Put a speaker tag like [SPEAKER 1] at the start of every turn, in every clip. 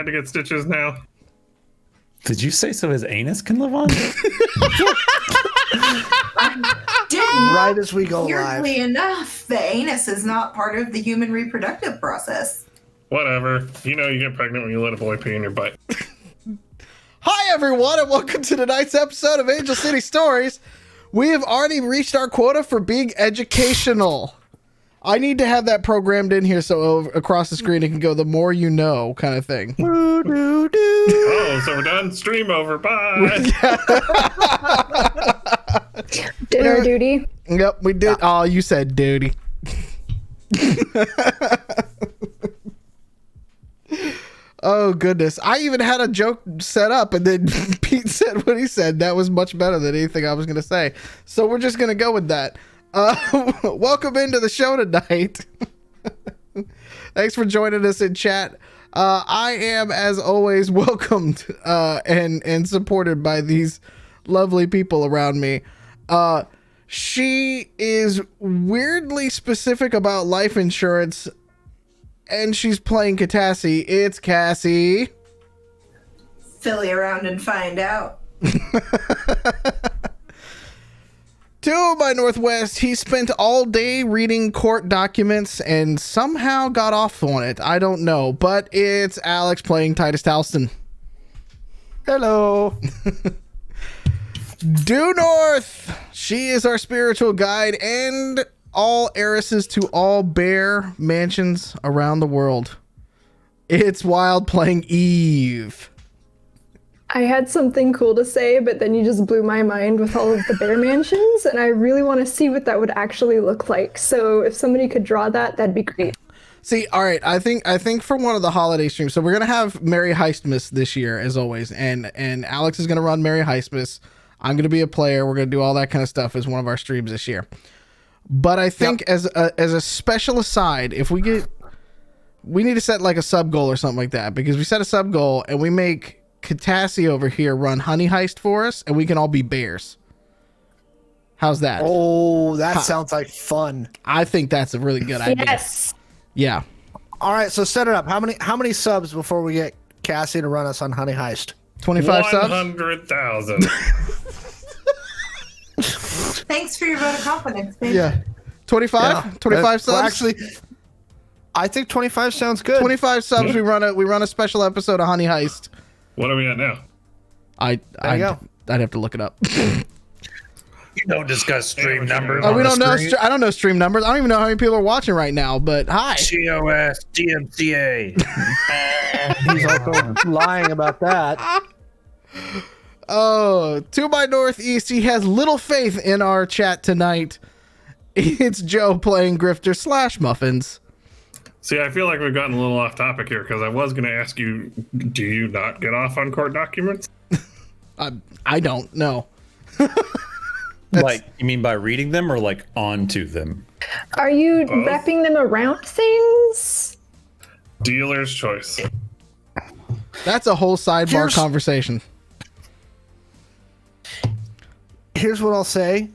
[SPEAKER 1] to get stitches now?
[SPEAKER 2] Did you say so his anus can live on?
[SPEAKER 3] Right as we go live.
[SPEAKER 4] Weirdly enough, the anus is not part of the human reproductive process.
[SPEAKER 1] Whatever. You know you get pregnant when you let a boy pee in your butt.
[SPEAKER 5] Hi, everyone, and welcome to tonight's episode of Angel City Stories. We have already reached our quota for being educational. I need to have that programmed in here so across the screen it can go the more you know kind of thing.
[SPEAKER 1] Oh, so we're done? Stream over. Bye.
[SPEAKER 6] Did our duty.
[SPEAKER 5] Yep, we did. Oh, you said duty. Oh, goodness. I even had a joke set up, and then Pete said what he said. That was much better than anything I was going to say. So we're just going to go with that. Welcome into the show tonight. Thanks for joining us in chat. I am, as always, welcomed and supported by these lovely people around me. She is weirdly specific about life insurance, and she's playing Cassie. It's Cassie.
[SPEAKER 4] Filly around and find out.
[SPEAKER 5] To my northwest, he spent all day reading court documents and somehow got off on it. I don't know, but it's Alex playing Titus Towson.
[SPEAKER 3] Hello.
[SPEAKER 5] Due north, she is our spiritual guide and all heiresses to all bear mansions around the world. It's Wild playing Eve.
[SPEAKER 6] I had something cool to say, but then you just blew my mind with all of the bear mansions, and I really want to see what that would actually look like. So if somebody could draw that, that'd be great.
[SPEAKER 5] See, all right, I think for one of the holiday streams, so we're gonna have Merry Heistmas this year, as always, and Alex is gonna run Merry Heistmas. I'm gonna be a player. We're gonna do all that kind of stuff as one of our streams this year. But I think as a special aside, if we need to set like a sub goal or something like that, because we set a sub goal and we make Cassie over here run Honey Heist for us, and we can all be bears. How's that?
[SPEAKER 3] Oh, that sounds like fun.
[SPEAKER 5] I think that's a really good idea.
[SPEAKER 6] Yes.
[SPEAKER 5] Yeah.
[SPEAKER 3] All right, so set it up. How many subs before we get Cassie to run us on Honey Heist?
[SPEAKER 5] 25 subs?
[SPEAKER 1] 100,000.
[SPEAKER 4] Thanks for your vote of confidence, babe.
[SPEAKER 5] Yeah. 25?
[SPEAKER 3] Yeah.
[SPEAKER 5] 25 subs?
[SPEAKER 3] Well, actually, I think 25 sounds good.
[SPEAKER 5] 25 subs. We run a special episode of Honey Heist.
[SPEAKER 1] What are we at now?
[SPEAKER 5] I'd have to look it up.
[SPEAKER 2] You don't discuss stream numbers.
[SPEAKER 5] We don't know. I don't know stream numbers. I don't even know how many people are watching right now. But hi.
[SPEAKER 2] COS DMCA.
[SPEAKER 3] He's also lying about that.
[SPEAKER 5] Oh, to my northeast, he has little faith in our chat tonight. It's Joe playing Grifter / Muffins.
[SPEAKER 1] See, I feel like we've gotten a little off topic here because I was going to ask you, do you not get off on court documents?
[SPEAKER 5] I don't know.
[SPEAKER 2] Like, you mean by reading them or like onto them?
[SPEAKER 6] Are you wrapping them around things?
[SPEAKER 1] Dealer's choice.
[SPEAKER 5] That's a whole sidebar conversation.
[SPEAKER 3] Here's what I'll say.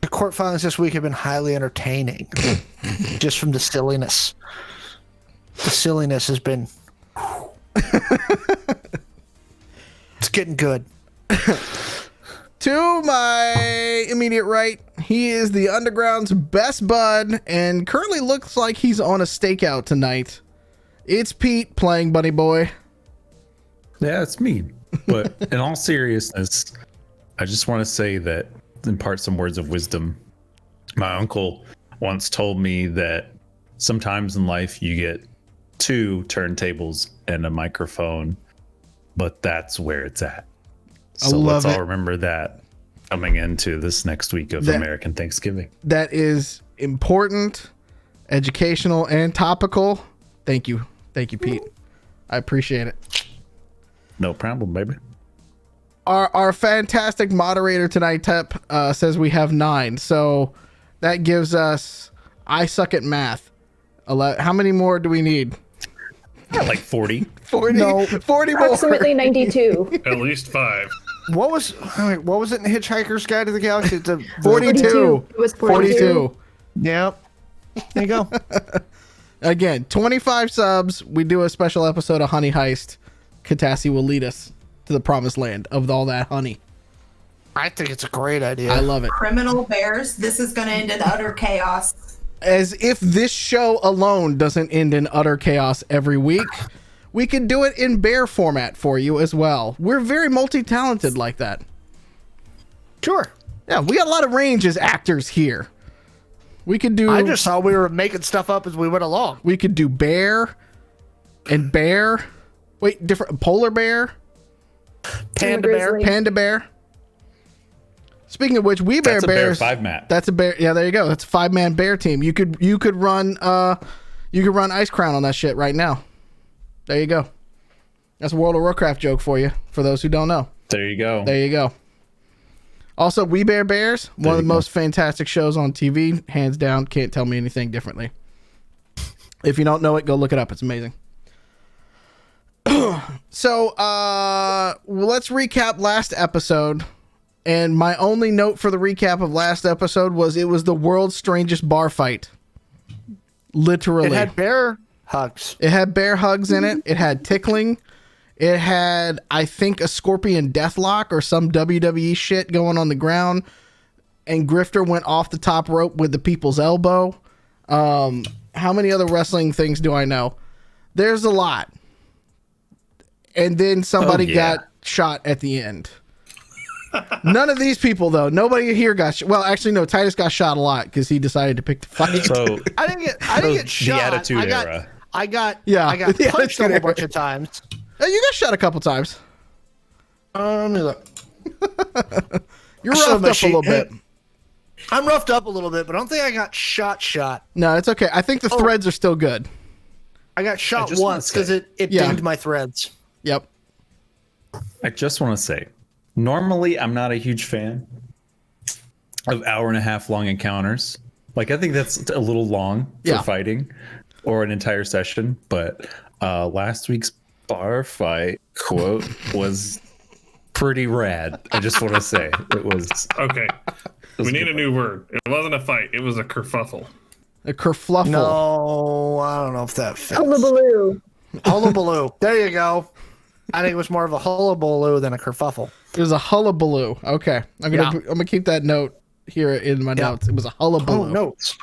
[SPEAKER 3] The court filings this week have been highly entertaining. Just from the silliness. The silliness has been... It's getting good.
[SPEAKER 5] To my immediate right, he is the Underground's best bud and currently looks like he's on a stakeout tonight. It's Pete playing Bunny Boy.
[SPEAKER 2] Yeah, it's me. But in all seriousness, I just want to say that, impart some words of wisdom. My uncle once told me that sometimes in life you get 2 turntables and a microphone, but that's where it's at. So let's all remember that coming into this next week of American Thanksgiving.
[SPEAKER 5] That is important, educational, and topical. Thank you. Thank you, Pete. I appreciate it.
[SPEAKER 2] No problem, baby.
[SPEAKER 5] Our fantastic moderator tonight, Tep, says we have 9. So that gives us, I suck at math. How many more do we need?
[SPEAKER 2] Like 40.
[SPEAKER 5] 40,
[SPEAKER 3] No.
[SPEAKER 5] 40 more.
[SPEAKER 6] Approximately 92.
[SPEAKER 1] At least 5.
[SPEAKER 3] What was it in Hitchhiker's Guide to the Galaxy? The
[SPEAKER 5] 42.
[SPEAKER 6] It was 42.
[SPEAKER 3] Yep. There you go.
[SPEAKER 5] Again, 25 subs. We do a special episode of Honey Heist. Katassi will lead us to the promised land of all that honey.
[SPEAKER 3] I think it's a great idea.
[SPEAKER 5] I love it.
[SPEAKER 4] Criminal bears. This is going to end in utter chaos.
[SPEAKER 5] As if this show alone doesn't end in utter chaos every week, we could do it in bear format for you as well. We're very multi-talented like that.
[SPEAKER 3] Sure.
[SPEAKER 5] Yeah, we got a lot of range as actors here. We could do.
[SPEAKER 3] I just thought we were making stuff up as we went along.
[SPEAKER 5] We could do bear and bear. Wait, different polar bear,
[SPEAKER 3] Panda bear.
[SPEAKER 6] Grizzly.
[SPEAKER 5] panda bear. Speaking of which, we bear
[SPEAKER 2] That's a bear
[SPEAKER 5] bears.
[SPEAKER 2] 5-man.
[SPEAKER 5] That's a bear. Yeah, there you go. That's a 5-man bear team. You could run Ice Crown on that shit right now. There you go. That's a World of Warcraft joke for you. For those who don't know,
[SPEAKER 2] There you go.
[SPEAKER 5] there you go. Also, We Bear Bears, one of the most fantastic shows on TV, hands down. Can't tell me anything differently. If you don't know it, go look it up. It's amazing. So, let's recap last episode. And my only note for the recap of last episode was it was the world's strangest bar fight. Literally.
[SPEAKER 3] It had bear hugs.
[SPEAKER 5] It had bear hugs in it. It had tickling. It had, I think, a scorpion deathlock or some WWE shit going on the ground. And Grifter went off the top rope with the people's elbow. How many other wrestling things do I know? There's a lot. And then somebody got shot at the end. None of these people, though. Nobody here got shot. Well, actually, no. Titus got shot a lot because he decided to pick the fight.
[SPEAKER 2] So
[SPEAKER 3] I didn't get shot.
[SPEAKER 2] the Attitude Era.
[SPEAKER 3] I got
[SPEAKER 5] the
[SPEAKER 3] punched a
[SPEAKER 5] Attitude
[SPEAKER 3] whole bunch
[SPEAKER 5] Era.
[SPEAKER 3] of times.
[SPEAKER 5] You got shot a couple times.
[SPEAKER 3] Let me look.
[SPEAKER 5] You're
[SPEAKER 3] So
[SPEAKER 5] roughed up a little bit.
[SPEAKER 3] I'm roughed up a little bit, but I don't think I got shot.
[SPEAKER 5] No, it's okay. I think the threads are still good.
[SPEAKER 3] I got shot
[SPEAKER 2] just wanna
[SPEAKER 3] once because it
[SPEAKER 5] Yeah.
[SPEAKER 3] dinged my threads.
[SPEAKER 5] Yep.
[SPEAKER 2] I just want to say, normally I'm not a huge fan of 1.5 hour long encounters. Like, I think that's a little long for
[SPEAKER 5] Yeah.
[SPEAKER 2] fighting or an entire session. But last week's bar fight quote was pretty rad. I just want to say it was.
[SPEAKER 1] Okay. We need a new word. It wasn't a fight. It was a kerfuffle.
[SPEAKER 5] A kerfluffle.
[SPEAKER 3] No, I don't know if that fits.
[SPEAKER 6] Hullabaloo.
[SPEAKER 3] Hullabaloo. There you go. I think it was more of a hullabaloo than a kerfuffle.
[SPEAKER 5] It was a hullabaloo. Okay. I'm gonna keep that note here in my notes. It was a hullabaloo.
[SPEAKER 3] Oh, notes.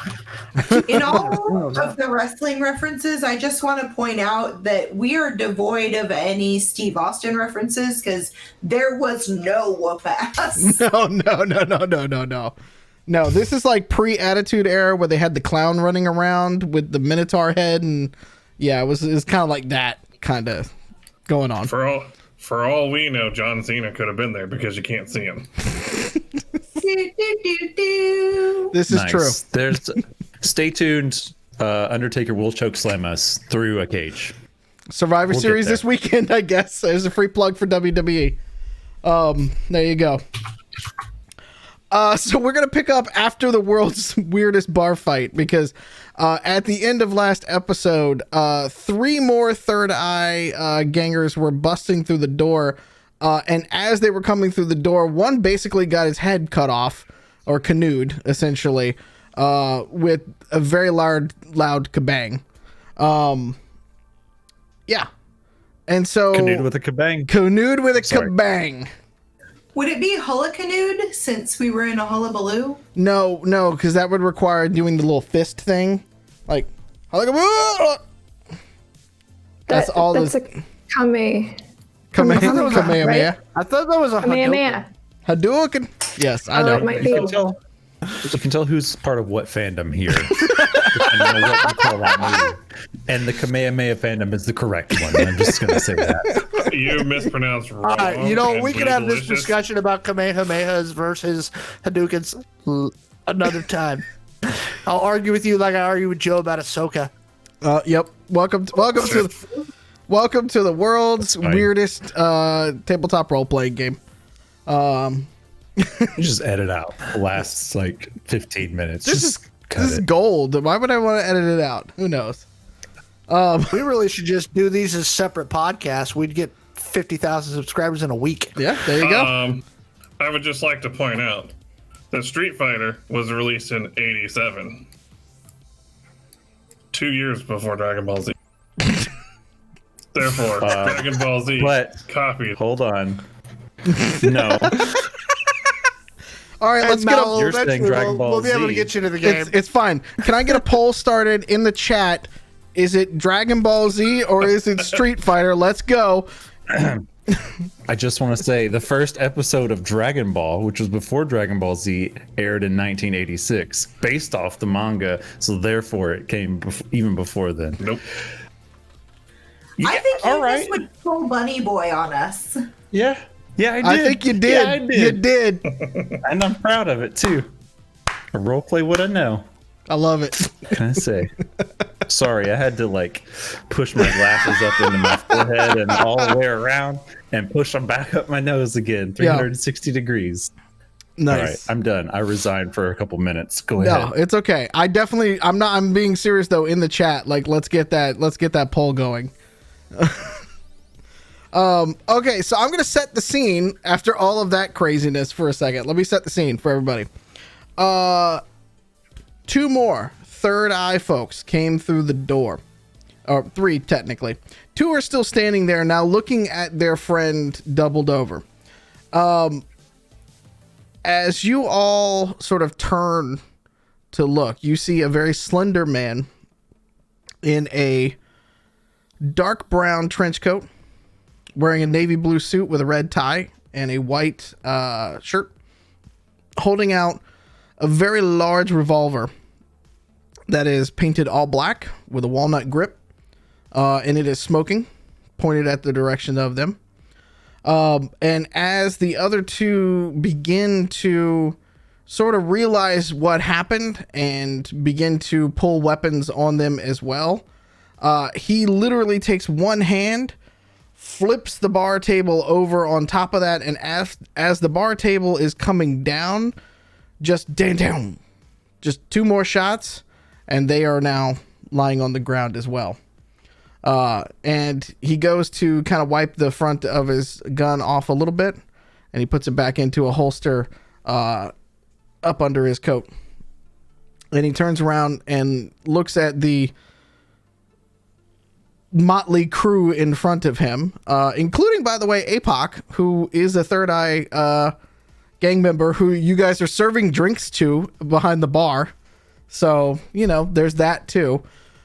[SPEAKER 4] In all of the wrestling references, I just want to point out that we are devoid of any Steve Austin references because there was no whoop ass.
[SPEAKER 5] No. No, this is like pre-Attitude Era where they had the clown running around with the Minotaur head, and yeah, it was kind of like that kind of going on.
[SPEAKER 1] For all we know, John Cena could have been there because you can't see him.
[SPEAKER 5] This is true.
[SPEAKER 2] There's. Stay tuned. Undertaker will choke slam us through a cage.
[SPEAKER 5] Survivor
[SPEAKER 2] We'll get
[SPEAKER 5] Series
[SPEAKER 2] there.
[SPEAKER 5] this weekend, I guess. There's a free plug for WWE. There you go. So we're gonna pick up after the world's weirdest bar fight because at the end of last episode, 3 more Third Eye gangers were busting through the door, and as they were coming through the door, one basically got his head cut off or canoed essentially with a very loud kabang. Yeah, and so
[SPEAKER 2] Canoed with a kabang.
[SPEAKER 5] Canoed with a
[SPEAKER 2] Sorry.
[SPEAKER 5] kabang.
[SPEAKER 4] Would it be hullacanoed since we were in a hullabaloo?
[SPEAKER 5] No, because that would require doing the little fist thing, like that's all.
[SPEAKER 6] That's
[SPEAKER 5] This
[SPEAKER 6] a kame.
[SPEAKER 5] Kamehameha.
[SPEAKER 3] I thought that was a
[SPEAKER 6] Kamehameha.
[SPEAKER 5] Hadouken. Yes, I
[SPEAKER 6] Oh,
[SPEAKER 5] know.
[SPEAKER 6] it might be.
[SPEAKER 2] You can tell who's part of what fandom here. Depending on what you call that movie. And the Kamehameha fandom is the correct one. I'm just going to say that.
[SPEAKER 1] You mispronounced wrong.
[SPEAKER 3] All right, you know,
[SPEAKER 1] and
[SPEAKER 3] we could have this
[SPEAKER 1] delicious.
[SPEAKER 3] discussion about Kamehamehas versus Hadoukens another time. I'll argue with you like I argue with Joe about Ahsoka.
[SPEAKER 5] Yep. Welcome to the world's
[SPEAKER 2] fine.
[SPEAKER 5] weirdest tabletop role playing game.
[SPEAKER 2] You just edit out the last like 15 minutes.
[SPEAKER 5] This
[SPEAKER 2] Just
[SPEAKER 5] is
[SPEAKER 2] cut
[SPEAKER 5] this is
[SPEAKER 2] it.
[SPEAKER 5] gold. Why would I want to edit it out? Who knows?
[SPEAKER 3] We really should just do these as separate podcasts. We'd get 50,000 subscribers in a week.
[SPEAKER 5] Yeah, there you go.
[SPEAKER 1] I would just like to point out that Street Fighter was released in '87, 2 years before Dragon Ball Z. Therefore, Dragon Ball Z
[SPEAKER 2] but-
[SPEAKER 1] copied.
[SPEAKER 2] Hold on. No.
[SPEAKER 5] All right, let's
[SPEAKER 3] And
[SPEAKER 5] get
[SPEAKER 3] Mal,
[SPEAKER 5] a.
[SPEAKER 2] You're saying
[SPEAKER 3] eventually
[SPEAKER 2] Dragon Ball
[SPEAKER 3] we'll be able to
[SPEAKER 2] Z.
[SPEAKER 3] get you to the game.
[SPEAKER 5] It's fine. Can I get a poll started in the chat? Is it Dragon Ball Z or is it Street Fighter? Let's go.
[SPEAKER 2] I just want to say the first episode of Dragon Ball, which was before Dragon Ball Z, aired in 1986, based off the manga. So therefore, it came even before then.
[SPEAKER 1] Nope.
[SPEAKER 4] I think
[SPEAKER 2] all
[SPEAKER 4] you
[SPEAKER 2] right.
[SPEAKER 4] just would pull Bunny Boy on us.
[SPEAKER 2] Yeah, I did.
[SPEAKER 5] I think you did.
[SPEAKER 2] Yeah, I did.
[SPEAKER 5] You did.
[SPEAKER 2] And I'm proud of it too. I role play what I know.
[SPEAKER 5] I love it.
[SPEAKER 2] What can I say? Sorry, I had to like push my glasses up into my forehead and all the way around and push them back up my nose again, 360 degrees.
[SPEAKER 5] Nice.
[SPEAKER 2] All right, I'm done. I resigned for a couple minutes. Go
[SPEAKER 5] No,
[SPEAKER 2] ahead.
[SPEAKER 5] it's okay. I'm being serious though in the chat. Like let's get that poll going. Okay, so I'm going to set the scene after all of that craziness for a second. Let me set the scene for everybody. Two more third eye folks came through the door. Or three, technically. Two are still standing there now looking at their friend doubled over. As you all sort of turn to look, you see a very slender man in a dark brown trench coat, wearing a navy blue suit with a red tie and a white shirt, holding out a very large revolver that is painted all black with a walnut grip, and it is smoking, pointed at the direction of them. And as the other two begin to sort of realize what happened and begin to pull weapons on them as well, he literally takes one hand, flips the bar table over on top of that, and as the bar table is coming down, just down, just two more shots, and they are now lying on the ground as well. And he goes to kind of wipe the front of his gun off a little bit, and he puts it back into a holster up under his coat. And he turns around and looks at the motley crew in front of him, including, by the way, APOC, who is a Third Eye gang member who you guys are serving drinks to behind the bar. So, you know, there's that too.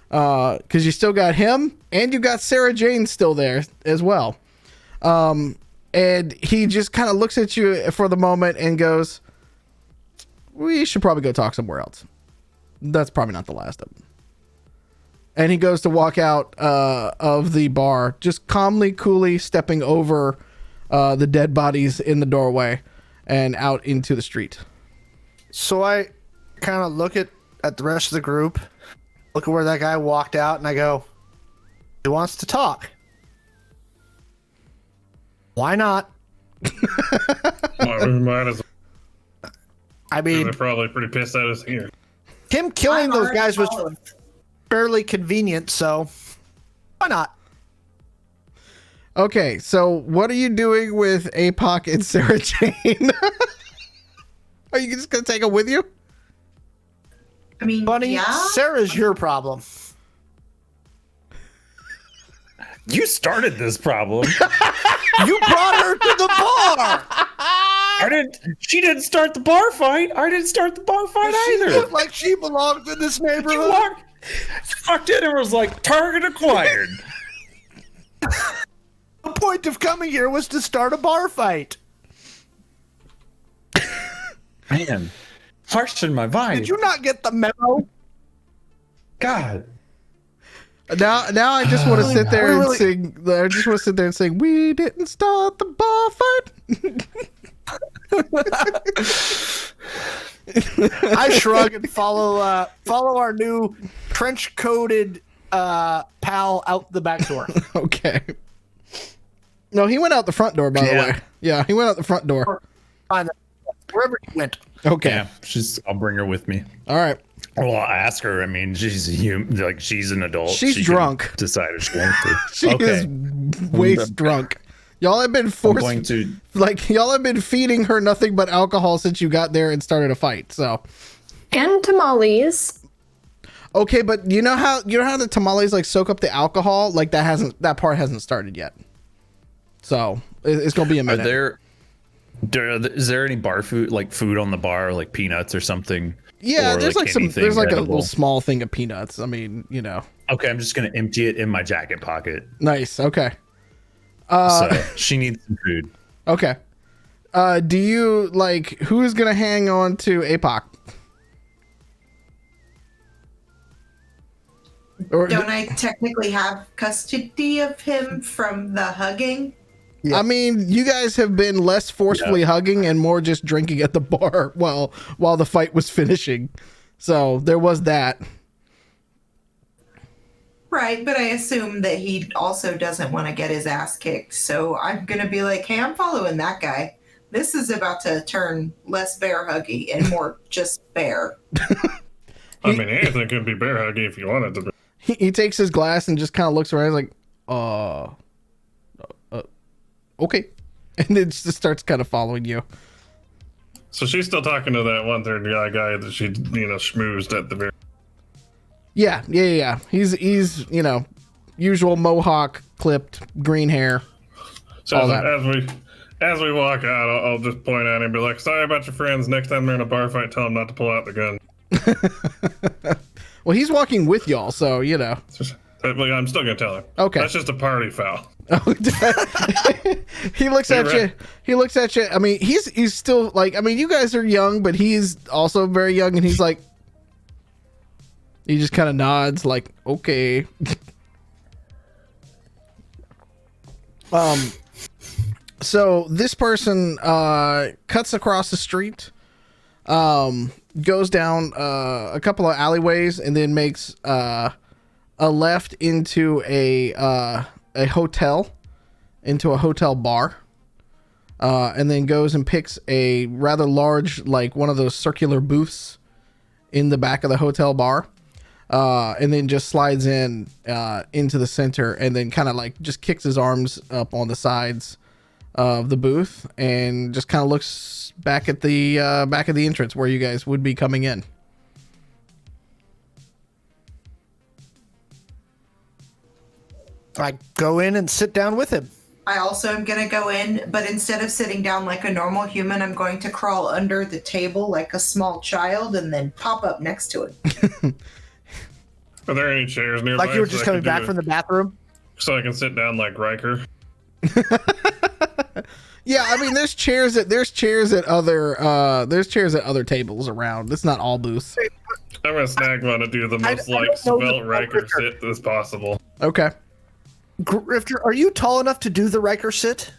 [SPEAKER 5] Because you still got him and you got Sarah Jane still there as well. And he just kind of looks at you for the moment and goes, we should probably go talk somewhere else. That's probably not the last of them. And he goes to walk out of the bar, just calmly, coolly stepping over the dead bodies in the doorway and out into the street.
[SPEAKER 3] So I kind of look at the rest of the group, look at where that guy walked out, and I go, he wants to talk. Why not?
[SPEAKER 1] Well, we might as well.
[SPEAKER 3] I mean,
[SPEAKER 1] They're probably pretty pissed at us here.
[SPEAKER 3] him killing
[SPEAKER 4] I'm
[SPEAKER 3] those
[SPEAKER 4] already
[SPEAKER 3] guys was
[SPEAKER 4] followed.
[SPEAKER 3] fairly convenient, so why not?
[SPEAKER 5] Okay, so what are you doing with APOC and Sarah Jane? Are you just going to take them with you?
[SPEAKER 4] I mean,
[SPEAKER 3] Bunny,
[SPEAKER 4] yeah.
[SPEAKER 3] Sarah's your problem.
[SPEAKER 2] You started this problem.
[SPEAKER 3] You brought her to the bar.
[SPEAKER 2] She didn't start the bar fight. I didn't start the bar fight
[SPEAKER 3] She
[SPEAKER 2] either.
[SPEAKER 3] looked like she belonged in this
[SPEAKER 2] You
[SPEAKER 3] neighborhood.
[SPEAKER 2] walked in and was like, target acquired.
[SPEAKER 3] The point of coming here was to start a bar fight.
[SPEAKER 2] Man, harshing my vibe.
[SPEAKER 3] Did you not get the memo?
[SPEAKER 2] God.
[SPEAKER 5] Now I just want to sit there and
[SPEAKER 3] Really?
[SPEAKER 5] sing. I just want to sit there and sing, we didn't start the bar fight.
[SPEAKER 3] I shrug and follow our new trench-coated pal out the back door.
[SPEAKER 5] Okay. No, he went out the front door, by the
[SPEAKER 2] Yeah.
[SPEAKER 5] way. Yeah, he went out the front door.
[SPEAKER 3] Fine, wherever he went.
[SPEAKER 5] Okay.
[SPEAKER 2] Yeah, I'll bring her with me.
[SPEAKER 5] All right.
[SPEAKER 2] Well, I'll ask her. I mean, she's a human, like she's an adult.
[SPEAKER 5] She's
[SPEAKER 2] She can
[SPEAKER 5] drunk.
[SPEAKER 2] Decide if she wants to.
[SPEAKER 5] She is waist drunk. Y'all have been
[SPEAKER 2] I'm going to.
[SPEAKER 5] y'all have been feeding her nothing but alcohol since you got there and started a fight. So,
[SPEAKER 6] And tamales.
[SPEAKER 5] Okay, but you know how the tamales like soak up the alcohol? Like that part hasn't started yet. So it's gonna be a minute.
[SPEAKER 2] Is there any bar food, like food on the bar, like peanuts or something?
[SPEAKER 5] Yeah,
[SPEAKER 2] or
[SPEAKER 5] there's like
[SPEAKER 2] anything
[SPEAKER 5] there's like a
[SPEAKER 2] edible?
[SPEAKER 5] little small thing of peanuts. I mean, you know.
[SPEAKER 2] Okay, I'm just gonna empty it in my jacket pocket.
[SPEAKER 5] Nice. Okay.
[SPEAKER 2] So she needs some food.
[SPEAKER 5] Okay. Do you like who's gonna hang on to APOC? Or
[SPEAKER 4] Don't I technically have custody of him from the hugging?
[SPEAKER 5] I mean, you guys have been less forcefully hugging and more just drinking at the bar while the fight was finishing. So there was that.
[SPEAKER 4] Right, but I assume that he also doesn't want to get his ass kicked. So I'm going to be like, hey, I'm following that guy. This is about to turn less bear huggy and more just bear.
[SPEAKER 1] I mean, anything could be bear huggy if you wanted to be.
[SPEAKER 5] He takes his glass and just kind of looks around. He's like, okay. And it just starts kind of following you.
[SPEAKER 1] So she's still talking to that 1/3 guy that she, schmoozed at the very.
[SPEAKER 5] Yeah. He's usual mohawk, clipped, green hair.
[SPEAKER 1] So
[SPEAKER 5] all that.
[SPEAKER 1] as we walk out, I'll just point at him and be like, "Sorry about your friends. Next time they're in a bar fight, tell them not to pull out the gun."
[SPEAKER 5] Well, he's walking with y'all, so
[SPEAKER 1] I'm still gonna tell him.
[SPEAKER 5] Okay.
[SPEAKER 1] That's just a party foul.
[SPEAKER 5] He looks at you. He looks at you. I mean, he's still like. I mean, you guys are young, but he's also very young, and he's like. He just kind of nods, like, okay. So this person cuts across the street, goes down a couple of alleyways, and then makes a left into a hotel, into a hotel bar, and then goes and picks a rather large, like one of those circular booths in the back of the hotel bar. And then just slides in into the center, and then kind of like just kicks his arms up on the sides of the booth, and just kind of looks back at the entrance where you guys would be coming in.
[SPEAKER 3] I go in and sit down with him.
[SPEAKER 4] I also am going to go in, but instead of sitting down like a normal human, I'm going to crawl under the table like a small child and then pop up next to it.
[SPEAKER 1] Are there any chairs nearby?
[SPEAKER 3] Like you were just coming back from the bathroom?
[SPEAKER 1] So I can sit down like Riker?
[SPEAKER 5] Yeah, I mean, there's chairs at other tables around. It's not all booths.
[SPEAKER 1] I'm gonna snag one to do the most svelte Riker sit as possible.
[SPEAKER 5] Okay.
[SPEAKER 3] Grifter, are you tall enough to do the Riker sit?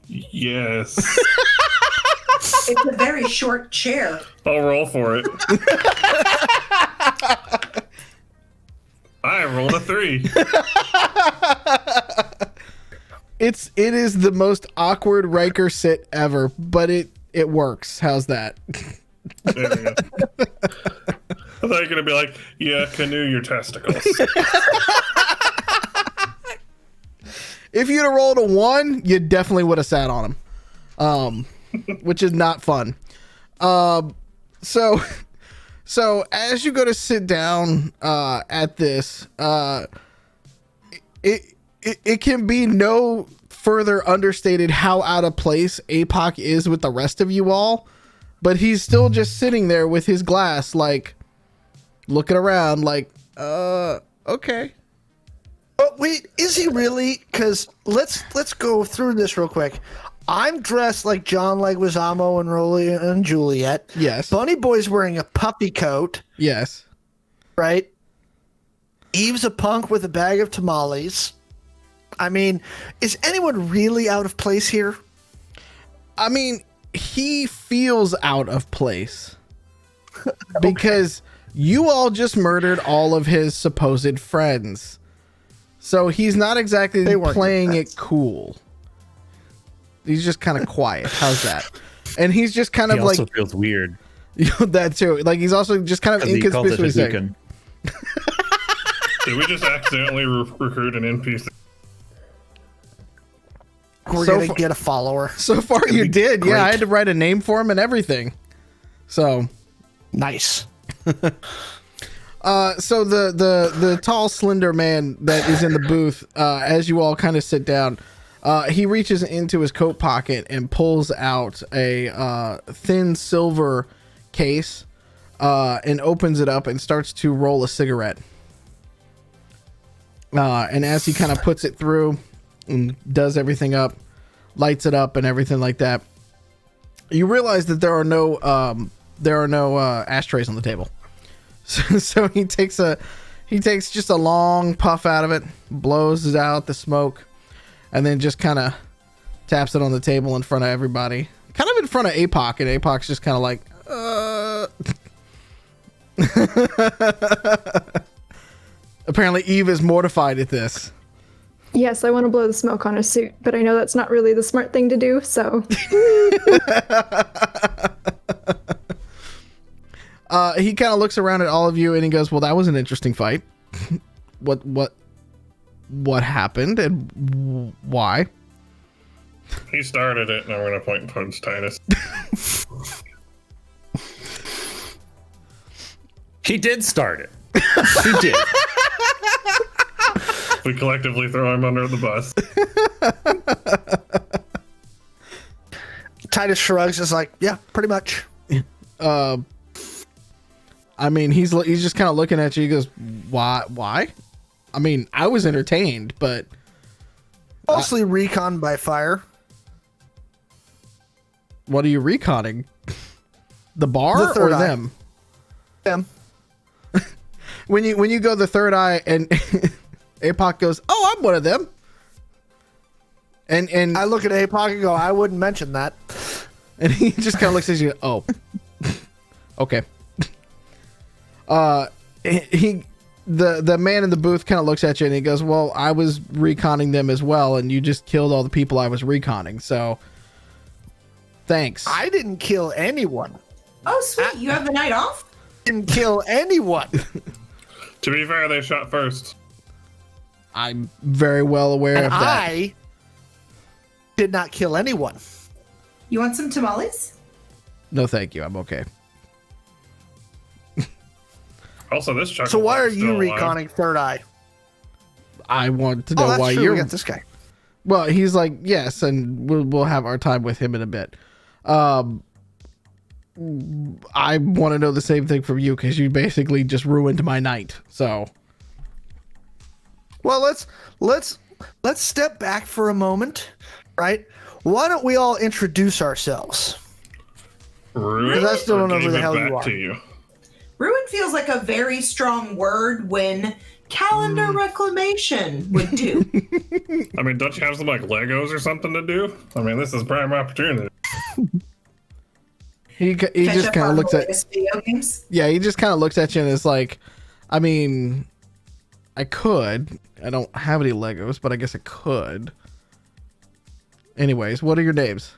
[SPEAKER 1] Yes.
[SPEAKER 4] It's a very short chair.
[SPEAKER 1] I'll roll for it. I rolled a 3.
[SPEAKER 5] It is the most awkward Riker sit ever, but it works. How's that?
[SPEAKER 1] There we go. I thought you were gonna be like, yeah, canoe your testicles.
[SPEAKER 5] If you'd have rolled a 1, you definitely would have sat on him, which is not fun. So as you go to sit down at this, it can be no further understated how out of place APOC is with the rest of you all, but he's still just sitting there with his glass, like looking around, like, okay.
[SPEAKER 3] Oh, wait, is he really? Because let's go through this real quick. I'm dressed like John Leguizamo and Romeo and Juliet.
[SPEAKER 5] Yes.
[SPEAKER 3] Bunny Boy's wearing a puppy coat.
[SPEAKER 5] Yes.
[SPEAKER 3] Right? Eve's a punk with a bag of tamales. I mean, is anyone really out of place here?
[SPEAKER 5] I mean, he feels out of place because you all just murdered all of his supposed friends. So he's not exactly playing it cool. He's just kind of quiet. How's that? And he's just kind of
[SPEAKER 2] also
[SPEAKER 5] like
[SPEAKER 2] feels weird.
[SPEAKER 5] That too. Like he's also just kind of inconspicuous.
[SPEAKER 1] Did we just accidentally recruit an NPC?
[SPEAKER 3] We're gonna get a follower.
[SPEAKER 5] So far you did. Great. Yeah, I had to write a name for him and everything. So
[SPEAKER 3] nice.
[SPEAKER 5] So the tall, slender man that is in the booth, as you all kind of sit down, he reaches into his coat pocket and pulls out a thin silver case and opens it up and starts to roll a cigarette. And as he kind of puts it through and does everything up, lights it up and everything like that, you realize that there are no ashtrays on the table. So he takes just a long puff out of it, blows out the smoke, and then just kind of taps it on the table in front of everybody, kind of in front of APOC, and APOC's just kind of like, Apparently Eve is mortified at this.
[SPEAKER 6] Yes, I want to blow the smoke on his suit, but I know that's not really the smart thing to do, so.
[SPEAKER 5] He kind of looks around at all of you and he goes, well, that was an interesting fight. What happened and why?
[SPEAKER 1] He started it, and I'm going to point towards Titus.
[SPEAKER 2] He did start it. He did.
[SPEAKER 1] We collectively throw him under the bus.
[SPEAKER 3] Titus shrugs, is like, yeah, pretty much.
[SPEAKER 5] I mean, he's just kind of looking at you. He goes, why? I mean, I was entertained, but
[SPEAKER 3] Mostly recon by fire.
[SPEAKER 5] what are you reconning? The bar
[SPEAKER 3] The third
[SPEAKER 5] or
[SPEAKER 3] eye.
[SPEAKER 5] them?
[SPEAKER 3] Them.
[SPEAKER 5] When you go the third eye and APOC goes, oh, I'm one of them. And
[SPEAKER 3] I look at APOC and go, I wouldn't mention that.
[SPEAKER 5] and he just kind of looks at you. Oh, okay. The man in the booth kind of looks at you and he goes, well, I was reconning them as well, and you just killed all the people I was reconning. So, thanks.
[SPEAKER 3] I didn't kill anyone.
[SPEAKER 4] Oh, sweet. You have the night off?
[SPEAKER 3] Didn't kill anyone.
[SPEAKER 1] To be fair, they shot first.
[SPEAKER 5] I'm very well aware
[SPEAKER 3] And
[SPEAKER 5] of that.
[SPEAKER 3] I did not kill anyone.
[SPEAKER 4] You want some tamales?
[SPEAKER 5] No, thank you. I'm okay.
[SPEAKER 1] Also, this Chuck.
[SPEAKER 3] So why are you reconning third eye?
[SPEAKER 5] I want to know
[SPEAKER 3] Oh, that's
[SPEAKER 5] why
[SPEAKER 3] true.
[SPEAKER 5] you're.
[SPEAKER 3] We got this guy.
[SPEAKER 5] Well, he's like, yes, and we'll have our time with him in a bit. I want to know the same thing from you because you basically just ruined my night. So,
[SPEAKER 3] Well, let's step back for a moment, right? Why don't we all introduce ourselves?
[SPEAKER 1] Ruin,
[SPEAKER 3] I still don't know
[SPEAKER 1] or
[SPEAKER 3] who
[SPEAKER 1] gave
[SPEAKER 3] the
[SPEAKER 1] it
[SPEAKER 3] hell
[SPEAKER 1] back
[SPEAKER 3] you are.
[SPEAKER 1] to you.
[SPEAKER 4] Ruin feels like a very strong word when calendar reclamation would do.
[SPEAKER 1] I mean, don't you have some like Legos or something to do? I mean, this is prime opportunity.
[SPEAKER 5] he
[SPEAKER 4] Catch
[SPEAKER 5] just
[SPEAKER 4] up
[SPEAKER 5] kind of
[SPEAKER 4] on
[SPEAKER 5] looks
[SPEAKER 4] the
[SPEAKER 5] at
[SPEAKER 4] latest video games.
[SPEAKER 5] he just kind of looks at you and is like, I mean, I could. I don't have any Legos, but I guess I could. Anyways, what are your names?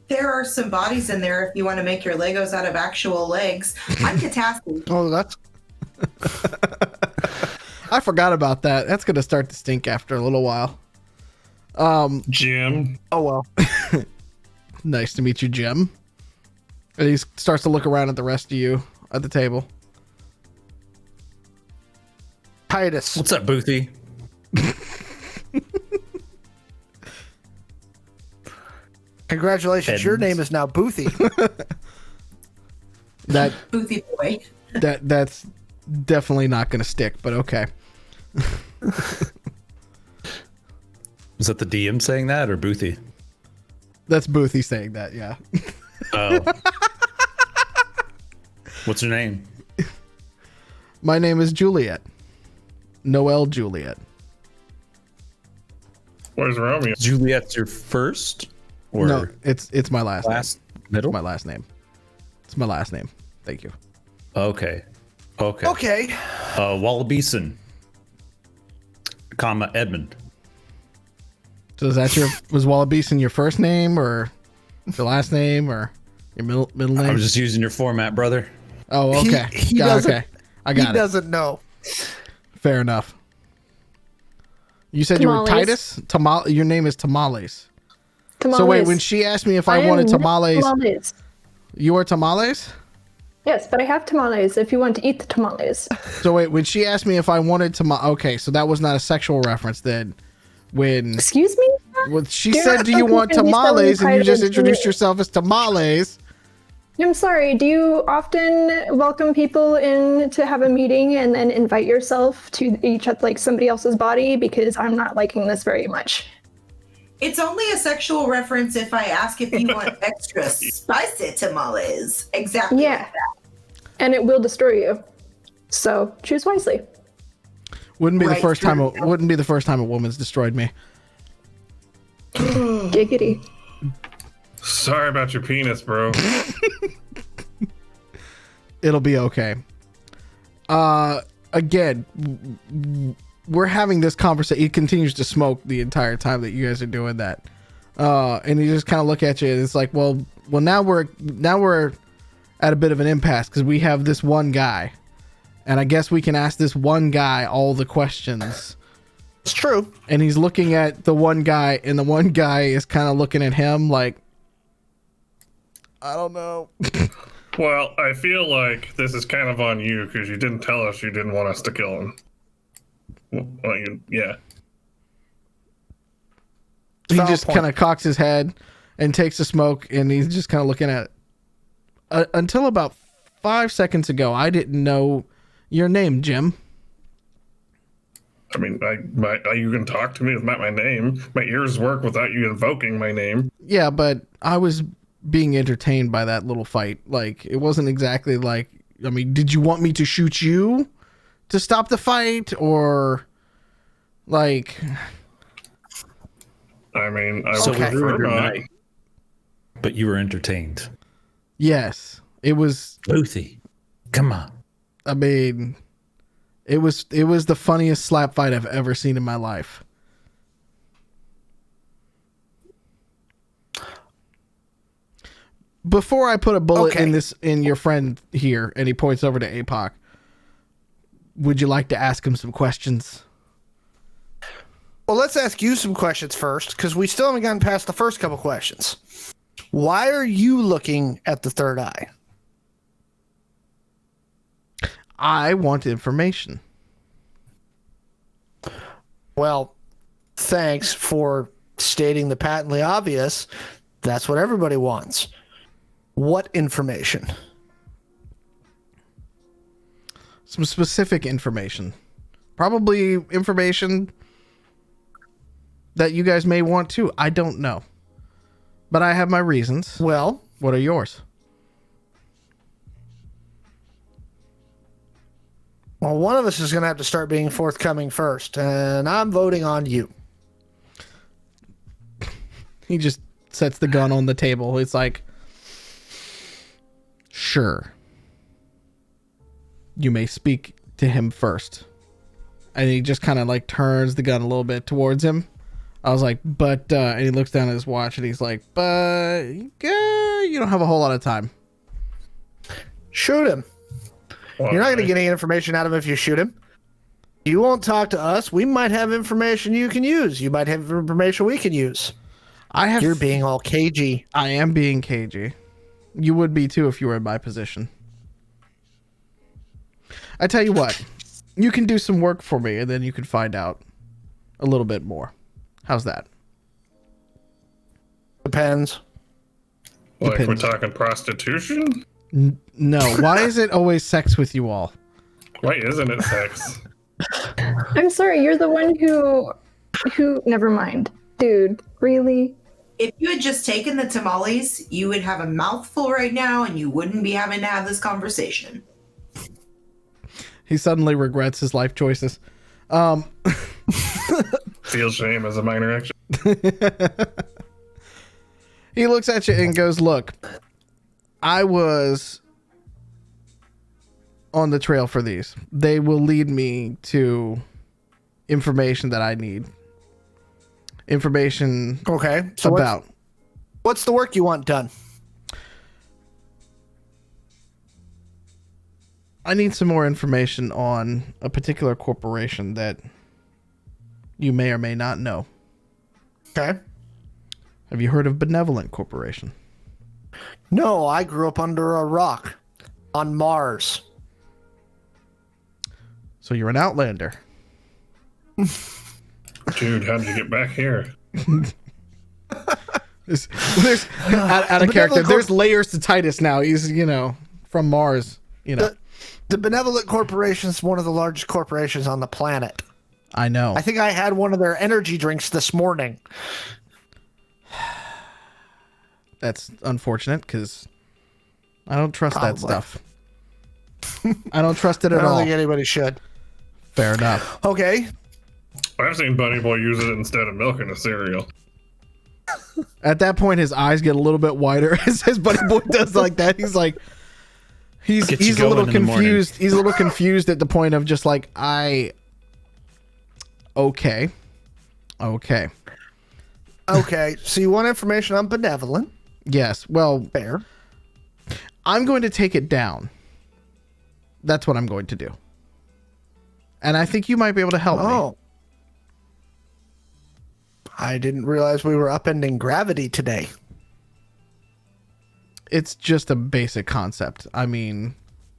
[SPEAKER 4] There are some bodies in there if you want to make your Legos out of actual legs. I'm Katassi.
[SPEAKER 3] Oh, that's
[SPEAKER 5] I forgot about that. That's gonna start to stink after a little while.
[SPEAKER 1] Jim.
[SPEAKER 3] oh well.
[SPEAKER 5] Nice to meet you, Jim. And he starts to look around at the rest of you at the table.
[SPEAKER 3] Titus.
[SPEAKER 2] What's up, Boothy?
[SPEAKER 3] Congratulations. Your
[SPEAKER 2] Edmonds.
[SPEAKER 3] name is now Boothy.
[SPEAKER 5] That
[SPEAKER 4] Boothy boy.
[SPEAKER 5] that's definitely not gonna stick, but okay.
[SPEAKER 2] Was that the DM saying that or Boothy?
[SPEAKER 5] That's Boothie saying that, yeah.
[SPEAKER 2] Oh. What's your name?
[SPEAKER 5] My name is Juliet. Noelle Juliet.
[SPEAKER 1] Where's Romeo?
[SPEAKER 2] Juliet's your first or
[SPEAKER 5] No, it's my last
[SPEAKER 2] last
[SPEAKER 5] name.
[SPEAKER 2] middle?
[SPEAKER 5] My last name. It's my last name. Thank you.
[SPEAKER 2] Okay.
[SPEAKER 3] Okay.
[SPEAKER 2] Wallabeeson, comma Edmund.
[SPEAKER 5] So is that was Wallabeeson your first name or your last name or your middle name?
[SPEAKER 2] I was just using your format, brother.
[SPEAKER 5] Oh, okay.
[SPEAKER 3] He doesn't.
[SPEAKER 5] Okay. I got
[SPEAKER 3] He
[SPEAKER 5] it.
[SPEAKER 3] doesn't know.
[SPEAKER 5] Fair enough. You said you were
[SPEAKER 6] Tamales.
[SPEAKER 5] Titus? Your name is Tamales.
[SPEAKER 6] Tamales.
[SPEAKER 5] So wait, when she asked me if I wanted
[SPEAKER 6] am
[SPEAKER 5] tamales,
[SPEAKER 6] Tamales.
[SPEAKER 5] you are Tamales?
[SPEAKER 6] Yes, but I have tamales if you want to eat the tamales.
[SPEAKER 5] So wait, when she asked me if I wanted okay, so that was not a sexual reference then. When
[SPEAKER 6] Excuse me?
[SPEAKER 5] she
[SPEAKER 6] You're
[SPEAKER 5] said,
[SPEAKER 6] not
[SPEAKER 5] "Do you want
[SPEAKER 6] supposed to be selling
[SPEAKER 5] tamales?" and you just
[SPEAKER 6] private
[SPEAKER 5] introduced
[SPEAKER 6] information.
[SPEAKER 5] yourself as tamales.
[SPEAKER 6] I'm sorry, do you often welcome people in to have a meeting and then invite yourself to each like somebody else's body? Because I'm not liking this very much.
[SPEAKER 4] It's only a sexual reference if I ask if you want extra spicy tamales. Exactly.
[SPEAKER 6] Yeah.
[SPEAKER 4] Like that.
[SPEAKER 6] And it will destroy you. So choose wisely.
[SPEAKER 5] Wouldn't be the
[SPEAKER 4] Right,
[SPEAKER 5] first time.
[SPEAKER 4] sure.
[SPEAKER 5] Wouldn't be the first time a woman's destroyed me.
[SPEAKER 6] Giggity.
[SPEAKER 1] Sorry about your penis, bro.
[SPEAKER 5] It'll be okay. Again, we're having this conversation. He continues to smoke the entire time that you guys are doing that. And he just kind of look at you and it's like, well, now we're at a bit of an impasse because we have this one guy. And I guess we can ask this one guy all the questions.
[SPEAKER 3] It's true.
[SPEAKER 5] And he's looking at the one guy, and the one guy is kind of looking at him like, I don't know.
[SPEAKER 1] Well, I feel like this is kind of on you because you didn't tell us you didn't want us to kill him. Well, yeah.
[SPEAKER 5] He
[SPEAKER 3] Valid
[SPEAKER 5] just
[SPEAKER 3] point.
[SPEAKER 5] kind of cocks his head and takes a smoke, and he's just kind of looking at it. Until about 5 seconds ago, I didn't know your name, Jim.
[SPEAKER 1] I mean, you can talk to me with my name. My ears work without you invoking my name.
[SPEAKER 5] Yeah, but I was being entertained by that little fight. Like, it wasn't exactly like, I mean, did you want me to shoot you to stop the fight? Or, like...
[SPEAKER 1] I mean, I
[SPEAKER 2] So
[SPEAKER 1] would
[SPEAKER 2] we
[SPEAKER 3] Okay.
[SPEAKER 2] ruined
[SPEAKER 1] prefer
[SPEAKER 2] your
[SPEAKER 1] not.
[SPEAKER 2] night, but you were entertained.
[SPEAKER 5] Yes, it was...
[SPEAKER 2] Lucy, come on.
[SPEAKER 5] I mean, it was the funniest slap fight I've ever seen in my life. Before I put a bullet
[SPEAKER 3] Okay.
[SPEAKER 5] in your friend here, and he points over to APOC, would you like to ask him some questions?
[SPEAKER 3] Well, let's ask you some questions first, because we still haven't gotten past the first couple questions. Why are you looking at the third eye?
[SPEAKER 5] I want information.
[SPEAKER 3] Well, thanks for stating the patently obvious. That's what everybody wants. What information?
[SPEAKER 5] Some specific information. Probably information that you guys may want too. I don't know. But I have my reasons.
[SPEAKER 3] Well,
[SPEAKER 5] What are yours?
[SPEAKER 3] one of us is going to have to start being forthcoming first, and I'm voting on you.
[SPEAKER 5] He just sets the gun on the table. It's like, sure. You may speak to him first. And he just kind of like turns the gun a little bit towards him. I was like, but, and he looks down at his watch and he's like, but you don't have a whole lot of time.
[SPEAKER 3] Shoot him.
[SPEAKER 1] Well,
[SPEAKER 3] You're not going to get any information out of him if you shoot him. You won't talk to us. We might have information you can use. You might have information we can use. You're being all cagey.
[SPEAKER 5] I am being cagey. You would be too if you were in my position. I tell you what, you can do some work for me and then you can find out a little bit more. How's that?
[SPEAKER 3] Depends.
[SPEAKER 1] Like we're
[SPEAKER 5] Depends.
[SPEAKER 1] talking prostitution?
[SPEAKER 5] No. Why is it always sex with you all?
[SPEAKER 1] Why isn't it sex?
[SPEAKER 6] I'm sorry, you're the one who never mind. Dude, really?
[SPEAKER 4] If you had just taken the tamales, you would have a mouthful right now and you wouldn't be having to have this conversation.
[SPEAKER 5] He suddenly regrets his life choices.
[SPEAKER 1] Feel shame as a minor action.
[SPEAKER 5] He looks at you and goes, look, I was on the trail for these. They will lead me to information that I need. Information
[SPEAKER 3] Okay. So
[SPEAKER 5] about.
[SPEAKER 3] what's the work you want done?
[SPEAKER 5] I need some more information on a particular corporation that you may or may not know.
[SPEAKER 3] Okay.
[SPEAKER 5] Have you heard of Benevolent Corporation?
[SPEAKER 3] No, I grew up under a rock. on Mars.
[SPEAKER 5] So you're an outlander.
[SPEAKER 1] Dude, how'd you get back here?
[SPEAKER 5] There's out of character. There's layers to Titus now. He's, from Mars,
[SPEAKER 3] The Benevolent Corporation is one of the largest corporations on the planet.
[SPEAKER 5] I know.
[SPEAKER 3] I think I had one of their energy drinks this morning.
[SPEAKER 5] That's unfortunate because I don't trust that
[SPEAKER 3] Probably.
[SPEAKER 5] stuff. I don't trust it
[SPEAKER 3] I
[SPEAKER 5] at
[SPEAKER 3] don't
[SPEAKER 5] all.
[SPEAKER 3] think anybody should.
[SPEAKER 5] Fair enough.
[SPEAKER 3] Okay.
[SPEAKER 1] I've seen Bunny Boy use it instead of milk in a cereal.
[SPEAKER 5] At that point, his eyes get a little bit wider as Buddy Boy does like that. He's like, he's
[SPEAKER 2] Gets you
[SPEAKER 5] a little
[SPEAKER 2] going in the morning.
[SPEAKER 5] confused. He's a little confused at the point of just like, okay.
[SPEAKER 3] Okay. So you want information on Benevolent?
[SPEAKER 5] Yes. Well,
[SPEAKER 3] Fair.
[SPEAKER 5] I'm going to take it down. That's what I'm going to do. And I think you might be able to help me.
[SPEAKER 3] Oh. I didn't realize we were upending gravity today.
[SPEAKER 5] It's just a basic concept. I mean,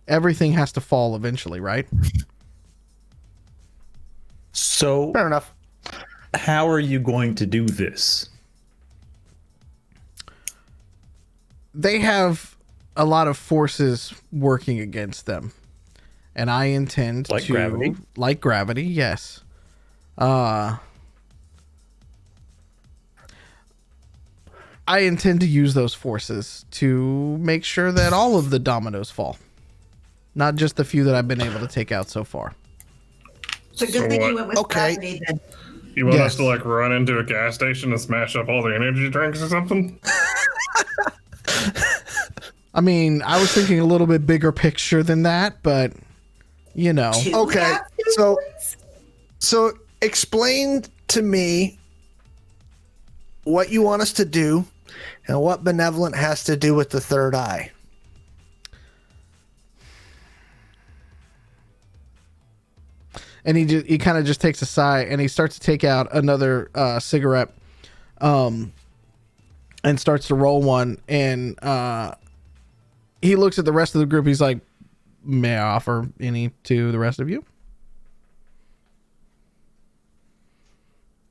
[SPEAKER 5] everything has to fall eventually, right?
[SPEAKER 2] So,
[SPEAKER 3] Fair enough.
[SPEAKER 2] how are you going to do this?
[SPEAKER 5] They have a lot of forces working against them. And I intend
[SPEAKER 2] Like
[SPEAKER 5] to...
[SPEAKER 2] gravity?
[SPEAKER 5] Like gravity, yes. I intend to use those forces to make sure that all of the dominoes fall. Not just the few that I've been able to take out so far.
[SPEAKER 4] It's a good
[SPEAKER 1] So
[SPEAKER 4] thing
[SPEAKER 1] what?
[SPEAKER 4] you went with
[SPEAKER 3] Okay.
[SPEAKER 4] gravity then.
[SPEAKER 1] You want
[SPEAKER 5] Yes.
[SPEAKER 1] us to like run into a gas station and smash up all the energy drinks or something?
[SPEAKER 5] I mean, I was thinking a little bit bigger picture than that, but you know.
[SPEAKER 4] Two
[SPEAKER 3] Okay,
[SPEAKER 4] gas
[SPEAKER 3] so-
[SPEAKER 4] stations?
[SPEAKER 3] So explain to me what you want us to do and what Benevolent has to do with the third eye.
[SPEAKER 5] And he kind of just takes a sigh and he starts to take out another cigarette and starts to roll one, and he looks at the rest of the group. He's like, may I offer any to the rest of you?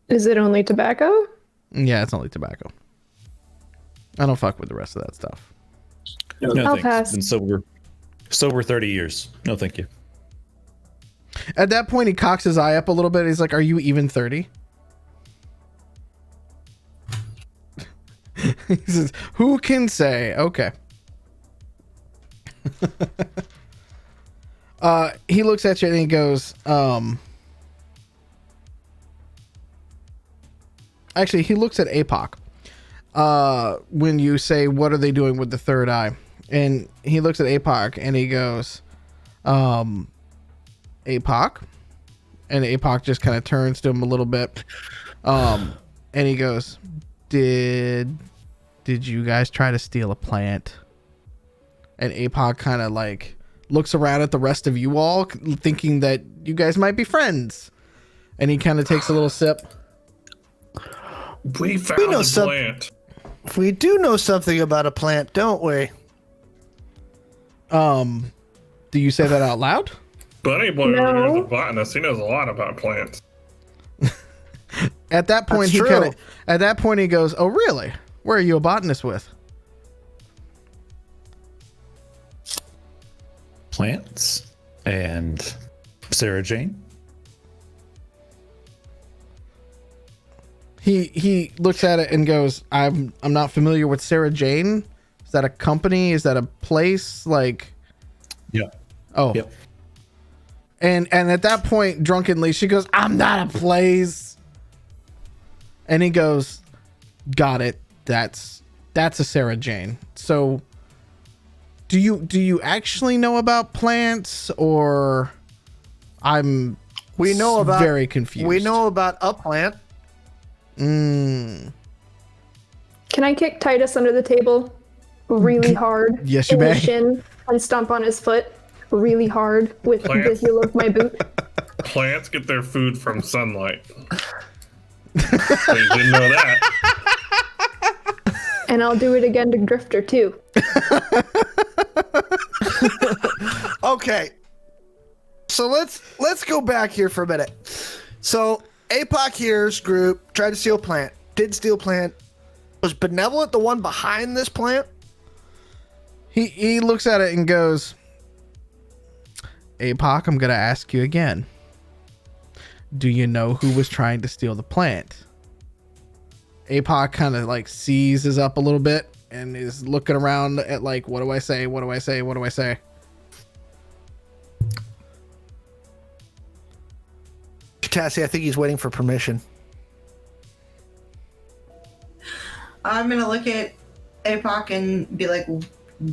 [SPEAKER 6] Is it only tobacco?
[SPEAKER 5] Yeah, it's only tobacco. I don't fuck with the rest of that stuff.
[SPEAKER 2] No,
[SPEAKER 6] I'll
[SPEAKER 2] thanks.
[SPEAKER 6] pass.
[SPEAKER 2] Been sober 30 years. No, thank you.
[SPEAKER 5] At that point, he cocks his eye up a little bit. He's like, are you even 30? He says, who can say? Okay. He looks at you and he goes, actually, he looks at APOC. When you say, what are they doing with the third eye? And he looks at APOC and he goes, APOC? And APOC just kind of turns to him a little bit. And he goes, Did you guys try to steal a plant? And APOC kind of like looks around at the rest of you all, thinking that you guys might be friends. And he kind of takes a little sip.
[SPEAKER 1] We found
[SPEAKER 3] know
[SPEAKER 1] the
[SPEAKER 3] some-
[SPEAKER 1] plant.
[SPEAKER 3] We do know something about a plant, don't we?
[SPEAKER 5] Do you say that out loud?
[SPEAKER 1] Bunny Boy over here is a
[SPEAKER 6] No.
[SPEAKER 1] botanist. He knows a lot about plants.
[SPEAKER 5] At that point,
[SPEAKER 3] That's true.
[SPEAKER 5] he goes, oh, really? Where are you a botanist with?
[SPEAKER 2] Plants and Sarah Jane.
[SPEAKER 5] He looks at it and goes, I'm not familiar with Sarah Jane. Is that a company? Is that a place? Like,
[SPEAKER 2] Yeah.
[SPEAKER 5] oh.
[SPEAKER 2] Yep.
[SPEAKER 5] And at that point, drunkenly, she goes, I'm not a place. And he goes, got it. That's a Sarah Jane. So do you actually know about plants, or
[SPEAKER 3] We know about
[SPEAKER 5] very confused.
[SPEAKER 3] We know about a plant.
[SPEAKER 6] Can I kick Titus under the table really hard?
[SPEAKER 5] Yes, you
[SPEAKER 6] in the
[SPEAKER 5] may.
[SPEAKER 6] shin and stomp on his foot really hard with the
[SPEAKER 1] Plants.
[SPEAKER 6] heel of my boot.
[SPEAKER 1] Plants get their food from sunlight. So you didn't know that.
[SPEAKER 6] And I'll do it again to Grifter too.
[SPEAKER 3] Okay. So let's go back here for a minute. So APOC here's group tried to steal plant. Did steal plant. Was Benevolent the one behind this plant?
[SPEAKER 5] He looks at it and goes, APOC, I'm gonna ask you again. Do you know who was trying to steal the plant? APOC kind of like seizes up a little bit and is looking around at like, what do I say? What do I say? What do I say?
[SPEAKER 3] Tassie, I think he's waiting for permission.
[SPEAKER 4] I'm gonna look at APOC and be like,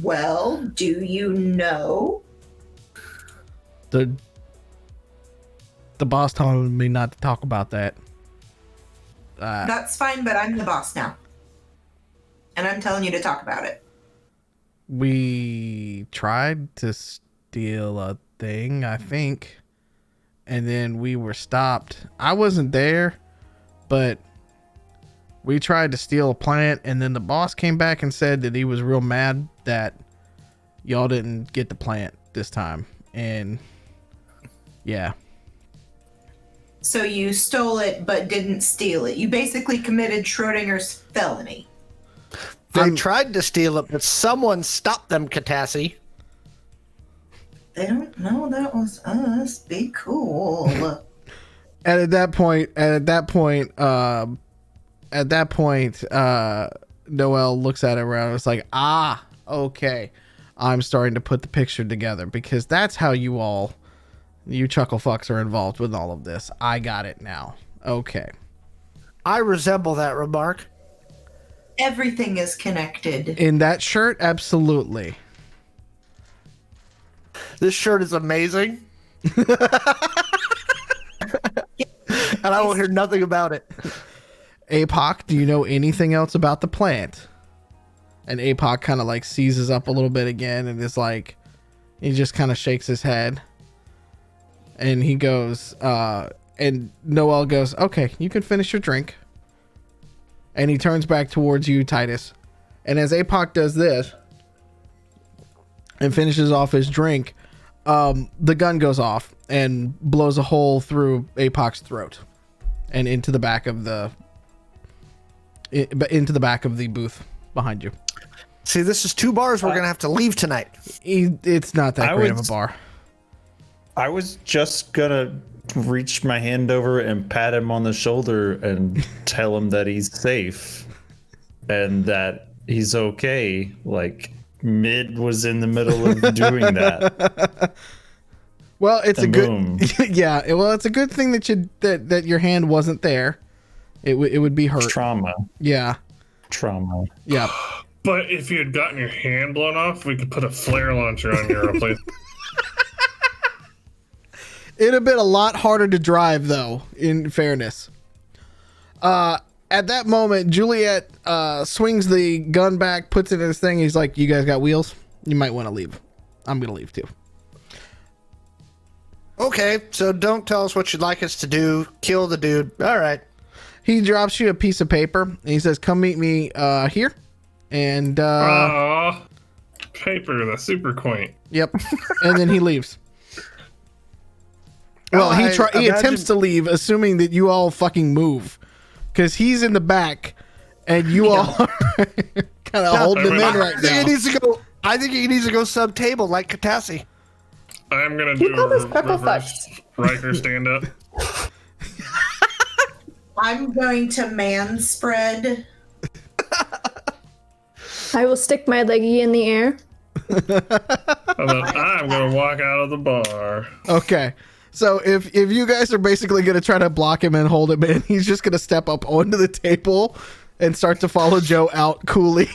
[SPEAKER 4] well, do you know?
[SPEAKER 5] The boss told me not to talk about that.
[SPEAKER 4] That's fine, but I'm the boss now. And I'm telling you to talk about it.
[SPEAKER 5] We tried to steal a thing, I think. And then we were stopped. I wasn't there, but we tried to steal a plant, and then the boss came back and said that he was real mad that y'all didn't get the plant this time. And yeah.
[SPEAKER 4] So you stole it but didn't steal it. You basically committed Schrodinger's felony.
[SPEAKER 3] They tried to steal it, but someone stopped them, Katassi.
[SPEAKER 4] They don't know that was us. Be cool.
[SPEAKER 5] And at that point, Noelle looks at it around. It's like, okay. I'm starting to put the picture together because that's how you chuckle fucks are involved with all of this. I got it now. Okay.
[SPEAKER 3] I resemble that remark.
[SPEAKER 4] Everything is connected.
[SPEAKER 5] In that shirt, absolutely.
[SPEAKER 3] This shirt is amazing. And I will hear nothing about it.
[SPEAKER 5] APOC, do you know anything else about the plant? And APOC kind of like seizes up a little bit again and is like, he just kind of shakes his head. And he goes, and Noelle goes, okay, you can finish your drink. And he turns back towards you, Titus. And as APOC does this and finishes off his drink, the gun goes off and blows a hole through APOC's throat and into the back of the booth behind you.
[SPEAKER 3] See, this is 2 bars we're gonna have to leave tonight.
[SPEAKER 5] It's not that great of a bar.
[SPEAKER 2] I was just gonna reach my hand over and pat him on the shoulder and tell him that he's safe and that he's okay. Like, Mid was in the middle of doing that.
[SPEAKER 5] Well, it's
[SPEAKER 2] and
[SPEAKER 5] a
[SPEAKER 2] boom.
[SPEAKER 5] good yeah. Well, it's a good thing that your hand wasn't there. It would be hurt.
[SPEAKER 2] Trauma.
[SPEAKER 5] Yeah.
[SPEAKER 2] Trauma.
[SPEAKER 5] Yeah.
[SPEAKER 1] But if you had gotten your hand blown off, we could put a flare launcher on your replacement.
[SPEAKER 5] It'd have been a lot harder to drive, though, in fairness. At that moment, Juliet swings the gun back, puts it in his thing. He's like, you guys got wheels? You might want to leave. I'm going to leave, too.
[SPEAKER 3] Okay, so don't tell us what you'd like us to do. Kill the dude. All right.
[SPEAKER 5] He drops you a piece of paper, and he says, come meet me here. And,
[SPEAKER 1] Aw, paper, that's super quaint.
[SPEAKER 5] yep. And then he leaves. Well, he attempts to leave, assuming that you all fucking move, because he's in the back, and you all are kind of holding him in right now.
[SPEAKER 3] I think he needs to go sub table like Katassi.
[SPEAKER 1] I'm gonna do
[SPEAKER 6] call this
[SPEAKER 1] a
[SPEAKER 6] purple
[SPEAKER 1] reverse Riker stand up.
[SPEAKER 4] I'm going to man spread.
[SPEAKER 6] I will stick my leggy in the air.
[SPEAKER 1] And then I'm gonna walk out of the bar.
[SPEAKER 5] Okay. So if you guys are basically going to try to block him and hold him in, he's just going to step up onto the table and start to follow Joe out coolly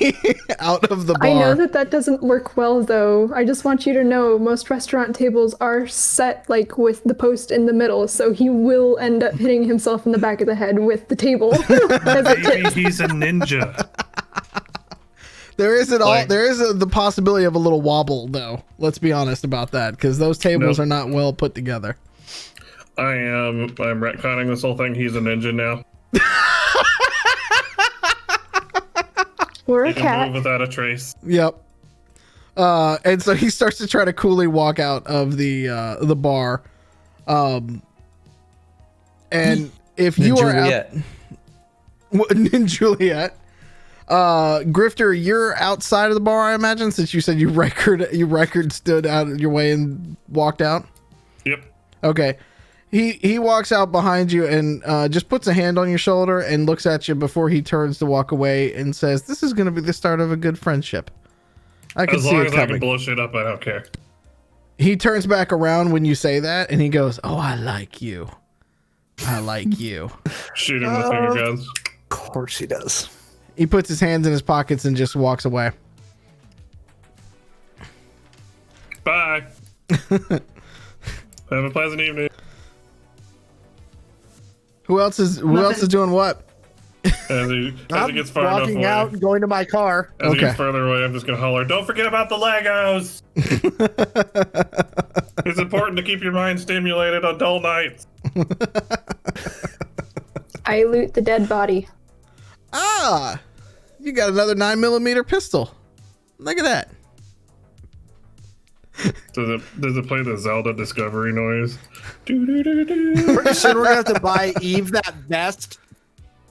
[SPEAKER 5] out of the bar.
[SPEAKER 6] I know that doesn't work well, though. I just want you to know most restaurant tables are set like with the post in the middle, so he will end up hitting himself in the back of the head with the table.
[SPEAKER 1] Maybe he's a ninja.
[SPEAKER 5] There is the possibility of a little wobble, though. Let's be honest about that, because those tables are not well put together.
[SPEAKER 1] I'm retconning this whole thing. He's a ninja now.
[SPEAKER 6] Or a
[SPEAKER 1] He can
[SPEAKER 6] cat.
[SPEAKER 1] move without a trace.
[SPEAKER 5] Yep. And so he starts to try to coolly walk out of the bar. And if you are
[SPEAKER 2] Juliet.
[SPEAKER 5] in Juliet, Grifter, you're outside of the bar, I imagine, since you said you record stood out of your way and walked out.
[SPEAKER 1] Yep.
[SPEAKER 5] Okay. He walks out behind you and just puts a hand on your shoulder and looks at you before he turns to walk away and says, "This is going to be the start of a good friendship. I can
[SPEAKER 1] As
[SPEAKER 5] see
[SPEAKER 1] long
[SPEAKER 5] it
[SPEAKER 1] as I can
[SPEAKER 5] coming."
[SPEAKER 1] blow shit up, I don't care.
[SPEAKER 5] He turns back around when you say that and he goes, "Oh, I like you. I like you."
[SPEAKER 1] Shoot him with finger guns.
[SPEAKER 3] Of course he does.
[SPEAKER 5] He puts his hands in his pockets and just walks away.
[SPEAKER 1] Bye. Have a pleasant evening.
[SPEAKER 5] Who else is doing what?
[SPEAKER 1] As he
[SPEAKER 3] I'm
[SPEAKER 1] gets far enough
[SPEAKER 3] walking
[SPEAKER 1] away.
[SPEAKER 3] out and going to my car.
[SPEAKER 1] As he
[SPEAKER 5] Okay.
[SPEAKER 1] gets further away, I'm just gonna holler, "Don't forget about the Legos! It's important to keep your mind stimulated on dull nights."
[SPEAKER 6] I loot the dead body.
[SPEAKER 5] Ah, you got another 9mm pistol. Look at that.
[SPEAKER 1] Does it play the Zelda Discovery noise? Doo-doo-doo-doo.
[SPEAKER 3] Pretty soon we're gonna have to buy Eve that vest.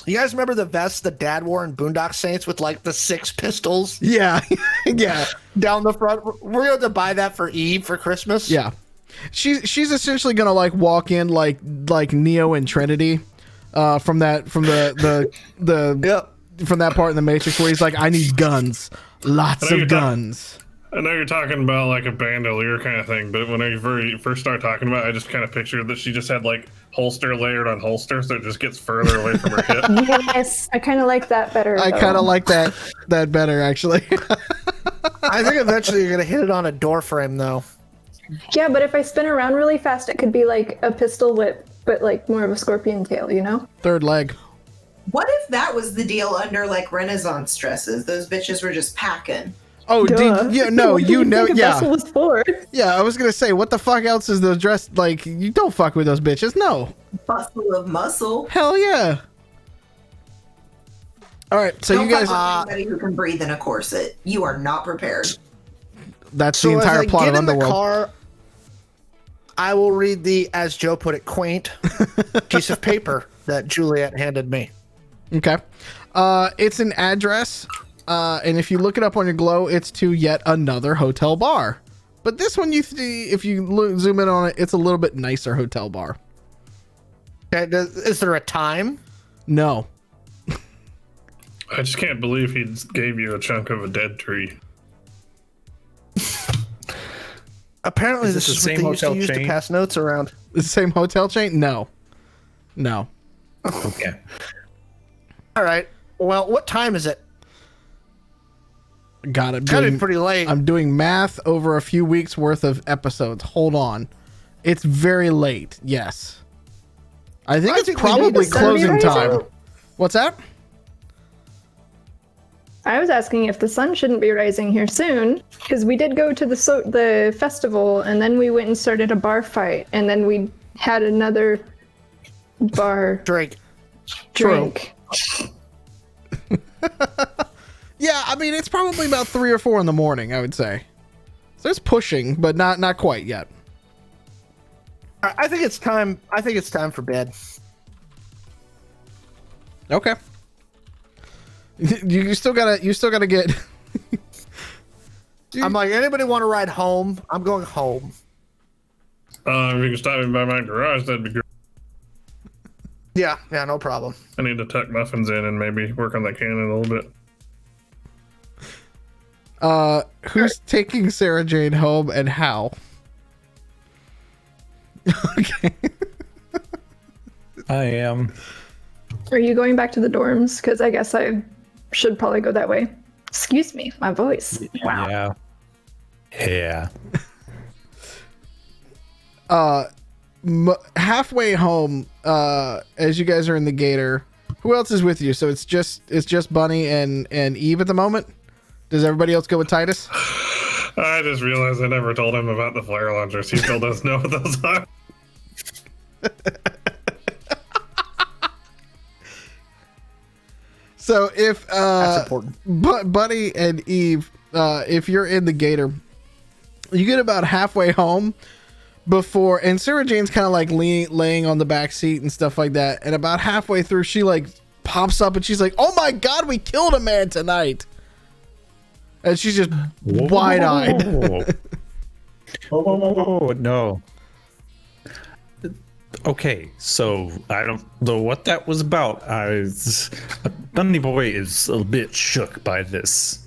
[SPEAKER 3] You guys remember the vest the dad wore in Boondock Saints with like the 6 pistols
[SPEAKER 5] Yeah, yeah,
[SPEAKER 3] down the front? We're gonna have to buy that for Eve for Christmas.
[SPEAKER 5] yeah. She's essentially gonna like walk in like Neo and Trinity, from the
[SPEAKER 3] Yep.
[SPEAKER 5] from that part in the Matrix where he's like, "I need guns, lots
[SPEAKER 1] I know
[SPEAKER 5] of
[SPEAKER 1] you're
[SPEAKER 5] guns."
[SPEAKER 1] I know you're talking about like a bandolier kind of thing, but when I first start talking about it, I just kind of pictured that she just had like holster layered on holster, so it just gets further away from her hip.
[SPEAKER 6] Yes, I kind of like that better.
[SPEAKER 5] I
[SPEAKER 6] though.
[SPEAKER 5] kind of like that better actually.
[SPEAKER 3] I think eventually you're gonna hit it on a door frame though.
[SPEAKER 6] Yeah, but if I spin around really fast, it could be like a pistol whip, but like more of a scorpion tail, you know?
[SPEAKER 5] Third leg.
[SPEAKER 4] What if that was the deal under like Renaissance dresses? Those bitches were just packing.
[SPEAKER 5] Oh,
[SPEAKER 6] Duh.
[SPEAKER 5] yeah, no,
[SPEAKER 6] What do
[SPEAKER 5] you know,
[SPEAKER 6] think a
[SPEAKER 5] yeah.
[SPEAKER 6] vessel was for?
[SPEAKER 5] Yeah, I was gonna say, what the fuck else is those dress like? You don't fuck with those bitches, no.
[SPEAKER 4] Bustle of muscle.
[SPEAKER 5] Hell yeah. All right, so
[SPEAKER 4] Don't
[SPEAKER 5] you guys,
[SPEAKER 4] fuck with anybody who can breathe in a corset. You are not prepared.
[SPEAKER 5] that's
[SPEAKER 3] So
[SPEAKER 5] the
[SPEAKER 3] as
[SPEAKER 5] entire
[SPEAKER 3] I
[SPEAKER 5] plot
[SPEAKER 3] get
[SPEAKER 5] of
[SPEAKER 3] in the
[SPEAKER 5] Underworld.
[SPEAKER 3] car, I will read the, as Joe put it, quaint piece of paper that Juliet handed me.
[SPEAKER 5] Okay, it's an address, and if you look it up on your glow, it's to yet another hotel bar. But this one, if you zoom in on it, it's a little bit nicer hotel bar.
[SPEAKER 3] Okay, is there a time?
[SPEAKER 5] No,
[SPEAKER 1] I just can't believe he gave you a chunk of a dead tree.
[SPEAKER 3] Apparently,
[SPEAKER 2] Is
[SPEAKER 3] this
[SPEAKER 2] this
[SPEAKER 3] is
[SPEAKER 2] the
[SPEAKER 3] what
[SPEAKER 2] same
[SPEAKER 3] they used to
[SPEAKER 2] hotel
[SPEAKER 3] use to
[SPEAKER 2] chain?
[SPEAKER 3] pass notes around.
[SPEAKER 5] the same hotel chain. No.
[SPEAKER 2] Okay.
[SPEAKER 3] All right. Well, what time is it?
[SPEAKER 5] God, I'm
[SPEAKER 3] Gotta be
[SPEAKER 5] doing,
[SPEAKER 3] pretty late.
[SPEAKER 5] I'm doing math over a few weeks worth of episodes. Hold on, it's very late. Yes, I think it's
[SPEAKER 3] think we need
[SPEAKER 5] probably
[SPEAKER 3] to
[SPEAKER 5] closing
[SPEAKER 6] celebrate
[SPEAKER 5] time.
[SPEAKER 6] it.
[SPEAKER 5] What's that?
[SPEAKER 6] I was asking if the sun shouldn't be rising here soon, because we did go to the festival, and then we went and started a bar fight, and then we had another bar
[SPEAKER 3] Drink.
[SPEAKER 6] drink.
[SPEAKER 5] Yeah, I mean it's probably about 3 or 4 in the morning. I would say. So it's pushing, but not quite yet.
[SPEAKER 3] I think it's time. I think it's time for bed.
[SPEAKER 5] Okay. You still gotta get.
[SPEAKER 3] I'm like, anybody want to ride home? I'm going home.
[SPEAKER 1] If you can stop me by my garage, that'd be great.
[SPEAKER 3] Yeah, no problem.
[SPEAKER 1] I need to tuck muffins in and maybe work on that cannon a little bit.
[SPEAKER 5] Who's taking Sarah Jane home and how? Okay.
[SPEAKER 2] I am.
[SPEAKER 6] Are you going back to the dorms? Because I guess I should probably go that way. Excuse me, my voice. Wow.
[SPEAKER 2] Yeah.
[SPEAKER 5] Halfway home, as you guys are in the gator, who else is with you? So it's just Bunny and Eve at the moment. Does everybody else go with Titus?
[SPEAKER 1] I just realized I never told him about the flare launchers. He still doesn't know what those are.
[SPEAKER 5] So if
[SPEAKER 3] That's important.
[SPEAKER 5] Bunny and Eve if you're in the Gator, you get about halfway home before, and Sarah Jane's kind of like laying on the back seat and stuff like that. And about halfway through, she like pops up and she's like, "Oh my God, we killed a man tonight!" And she's just wide-eyed.
[SPEAKER 2] Oh no. Okay, so I don't know what that was about. Bunny Boy is a bit shook by this.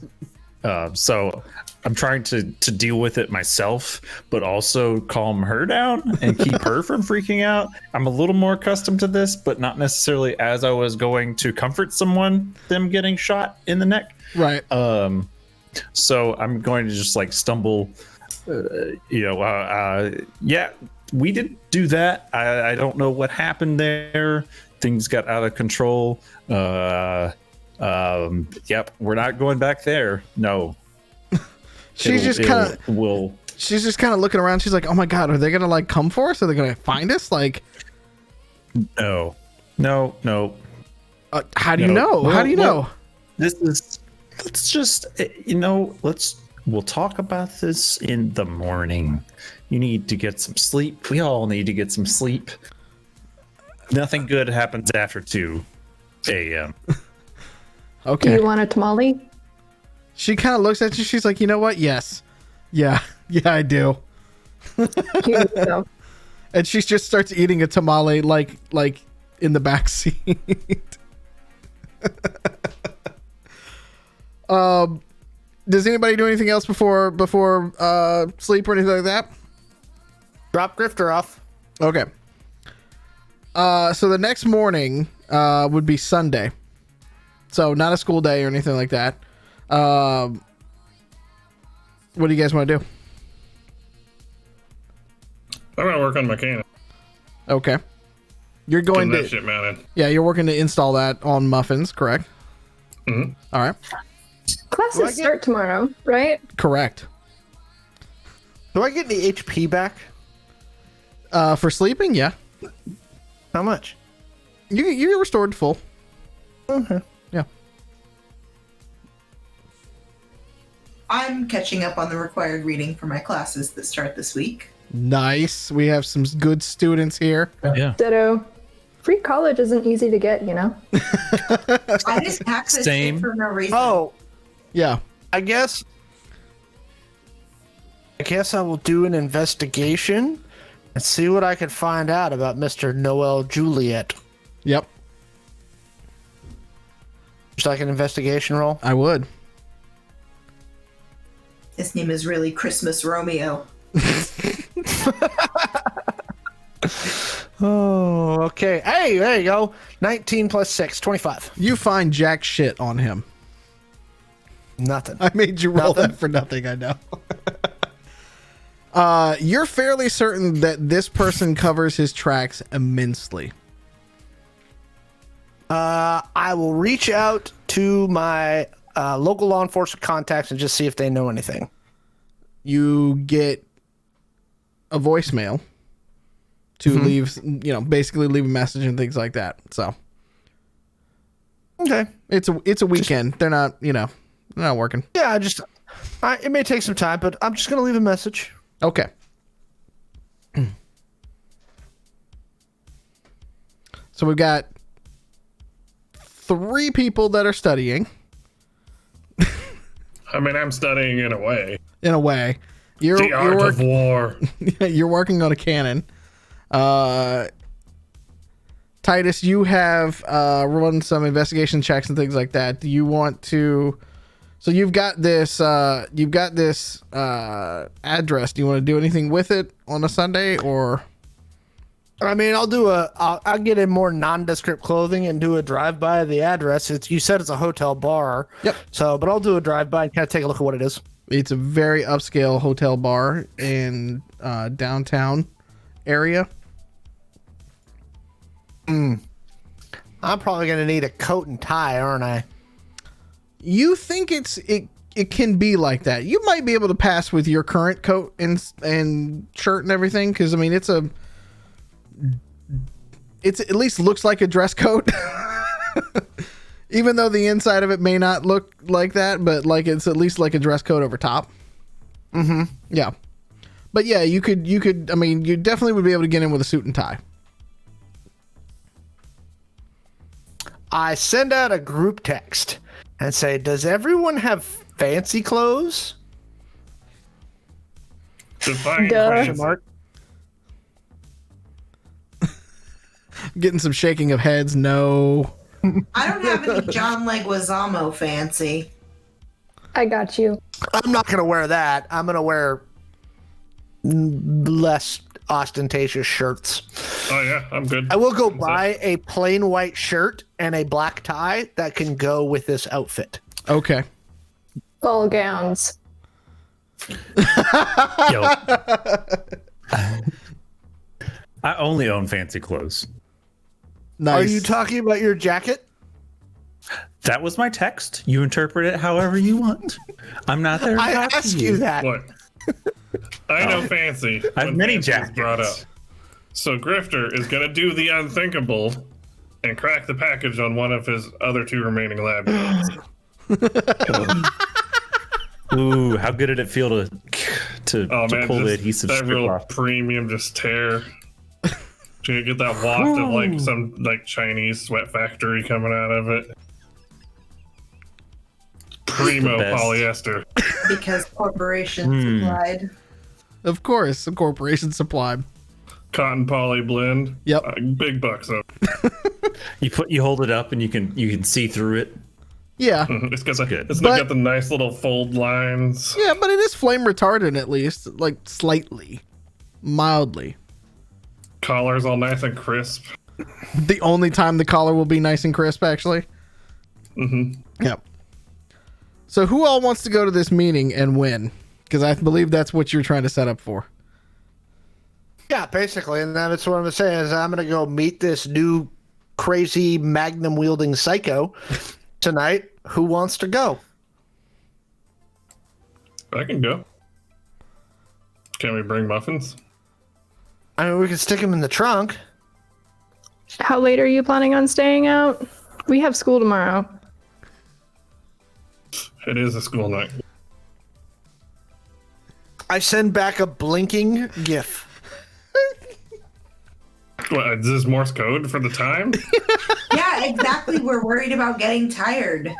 [SPEAKER 2] So I'm trying to deal with it myself, but also calm her down and keep her from freaking out. I'm a little more accustomed to this, but not necessarily as I was going to comfort someone, them getting shot in the neck.
[SPEAKER 5] Right.
[SPEAKER 2] So I'm going to just like stumble, yeah, we didn't do that. I don't know what happened there. Things got out of control. Yep, we're not going back there. No.
[SPEAKER 5] She's just kind of looking around. She's like, "Oh my God, are they gonna like come for us? Are they gonna find us?" Like,
[SPEAKER 2] no.
[SPEAKER 5] How do you know? How do you know?
[SPEAKER 2] Let's just, we'll talk about this in the morning. You need to get some sleep. We all need to get some sleep. Nothing good happens after 2 a.m.
[SPEAKER 5] Okay.
[SPEAKER 6] Do you want a tamale?
[SPEAKER 5] She kind of looks at you. She's like, "You know what? Yes. Yeah, I do."
[SPEAKER 6] Here you go.
[SPEAKER 5] And she just starts eating a tamale like in the back seat. Does anybody do anything else before sleep or anything like that?
[SPEAKER 3] Drop Grifter off.
[SPEAKER 5] Okay. So the next morning would be Sunday. So not a school day or anything like that. What do you guys want to do?
[SPEAKER 1] I'm gonna work on my cannon.
[SPEAKER 5] Okay. You're going
[SPEAKER 1] Getting
[SPEAKER 5] to
[SPEAKER 1] that shit mounted.
[SPEAKER 5] Yeah, you're working to install that on muffins, correct?
[SPEAKER 1] Mm-hmm.
[SPEAKER 5] All right.
[SPEAKER 6] Classes start tomorrow, right?
[SPEAKER 5] Correct.
[SPEAKER 3] Do I get any HP back?
[SPEAKER 5] For sleeping, yeah.
[SPEAKER 3] How much?
[SPEAKER 5] You get restored to full.
[SPEAKER 3] Okay.
[SPEAKER 5] Yeah.
[SPEAKER 4] I'm catching up on the required reading for my classes that start this week.
[SPEAKER 5] Nice. We have some good students here.
[SPEAKER 2] Yeah.
[SPEAKER 6] Ditto. Free college isn't easy to get, you know?
[SPEAKER 4] I just hacked this
[SPEAKER 2] Same.
[SPEAKER 4] shit for no reason.
[SPEAKER 3] Oh,
[SPEAKER 5] Yeah.
[SPEAKER 3] I guess I will do an investigation and see what I can find out about Mr. Noel Juliet.
[SPEAKER 5] Yep.
[SPEAKER 3] Just like an investigation roll.
[SPEAKER 5] I would.
[SPEAKER 4] His name is really Christmas Romeo.
[SPEAKER 3] Oh, okay. Hey, there you go. 19 plus 6, 25.
[SPEAKER 5] You find jack shit on him.
[SPEAKER 3] Nothing.
[SPEAKER 5] I made you roll
[SPEAKER 3] Nothing.
[SPEAKER 5] that for nothing, I know. You're fairly certain that this person covers his tracks immensely.
[SPEAKER 3] I will reach out to my local law enforcement contacts and just see if they know anything.
[SPEAKER 5] You get a voicemail to leave, basically leave a message and things like that. So
[SPEAKER 3] Okay.
[SPEAKER 5] it's a weekend. They're not, they're not working.
[SPEAKER 3] Yeah, it may take some time, but I'm just going to leave a message.
[SPEAKER 5] Okay. So we've got 3 people that are studying.
[SPEAKER 1] I mean, I'm studying in a way.
[SPEAKER 5] In a way, you're
[SPEAKER 1] The art of war.
[SPEAKER 5] you're working on a cannon. Titus, you have run some investigation checks and things like that. Do you want to? So you've got this address. Do you want to do anything with it on a Sunday or?
[SPEAKER 3] I mean, I'll get in more nondescript clothing and do a drive-by of the address. You said it's a hotel bar.
[SPEAKER 5] Yep.
[SPEAKER 3] But I'll do a drive-by and kind of take a look at what it is.
[SPEAKER 5] It's a very upscale hotel bar in downtown area.
[SPEAKER 3] I'm probably going to need a coat and tie, aren't I?
[SPEAKER 5] You think it can be like that. You might be able to pass with your current coat and shirt and everything, because I mean it's at least looks like a dress coat. Even though the inside of it may not look like that, but like it's at least like a dress code over top.
[SPEAKER 3] Mm-hmm.
[SPEAKER 5] Yeah. But yeah, you could, I mean, you definitely would be able to get in with a suit and tie.
[SPEAKER 3] I send out a group text and say, does everyone have fancy clothes?
[SPEAKER 1] Define
[SPEAKER 6] Duh.
[SPEAKER 1] fancy.
[SPEAKER 3] Mark.
[SPEAKER 5] Getting some shaking of heads. No.
[SPEAKER 4] I don't have any John Leguizamo fancy.
[SPEAKER 6] I got you.
[SPEAKER 3] I'm not going to wear that. I'm going to wear less ostentatious shirts.
[SPEAKER 1] Oh yeah, I'm good.
[SPEAKER 3] I will go buy a plain white shirt and a black tie that can go with this outfit.
[SPEAKER 5] Okay.
[SPEAKER 6] Ball gowns.
[SPEAKER 2] Yo. I only own fancy clothes.
[SPEAKER 5] Nice.
[SPEAKER 3] Are you talking about your jacket?
[SPEAKER 2] That was my text. You interpret it however you want. I'm not there to
[SPEAKER 3] I
[SPEAKER 2] talk to
[SPEAKER 3] asked you that.
[SPEAKER 1] What? I know fancy.
[SPEAKER 2] I have
[SPEAKER 1] when
[SPEAKER 2] many
[SPEAKER 1] fancy is
[SPEAKER 2] jackets.
[SPEAKER 1] brought up. So Grifter is gonna do the unthinkable and crack the package on one of his other 2 remaining lab coats.
[SPEAKER 2] Ooh, how good did it feel to
[SPEAKER 1] Oh man,
[SPEAKER 2] pull the
[SPEAKER 1] just
[SPEAKER 2] adhesive
[SPEAKER 1] that
[SPEAKER 2] strip
[SPEAKER 1] real
[SPEAKER 2] off?
[SPEAKER 1] premium just tear. To get that waft of like some like Chinese sweat factory coming out of it. Primo
[SPEAKER 2] best.
[SPEAKER 1] polyester.
[SPEAKER 4] Because corporations supplied.
[SPEAKER 5] Of course, a corporation supplied.
[SPEAKER 1] Cotton poly blend.
[SPEAKER 5] Yep.
[SPEAKER 1] Big bucks up.
[SPEAKER 2] You hold it up and you can see through it.
[SPEAKER 5] Yeah.
[SPEAKER 1] It's because
[SPEAKER 2] good.
[SPEAKER 1] it's
[SPEAKER 5] But-
[SPEAKER 1] got the nice little fold lines.
[SPEAKER 5] Yeah, but it is flame retardant at least, like slightly, mildly.
[SPEAKER 1] Collar's all nice and crisp.
[SPEAKER 5] The only time the collar will be nice and crisp, actually.
[SPEAKER 1] Mm-hmm.
[SPEAKER 5] Yep. So who all wants to go to this meeting and win? Because I believe that's what you're trying to set up for.
[SPEAKER 3] Yeah, basically. And that's what I'm saying is I'm going to go meet this new crazy magnum wielding psycho tonight. Who wants to go?
[SPEAKER 1] I can go. Can we bring muffins?
[SPEAKER 3] I mean, we can stick him in the trunk.
[SPEAKER 6] How late are you planning on staying out? We have school tomorrow.
[SPEAKER 1] It is a school night.
[SPEAKER 3] I send back a blinking GIF.
[SPEAKER 1] What, is this Morse code for the time?
[SPEAKER 4] Yeah, exactly. We're worried about getting tired.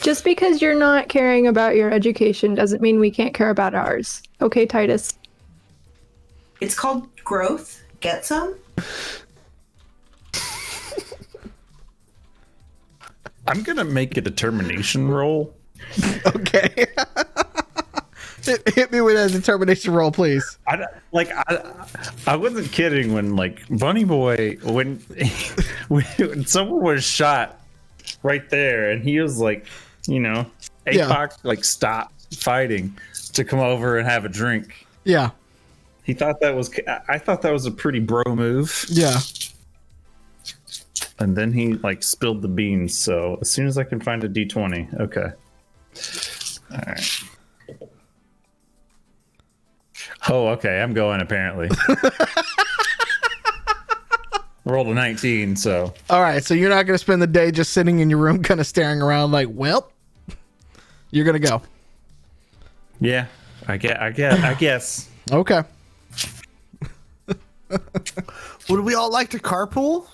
[SPEAKER 6] Just because you're not caring about your education doesn't mean we can't care about ours. Okay, Titus?
[SPEAKER 4] It's called growth. Get some?
[SPEAKER 2] I'm gonna make a determination roll.
[SPEAKER 5] Okay. Hit me with a determination roll, please.
[SPEAKER 2] I wasn't kidding when like Bunny Boy when someone was shot right there and he was like, you know, APOC like stopped fighting to come over and have a drink.
[SPEAKER 5] Yeah.
[SPEAKER 2] I thought that was a pretty bro move.
[SPEAKER 5] Yeah.
[SPEAKER 2] And then he like spilled the beans. So as soon as I can find a D20, okay. All right. Oh, okay. I'm going apparently. Rolled a 19, so
[SPEAKER 5] All right. So you're not going to spend the day just sitting in your room, kind of staring around like, well, you're going to go.
[SPEAKER 2] yeah. I guess.
[SPEAKER 5] Okay.
[SPEAKER 3] Would we all like to carpool?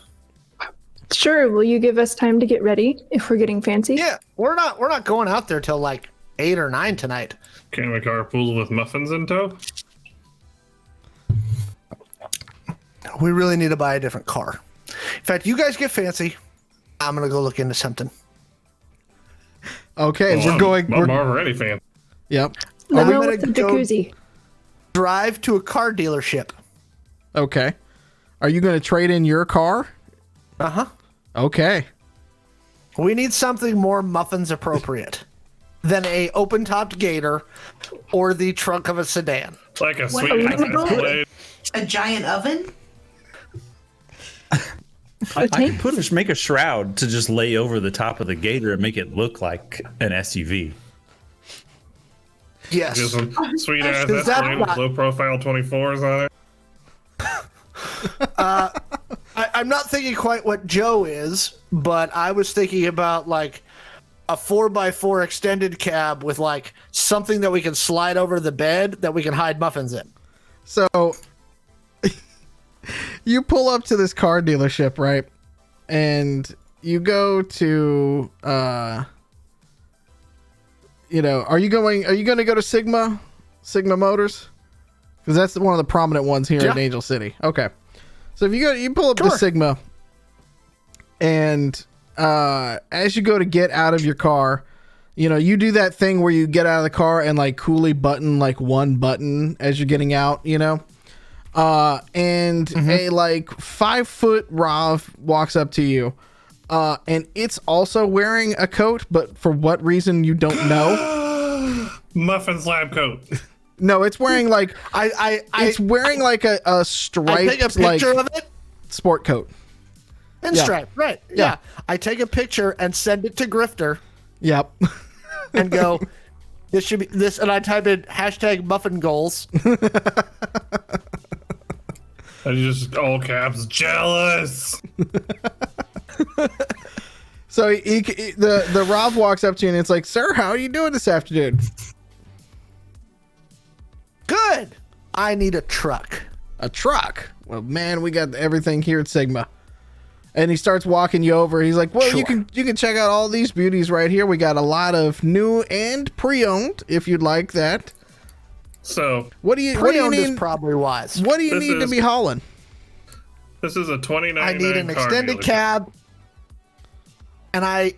[SPEAKER 6] Sure, will you give us time to get ready if we're getting fancy?
[SPEAKER 3] Yeah, we're not going out there till like 8 or 9 tonight.
[SPEAKER 1] Can we carpool with muffins in tow?
[SPEAKER 3] We really need to buy a different car. In fact, you guys get fancy. I'm gonna go look into something.
[SPEAKER 5] Okay.
[SPEAKER 1] Well,
[SPEAKER 5] we're going.
[SPEAKER 1] I'm
[SPEAKER 5] We're,
[SPEAKER 1] already fan.
[SPEAKER 5] yep.
[SPEAKER 6] No,
[SPEAKER 3] we
[SPEAKER 6] with the
[SPEAKER 3] gonna go-
[SPEAKER 6] jacuzzi.
[SPEAKER 3] Drive to a car dealership.
[SPEAKER 5] Okay. Are you going to trade in your car?
[SPEAKER 3] Uh-huh.
[SPEAKER 5] Okay.
[SPEAKER 3] We need something more muffins appropriate than a open-topped Gator or the trunk of a sedan.
[SPEAKER 1] Like a
[SPEAKER 4] What
[SPEAKER 1] sweet
[SPEAKER 4] are we
[SPEAKER 1] potato
[SPEAKER 4] gonna go with?
[SPEAKER 1] blade.
[SPEAKER 4] A giant oven?
[SPEAKER 2] I could make a shroud to just lay over the top of the Gator and make it look like an SUV.
[SPEAKER 3] Yes.
[SPEAKER 1] Get some sweet ass
[SPEAKER 3] Is that
[SPEAKER 1] Escalade with
[SPEAKER 3] not-
[SPEAKER 1] low profile 24s on it.
[SPEAKER 3] I'm not thinking quite what Joe is, but I was thinking about like a 4x4 extended cab with like something that we can slide over the bed that we can hide muffins in.
[SPEAKER 5] So you pull up to this car dealership, right? And you go to, are you going to go to Sigma Motors? Because that's one of the prominent ones here in Angel City. Okay. So if you pull up to Sigma, and as you go to get out of your car, you do that thing where you get out of the car and like coolly button like one button as you're getting out, and a like 5-foot Rav walks up to you, and it's also wearing a coat, but for what reason you don't know.
[SPEAKER 1] Muffin's lab coat.
[SPEAKER 5] No, it's wearing like it's wearing like a striped
[SPEAKER 3] I take a picture of it.
[SPEAKER 5] Sport coat.
[SPEAKER 3] And stripe, right? Yeah. I take a picture and send it to Grifter.
[SPEAKER 5] Yep.
[SPEAKER 3] And go, this should be this, and I type in #muffin goals.
[SPEAKER 1] I just all caps jealous.
[SPEAKER 5] So the Rob walks up to you and it's like, "Sir, how are you doing this afternoon?"
[SPEAKER 3] Good. I need a truck.
[SPEAKER 5] A truck? Well, man, we got everything here at Sigma. And he starts walking you over. He's like, "Well,
[SPEAKER 3] Sure.
[SPEAKER 5] you can check out all these beauties right here. We got a lot of new and pre-owned, if you'd like that."
[SPEAKER 1] So
[SPEAKER 5] What do you
[SPEAKER 3] Pre-owned
[SPEAKER 5] need?
[SPEAKER 3] is probably wise.
[SPEAKER 5] What do you
[SPEAKER 1] This
[SPEAKER 5] need to
[SPEAKER 1] is-
[SPEAKER 5] be hauling?
[SPEAKER 1] this is a 2099.
[SPEAKER 3] I need an
[SPEAKER 1] car
[SPEAKER 3] extended
[SPEAKER 1] dealership.
[SPEAKER 3] cab. And I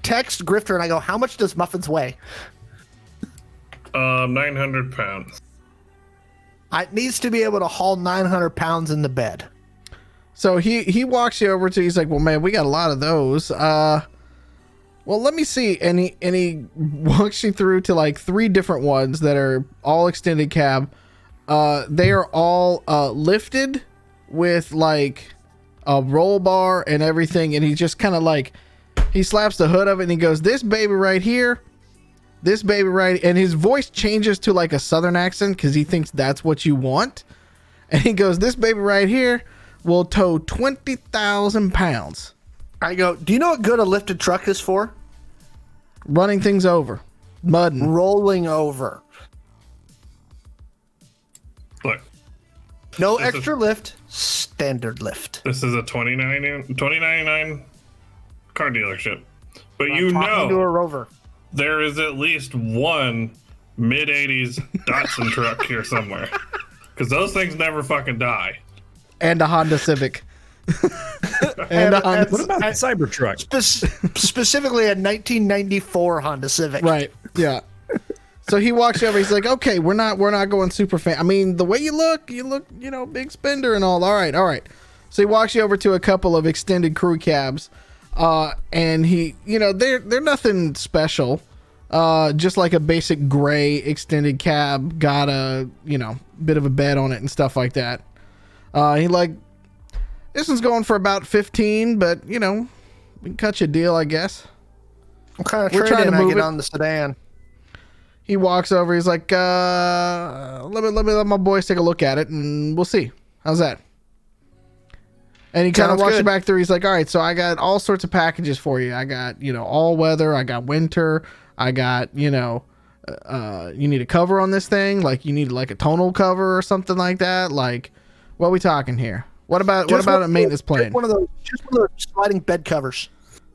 [SPEAKER 3] text Grifter and I go, "How much does muffins weigh?"
[SPEAKER 1] 900 pounds.
[SPEAKER 3] It needs to be able to haul 900 pounds in the bed.
[SPEAKER 5] So he walks you over to. He's like, "Well, man, we got a lot of those. Well, let me see." And he walks you through to like 3 different ones that are all extended cab. They are all lifted with like a roll bar and everything. And he just kind of like he slaps the hood of it and he goes, "This baby right here, this baby right," and his voice changes to like a southern accent because he thinks that's what you want. And he goes, "This baby right here will tow 20,000 pounds."
[SPEAKER 3] I go, "Do you know what good a lifted truck is for?"
[SPEAKER 5] Running things over, mudding.
[SPEAKER 3] Rolling over.
[SPEAKER 1] Look,
[SPEAKER 3] No
[SPEAKER 1] This is-
[SPEAKER 3] extra lift, standard lift.
[SPEAKER 1] this is a 2099 car dealership. But
[SPEAKER 3] I'm talking to a
[SPEAKER 1] know
[SPEAKER 3] rover.
[SPEAKER 1] there is at least one mid-80s Datsun truck here somewhere. Because those things never fucking die.
[SPEAKER 5] And a Honda Civic. and a Honda
[SPEAKER 2] What about Cybertruck?
[SPEAKER 3] Specifically a 1994 Honda Civic.
[SPEAKER 5] Right. Yeah. So he walks over. He's like, "Okay, we're not going super fan. I mean, the way you look, big spender and all. All right. So he walks you over to a couple of extended crew cabs, and he, they're nothing special. Just like a basic gray extended cab, got a bit of a bed on it and stuff like that. He like, "This one's going for about 15, but we can cut you a deal, I guess."
[SPEAKER 3] What kind of
[SPEAKER 5] We're trying
[SPEAKER 3] trade-in
[SPEAKER 5] to
[SPEAKER 3] I
[SPEAKER 5] move
[SPEAKER 3] get
[SPEAKER 5] it.
[SPEAKER 3] on the sedan?
[SPEAKER 5] He walks over. He's like, let my boys take a look at it, and we'll see. How's that?" And he kind of
[SPEAKER 3] Sounds
[SPEAKER 5] walks you
[SPEAKER 3] good.
[SPEAKER 5] back through. He's like, "All right, so I got all sorts of packages for you. I got, all weather. I got winter. I got, you need a cover on this thing. Like you need like a tonal cover or something like that. Like, what are we talking here? What about a maintenance plan?
[SPEAKER 3] Just one of those sliding bed covers.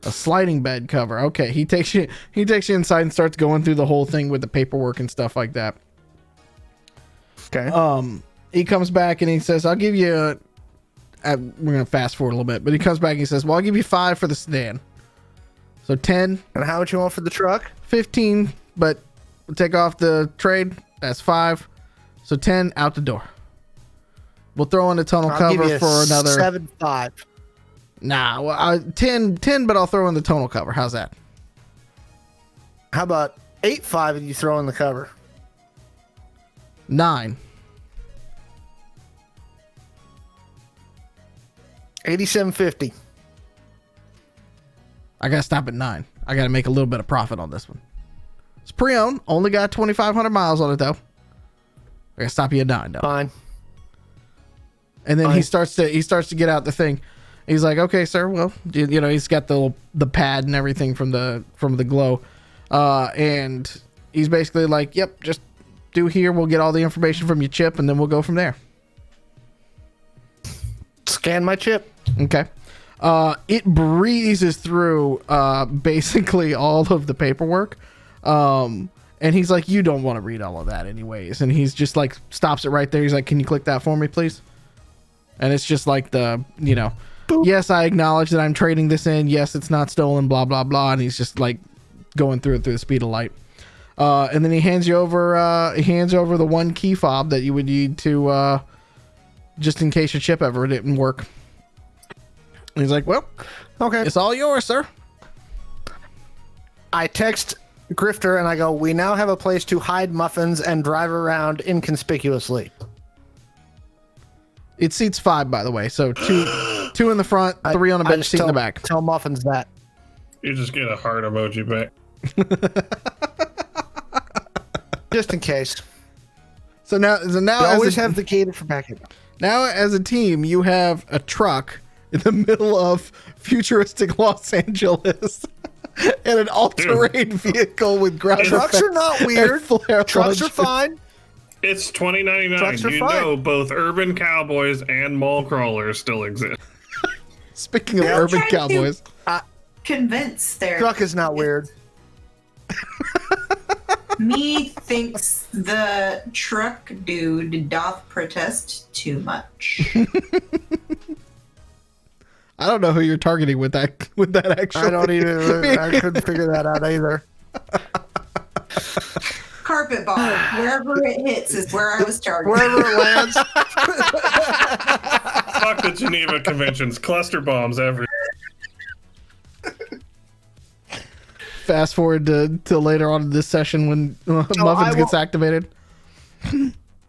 [SPEAKER 5] A sliding bed cover. Okay, he takes you inside and starts going through the whole thing with the paperwork and stuff like that.
[SPEAKER 3] Okay.
[SPEAKER 5] He comes back and he says, "I'll give you." We're gonna fast forward a little bit, but he comes back and he says, "Well, I'll give you 5 for the sedan. So 10,
[SPEAKER 3] And how much you want for the truck?
[SPEAKER 5] 15, but we'll take off the trade. That's 5. So 10 out the door. We'll throw in the tunnel
[SPEAKER 3] I'll give
[SPEAKER 5] cover
[SPEAKER 3] you
[SPEAKER 5] for another
[SPEAKER 3] 7.5.
[SPEAKER 5] Nah, well, 10, but I'll throw in the tonal cover. How's that?
[SPEAKER 3] How about 8.5 and you throw in the cover?
[SPEAKER 5] 9.
[SPEAKER 3] 87.50.
[SPEAKER 5] I gotta stop at 9. I gotta make a little bit of profit on this one. It's pre-owned. Only got 2,500 miles on it though. I gotta stop you at 9 though.
[SPEAKER 3] Fine.
[SPEAKER 5] And then he
[SPEAKER 3] Fine.
[SPEAKER 5] starts to get out the thing. He's like, okay, sir. Well, you know, he's got the pad and everything from the glow, and he's basically like, yep, just do here. We'll get all the information from your chip, and then we'll go from there.
[SPEAKER 3] Scan my chip.
[SPEAKER 5] Okay. It breezes through basically all of the paperwork. And he's like, you don't want to read all of that anyways. And he's just like, stops it right there. He's like, can you click that for me, please? And it's just like the, you know, boop. Yes, I acknowledge that I'm trading this in. Yes, it's not stolen, blah, blah, blah. And he's just like going through it through the speed of light. And then he hands you over, the one key fob that you would need to, just in case your chip ever didn't work. And he's like, well,
[SPEAKER 3] Okay.
[SPEAKER 5] it's all yours, sir.
[SPEAKER 3] I text Grifter and I go, we now have a place to hide muffins and drive around inconspicuously.
[SPEAKER 5] It seats 5, by the way. So two in the front, 3 on the bench seat in the back.
[SPEAKER 3] Tell muffins that.
[SPEAKER 1] You just get a heart emoji back.
[SPEAKER 3] Just in case.
[SPEAKER 5] So now
[SPEAKER 3] You always have the gated for backing.
[SPEAKER 5] now as a team, you have a truck in the middle of futuristic Los Angeles and an all-terrain vehicle with ground
[SPEAKER 3] Trucks are not weird. Trucks are fine.
[SPEAKER 1] It's 2099.
[SPEAKER 3] Trucks are
[SPEAKER 1] You
[SPEAKER 3] fine.
[SPEAKER 1] know both urban cowboys and mall crawlers still exist.
[SPEAKER 5] Speaking of
[SPEAKER 4] They're
[SPEAKER 5] urban
[SPEAKER 4] trying to-
[SPEAKER 5] cowboys,
[SPEAKER 4] Convince their
[SPEAKER 3] Truck is not weird.
[SPEAKER 4] me thinks the truck dude doth protest too much.
[SPEAKER 5] I don't know who you're targeting with that actually.
[SPEAKER 3] I don't even. I couldn't figure that out either.
[SPEAKER 4] Carpet bomb. Wherever it hits is where I was targeting.
[SPEAKER 3] Wherever it lands.
[SPEAKER 1] Fuck the Geneva Conventions. Cluster bombs everywhere.
[SPEAKER 5] Fast forward to later on in this session when Muffins gets activated.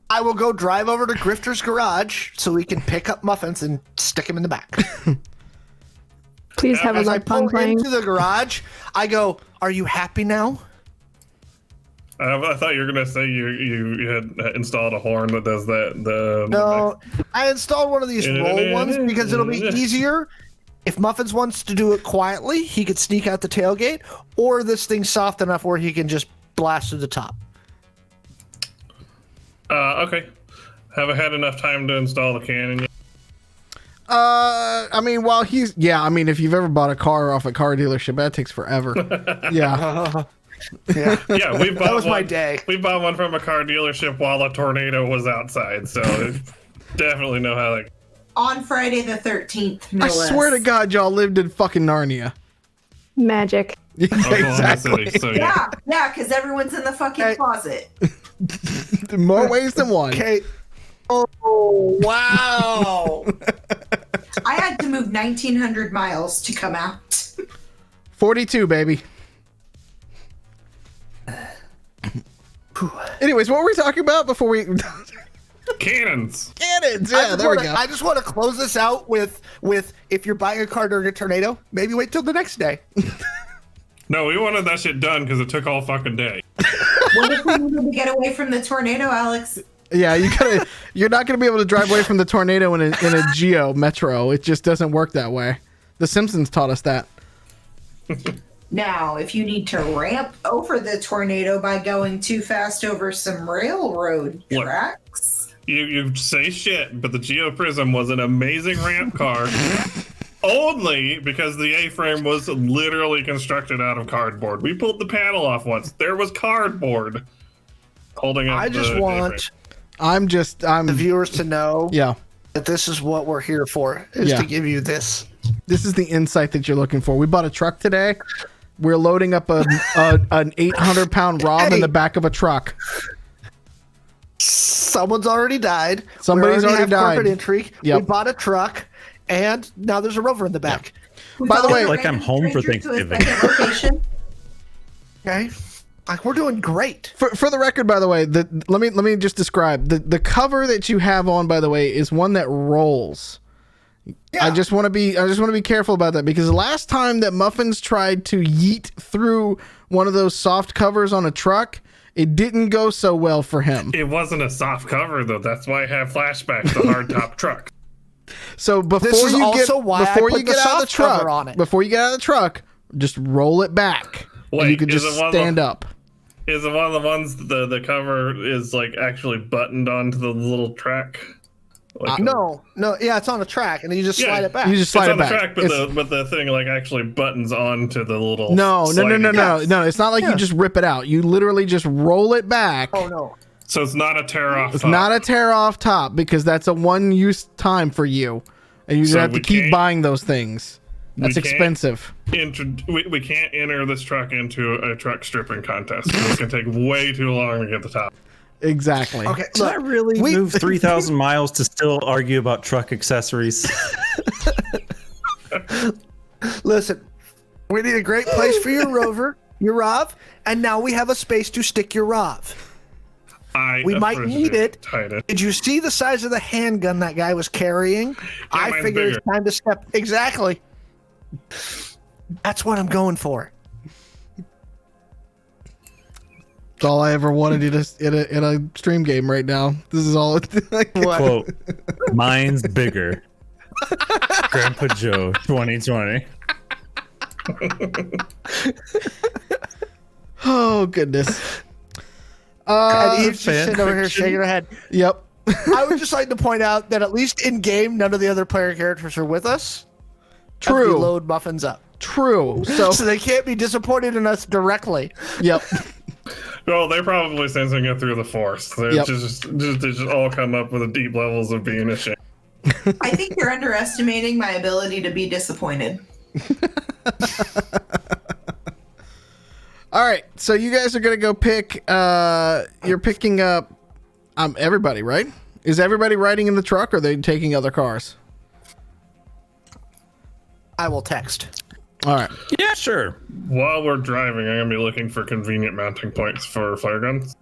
[SPEAKER 3] I will go drive over to Grifter's garage so we can pick up muffins and stick him in the back.
[SPEAKER 6] Please have a
[SPEAKER 3] As I
[SPEAKER 6] love
[SPEAKER 3] pull
[SPEAKER 6] pun playing.
[SPEAKER 3] into the garage, I go, "Are you happy now?"
[SPEAKER 1] I thought you were gonna say you had installed a horn that does that.
[SPEAKER 3] No, I installed one of these roll ones because it'll be easier. If Muffins wants to do it quietly, he could sneak out the tailgate, or this thing's soft enough where he can just blast to the top.
[SPEAKER 1] Okay. Haven't had enough time to install the cannon yet.
[SPEAKER 5] I mean, if you've ever bought a car off a car dealership, that takes forever. Yeah.
[SPEAKER 3] Yeah,
[SPEAKER 1] Yeah, we bought
[SPEAKER 3] that was
[SPEAKER 1] one,
[SPEAKER 3] my day.
[SPEAKER 1] We bought one from a car dealership while a tornado was outside, so definitely know how that.
[SPEAKER 4] On Friday the 13th, no
[SPEAKER 5] I swear to God, y'all lived in fucking Narnia.
[SPEAKER 6] Magic.
[SPEAKER 1] Oklahoma City, so yeah.
[SPEAKER 4] Yeah, because everyone's in the fucking
[SPEAKER 3] Hey.
[SPEAKER 4] closet.
[SPEAKER 5] More ways than one.
[SPEAKER 3] Okay. Oh, wow.
[SPEAKER 4] I had to move 1,900 miles to come out.
[SPEAKER 5] 42, baby. Anyways, what were we talking about before we...
[SPEAKER 1] Cannons.
[SPEAKER 5] Cannons. Yeah, there we go.
[SPEAKER 3] I just want to close this out with if you're buying a car during a tornado, maybe wait till the next day.
[SPEAKER 1] No, we wanted that shit done because it took all fucking day.
[SPEAKER 4] What if we needed to get away from the tornado, Alex?
[SPEAKER 5] Yeah, you're not gonna be able to drive away from the tornado in a Geo Metro. It just doesn't work that way. The Simpsons taught us that.
[SPEAKER 4] Now, if you need to ramp over the tornado by going too fast over some railroad
[SPEAKER 1] Look.
[SPEAKER 4] tracks,
[SPEAKER 1] You say shit, but the Geo Prism was an amazing ramp car. Only because the A-frame was literally constructed out of cardboard. We pulled the panel off once. There was cardboard holding up.
[SPEAKER 3] I just
[SPEAKER 1] the
[SPEAKER 3] want
[SPEAKER 5] I'm
[SPEAKER 3] the viewers to know
[SPEAKER 5] yeah.
[SPEAKER 3] that this is what we're here for, is
[SPEAKER 5] Yeah.
[SPEAKER 3] to give you this.
[SPEAKER 5] This is the insight that you're looking for. We bought a truck today. We're loading up an 800-pound ROM in the back of a truck.
[SPEAKER 3] Someone's already died.
[SPEAKER 5] Somebody's
[SPEAKER 3] we
[SPEAKER 5] already
[SPEAKER 3] have corporate
[SPEAKER 5] died.
[SPEAKER 3] intrigue.
[SPEAKER 5] Yep.
[SPEAKER 3] We bought a truck, and now there's a rover in the back.
[SPEAKER 5] By the way,
[SPEAKER 2] like I'm home for
[SPEAKER 4] stranger to a
[SPEAKER 2] Thanksgiving.
[SPEAKER 4] second location.
[SPEAKER 3] Okay, like we're doing great.
[SPEAKER 5] For the record, by the way, let me just describe the cover that you have on. By the way, is one that rolls.
[SPEAKER 3] Yeah.
[SPEAKER 5] I just want to be careful about that because the last time that Muffins tried to yeet through one of those soft covers on a truck, it didn't go so well for him.
[SPEAKER 1] It wasn't a soft cover though. That's why I have flashbacks to hardtop truck.
[SPEAKER 5] So before
[SPEAKER 3] This is
[SPEAKER 5] you get
[SPEAKER 3] also why I
[SPEAKER 5] before
[SPEAKER 3] put
[SPEAKER 5] you
[SPEAKER 3] the
[SPEAKER 5] get out of the
[SPEAKER 3] soft cover
[SPEAKER 5] truck,
[SPEAKER 3] on it.
[SPEAKER 5] before you get out of the truck, just roll it back, and you
[SPEAKER 1] Wait,
[SPEAKER 5] can
[SPEAKER 1] is
[SPEAKER 5] just
[SPEAKER 1] it one of the-
[SPEAKER 5] stand up.
[SPEAKER 1] Is it one of the ones the cover is like actually buttoned onto the little track? Like
[SPEAKER 3] No, yeah, it's on a track, and then you just
[SPEAKER 1] Yeah,
[SPEAKER 3] slide it back.
[SPEAKER 5] You just slide
[SPEAKER 1] it's
[SPEAKER 5] it
[SPEAKER 1] on the
[SPEAKER 5] back.
[SPEAKER 1] track, but
[SPEAKER 5] It's-
[SPEAKER 1] the thing like actually buttons onto the little.
[SPEAKER 5] no.
[SPEAKER 1] sliding-
[SPEAKER 5] No. It's not like you
[SPEAKER 3] Yes.
[SPEAKER 5] just rip it out. You literally just roll it back.
[SPEAKER 3] Oh no.
[SPEAKER 1] So it's not a tear off.
[SPEAKER 5] It's not a tear off top because that's a one use time for you, and you're
[SPEAKER 1] So
[SPEAKER 5] gonna have to
[SPEAKER 1] we
[SPEAKER 5] keep
[SPEAKER 1] can't-
[SPEAKER 5] buying those things. That's
[SPEAKER 1] we can't
[SPEAKER 5] expensive.
[SPEAKER 1] We can't enter this truck into a truck stripping contest. 'Cause it's gonna take way too long to get the top.
[SPEAKER 5] Exactly.
[SPEAKER 3] Okay,
[SPEAKER 2] Did I
[SPEAKER 3] look,
[SPEAKER 2] really
[SPEAKER 3] we-
[SPEAKER 2] move 3,000 miles to still argue about truck accessories?
[SPEAKER 3] listen. We need a great place for your rover, your ROV, and now we have a space to stick your ROV. We might need it.
[SPEAKER 1] Titus.
[SPEAKER 3] Did you see the size of the handgun that guy was carrying? I
[SPEAKER 1] mine's
[SPEAKER 3] figured
[SPEAKER 1] bigger.
[SPEAKER 3] it's time to step. Exactly. That's what I'm going for.
[SPEAKER 5] That's all I ever wanted in a stream game right now. This is all.
[SPEAKER 3] What?
[SPEAKER 2] Quote, mine's bigger. Grandpa Joe 2020.
[SPEAKER 5] Oh goodness.
[SPEAKER 3] And Eve's just
[SPEAKER 2] fan
[SPEAKER 3] sitting over here
[SPEAKER 2] fiction.
[SPEAKER 3] shaking her head.
[SPEAKER 5] Yep.
[SPEAKER 3] I would just like to point out that at least in game, none of the other player characters are with us. As we
[SPEAKER 5] True.
[SPEAKER 3] load muffins up,
[SPEAKER 5] True. So
[SPEAKER 3] so they can't be disappointed in us directly.
[SPEAKER 5] yep.
[SPEAKER 1] Well, they're probably sensing it through the force. They
[SPEAKER 5] Yep.
[SPEAKER 1] they just all come up with deep levels of being ashamed.
[SPEAKER 4] I think you're underestimating my ability to be disappointed.
[SPEAKER 5] All right. So you guys are gonna go pick. You're picking up. Everybody, right? Is everybody riding in the truck, or are they taking other cars?
[SPEAKER 3] I will text.
[SPEAKER 5] All right.
[SPEAKER 2] Yeah, sure.
[SPEAKER 1] While we're driving, I'm gonna be looking for convenient mounting points for flare guns.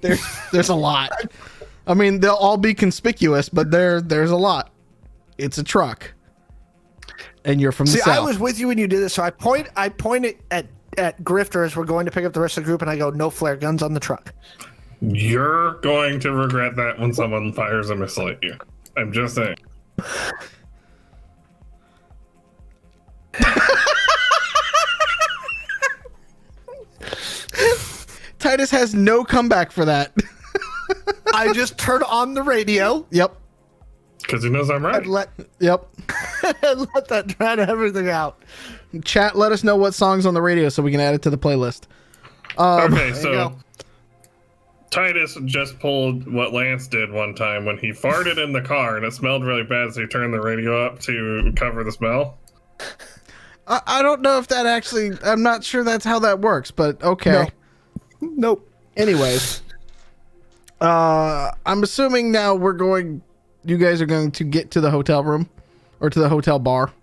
[SPEAKER 5] There's a lot. I mean, they'll all be conspicuous, but there's a lot. It's a truck, and you're from the
[SPEAKER 3] See,
[SPEAKER 5] south.
[SPEAKER 3] I was with you when you did this, so I point it at Grifter as we're going to pick up the rest of the group, and I go, no flare guns on the truck.
[SPEAKER 1] You're going to regret that when someone fires a missile at you. I'm just saying.
[SPEAKER 5] Titus has no comeback for that.
[SPEAKER 3] I just turn on the radio
[SPEAKER 5] Yep.
[SPEAKER 1] Because he knows I'm right.
[SPEAKER 3] and let
[SPEAKER 5] Yep.
[SPEAKER 3] that drown everything out.
[SPEAKER 5] Chat, let us know what song's on the radio so we can add it to the playlist.
[SPEAKER 1] Okay,
[SPEAKER 3] you
[SPEAKER 1] so
[SPEAKER 3] go.
[SPEAKER 1] Titus just pulled what Lance did one time when he farted in the car and it smelled really bad, so he turned the radio up to cover the smell.
[SPEAKER 5] I don't know if that actually. I'm not sure that's how that works, but okay.
[SPEAKER 3] Nope.
[SPEAKER 5] Anyways, I'm assuming now you guys are going to get to the hotel room or to the hotel bar.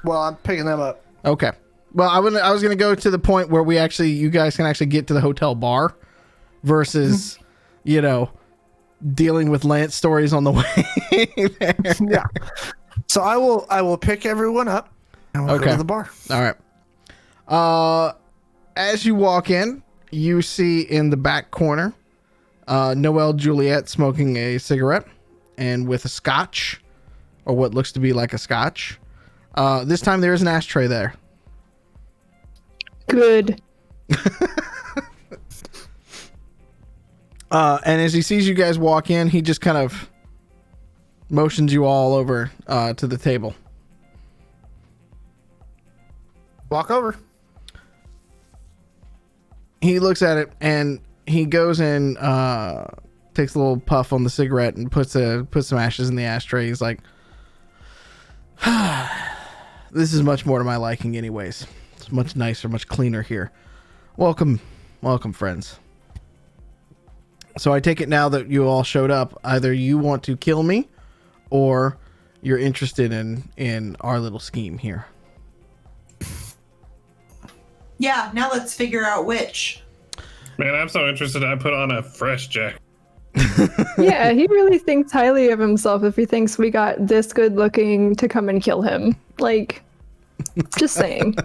[SPEAKER 3] Well, I'm picking them up.
[SPEAKER 5] Okay. Well, I was going to go to the point where you guys can actually get to the hotel bar versus, dealing with Lance stories on the way there.
[SPEAKER 3] Yeah. So I will pick everyone up and we'll go
[SPEAKER 5] Okay.
[SPEAKER 3] to the bar.
[SPEAKER 5] All right. As you walk in, you see in the back corner, Noelle Juliet smoking a cigarette and with a scotch, or what looks to be like a scotch. This time there is an ashtray there.
[SPEAKER 6] Good.
[SPEAKER 5] And as he sees you guys walk in, he just kind of motions you all over to the table.
[SPEAKER 3] Walk over.
[SPEAKER 5] He looks at it and he goes and takes a little puff on the cigarette and puts some ashes in the ashtray. He's like, this is much more to my liking anyways. It's much nicer, much cleaner here. Welcome, friends. So I take it now that you all showed up, either you want to kill me or you're interested in our little scheme here.
[SPEAKER 4] Yeah, now let's figure out which.
[SPEAKER 1] Man, I'm so interested. I put on a fresh jacket.
[SPEAKER 6] Yeah, he really thinks highly of himself if he thinks we got this good looking to come and kill him. Like, just saying.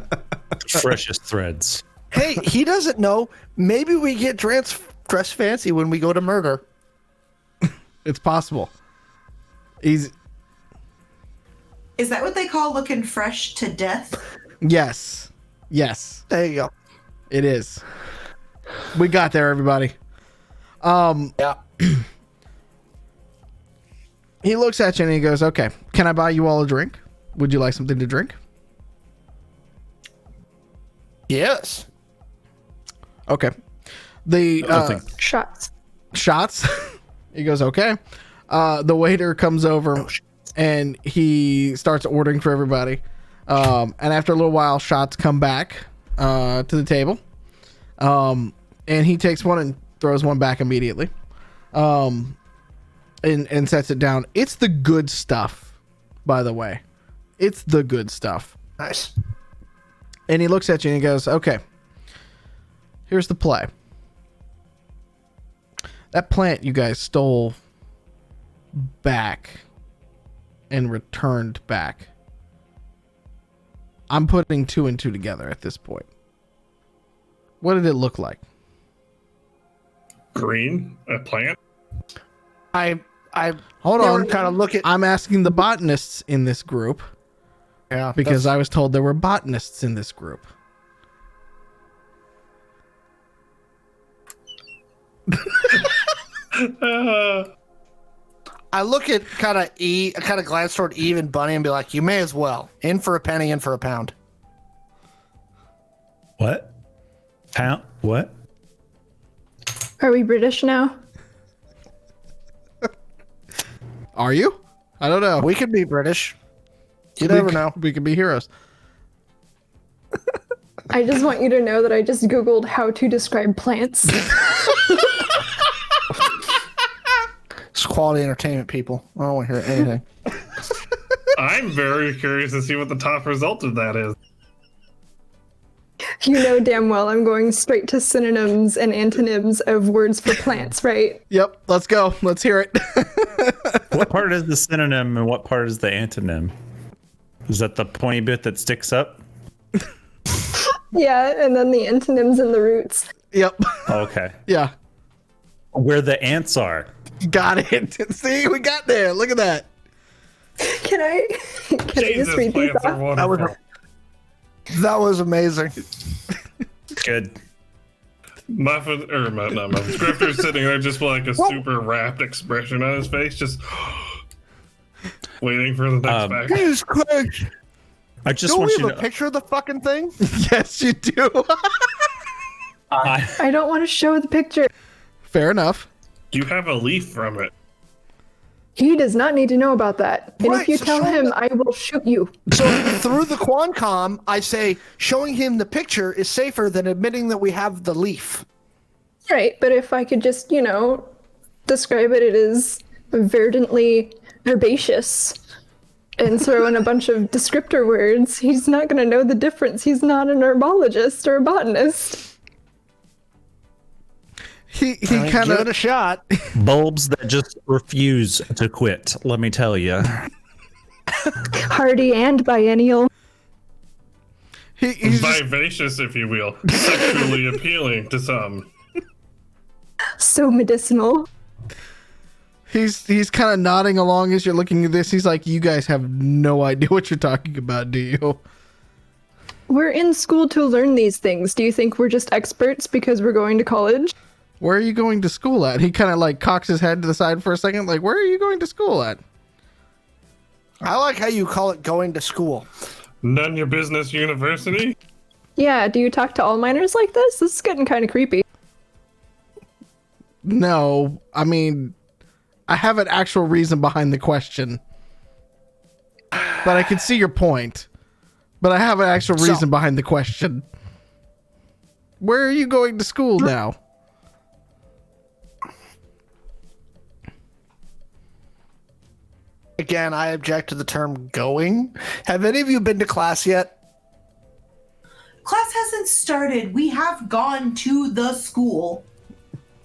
[SPEAKER 2] Freshest threads.
[SPEAKER 3] Hey, he doesn't know. Maybe we get dressed fancy when we go to murder.
[SPEAKER 5] It's possible. He's
[SPEAKER 4] Is that what they call looking fresh to death?
[SPEAKER 5] yes.
[SPEAKER 3] There you go.
[SPEAKER 5] It is. We got there, everybody.
[SPEAKER 3] Yeah.
[SPEAKER 5] He looks at you and he goes, "Okay, can I buy you all a drink? Would you like something to drink?"
[SPEAKER 3] Yes.
[SPEAKER 5] Okay. The
[SPEAKER 6] Shots.
[SPEAKER 5] shots. He goes, "Okay." The waiter comes over and he starts ordering for everybody. And after a little while, shots come back to the table. And he takes one and throws one back immediately. And sets it down. It's the good stuff, by the way. It's the good stuff.
[SPEAKER 3] Nice.
[SPEAKER 5] And he looks at you and he goes, "Okay, here's the play. That plant you guys stole back and returned back. I'm putting 2 and 2 together at this point. What did it look like?"
[SPEAKER 1] Green, a plant.
[SPEAKER 3] I
[SPEAKER 5] Hold on.
[SPEAKER 3] kind of look at.
[SPEAKER 5] I'm asking the botanists in this group
[SPEAKER 3] Yeah.
[SPEAKER 5] because I was told there were botanists in this group.
[SPEAKER 3] I look at kind of glance toward Eve and Bunny and be like, "You may as well. In for a penny, in for a pound."
[SPEAKER 2] What? Pound? What?
[SPEAKER 6] Are we British now?
[SPEAKER 5] Are you? I don't know.
[SPEAKER 3] We could be British. You never know.
[SPEAKER 5] We could be heroes.
[SPEAKER 6] I just want you to know that I just Googled how to describe plants.
[SPEAKER 3] It's quality entertainment, people. I don't want to hear anything.
[SPEAKER 1] I'm very curious to see what the top result of that is.
[SPEAKER 6] You know damn well I'm going straight to synonyms and antonyms of words for plants, right?
[SPEAKER 5] Yep. Let's go. Let's hear it.
[SPEAKER 2] What part is the synonym and what part is the antonym? Is that the pointy bit that sticks up?
[SPEAKER 6] Yeah, and then the antonyms and the roots.
[SPEAKER 5] Yep.
[SPEAKER 2] Okay.
[SPEAKER 5] Yeah.
[SPEAKER 2] Where the ants are.
[SPEAKER 5] Got it. See, we got there. Look at that.
[SPEAKER 6] Can I just
[SPEAKER 1] Jesus,
[SPEAKER 6] read these
[SPEAKER 1] plants are
[SPEAKER 6] off?
[SPEAKER 1] wonderful.
[SPEAKER 3] That was amazing.
[SPEAKER 2] Good.
[SPEAKER 1] Muffin, or not Muffin. Grifter's sitting there just with like a super rapt expression on his face, just waiting for the next fact.
[SPEAKER 3] Jesus Christ.
[SPEAKER 2] I just
[SPEAKER 3] Don't
[SPEAKER 2] want
[SPEAKER 3] we
[SPEAKER 2] you
[SPEAKER 3] have
[SPEAKER 2] to
[SPEAKER 3] a picture of the fucking thing?
[SPEAKER 5] Yes, you do.
[SPEAKER 6] I don't want to show the picture.
[SPEAKER 5] Fair enough.
[SPEAKER 1] You have a leaf from it.
[SPEAKER 6] He does not need to know about that. And
[SPEAKER 3] Right,
[SPEAKER 6] if you
[SPEAKER 3] so
[SPEAKER 6] tell
[SPEAKER 3] show
[SPEAKER 6] him,
[SPEAKER 3] the-
[SPEAKER 6] I will shoot you.
[SPEAKER 3] So through the Quancom, I say showing him the picture is safer than admitting that we have the leaf.
[SPEAKER 6] Right, but if I could just, describe it, it is verdantly herbaceous and throw in a bunch of descriptor words, he's not going to know the difference. He's not an herbologist or a botanist.
[SPEAKER 5] He
[SPEAKER 3] I mean,
[SPEAKER 5] kind
[SPEAKER 3] give it
[SPEAKER 5] of
[SPEAKER 3] a shot.
[SPEAKER 2] bulbs that just refuse to quit. Let me tell you.
[SPEAKER 6] Hardy and biennial.
[SPEAKER 5] he's just,
[SPEAKER 1] Vivacious, if you will. Sexually appealing to some.
[SPEAKER 6] So medicinal.
[SPEAKER 5] he's kind of nodding along as you're looking at this. He's like, "You guys have no idea what you're talking about, do you?"
[SPEAKER 6] We're in school to learn these things. Do you think we're just experts because we're going to college?
[SPEAKER 5] Where are you going to school at? He kind of like cocks his head to the side for a second, like, "Where are you going to school at?"
[SPEAKER 3] I like how you call it going to school.
[SPEAKER 1] None your business university?
[SPEAKER 6] Yeah, do you talk to all minors like this? This is getting kind of creepy.
[SPEAKER 5] No, I mean, I have an actual reason behind the question, but I can see your point. But I have an actual reason behind the question. Where are you going to school now?
[SPEAKER 3] Again, I object to the term going. Have any of you been to class yet?
[SPEAKER 4] Class hasn't started. We have gone to the school.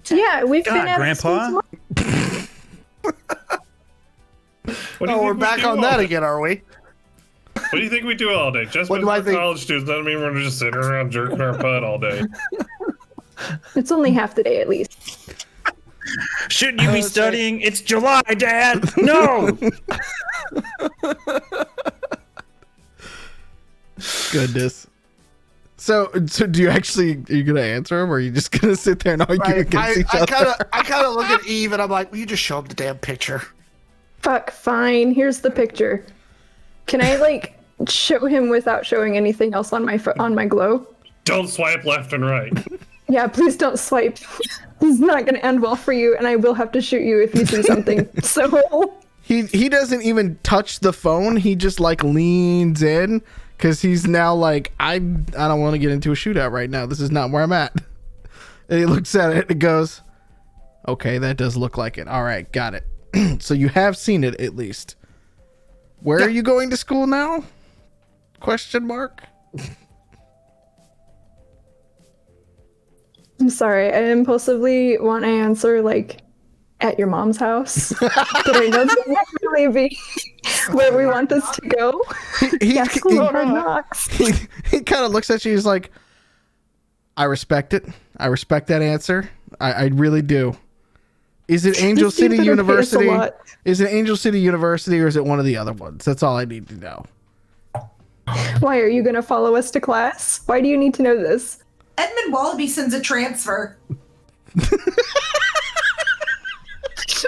[SPEAKER 6] Yeah, we've been
[SPEAKER 2] God,
[SPEAKER 6] at
[SPEAKER 2] Grandpa.
[SPEAKER 1] What do you
[SPEAKER 3] Oh, we're
[SPEAKER 1] think we
[SPEAKER 3] back
[SPEAKER 1] do
[SPEAKER 3] on
[SPEAKER 1] all
[SPEAKER 3] that
[SPEAKER 1] day?
[SPEAKER 3] again, are we?
[SPEAKER 1] What do you think we do all day? Just
[SPEAKER 3] What
[SPEAKER 1] because
[SPEAKER 3] do I
[SPEAKER 1] we're
[SPEAKER 3] think?
[SPEAKER 1] college students doesn't mean we're just sitting around jerking our butt all day.
[SPEAKER 6] It's only half the day at least.
[SPEAKER 2] Shouldn't you be studying? It's July, Dad. No.
[SPEAKER 5] Goodness. So do you actually, are you gonna answer him, or are you just gonna sit there and argue against each other?
[SPEAKER 3] I kind of look at Eve and I'm like, will you just show him the damn picture?
[SPEAKER 6] Fuck, fine. Here's the picture. Can I like show him without showing anything else on my on my glow?
[SPEAKER 1] Don't swipe left and right.
[SPEAKER 6] Yeah, please don't swipe. This is not gonna end well for you, and I will have to shoot you if you see something. So
[SPEAKER 5] He doesn't even touch the phone. He just like leans in because he's now like, I don't want to get into a shootout right now. This is not where I'm at. And he looks at it and goes, okay, that does look like it. All right, got it. So you have seen it at least. Where are you going to school now? Question mark.
[SPEAKER 6] I'm sorry. I impulsively want to answer like at your mom's house, but I know that won't really be where we want this to go. Yes, Lord knocks.
[SPEAKER 5] He kind of looks at you. He's like, I respect it. I respect that answer. I really do. Is it Angel City University? Is it Angel City University, or is it one of the other ones? That's all I need to know.
[SPEAKER 6] Why are you going to follow us to class? Why do you need to know this?
[SPEAKER 4] Edmund Wallaby sends a transfer.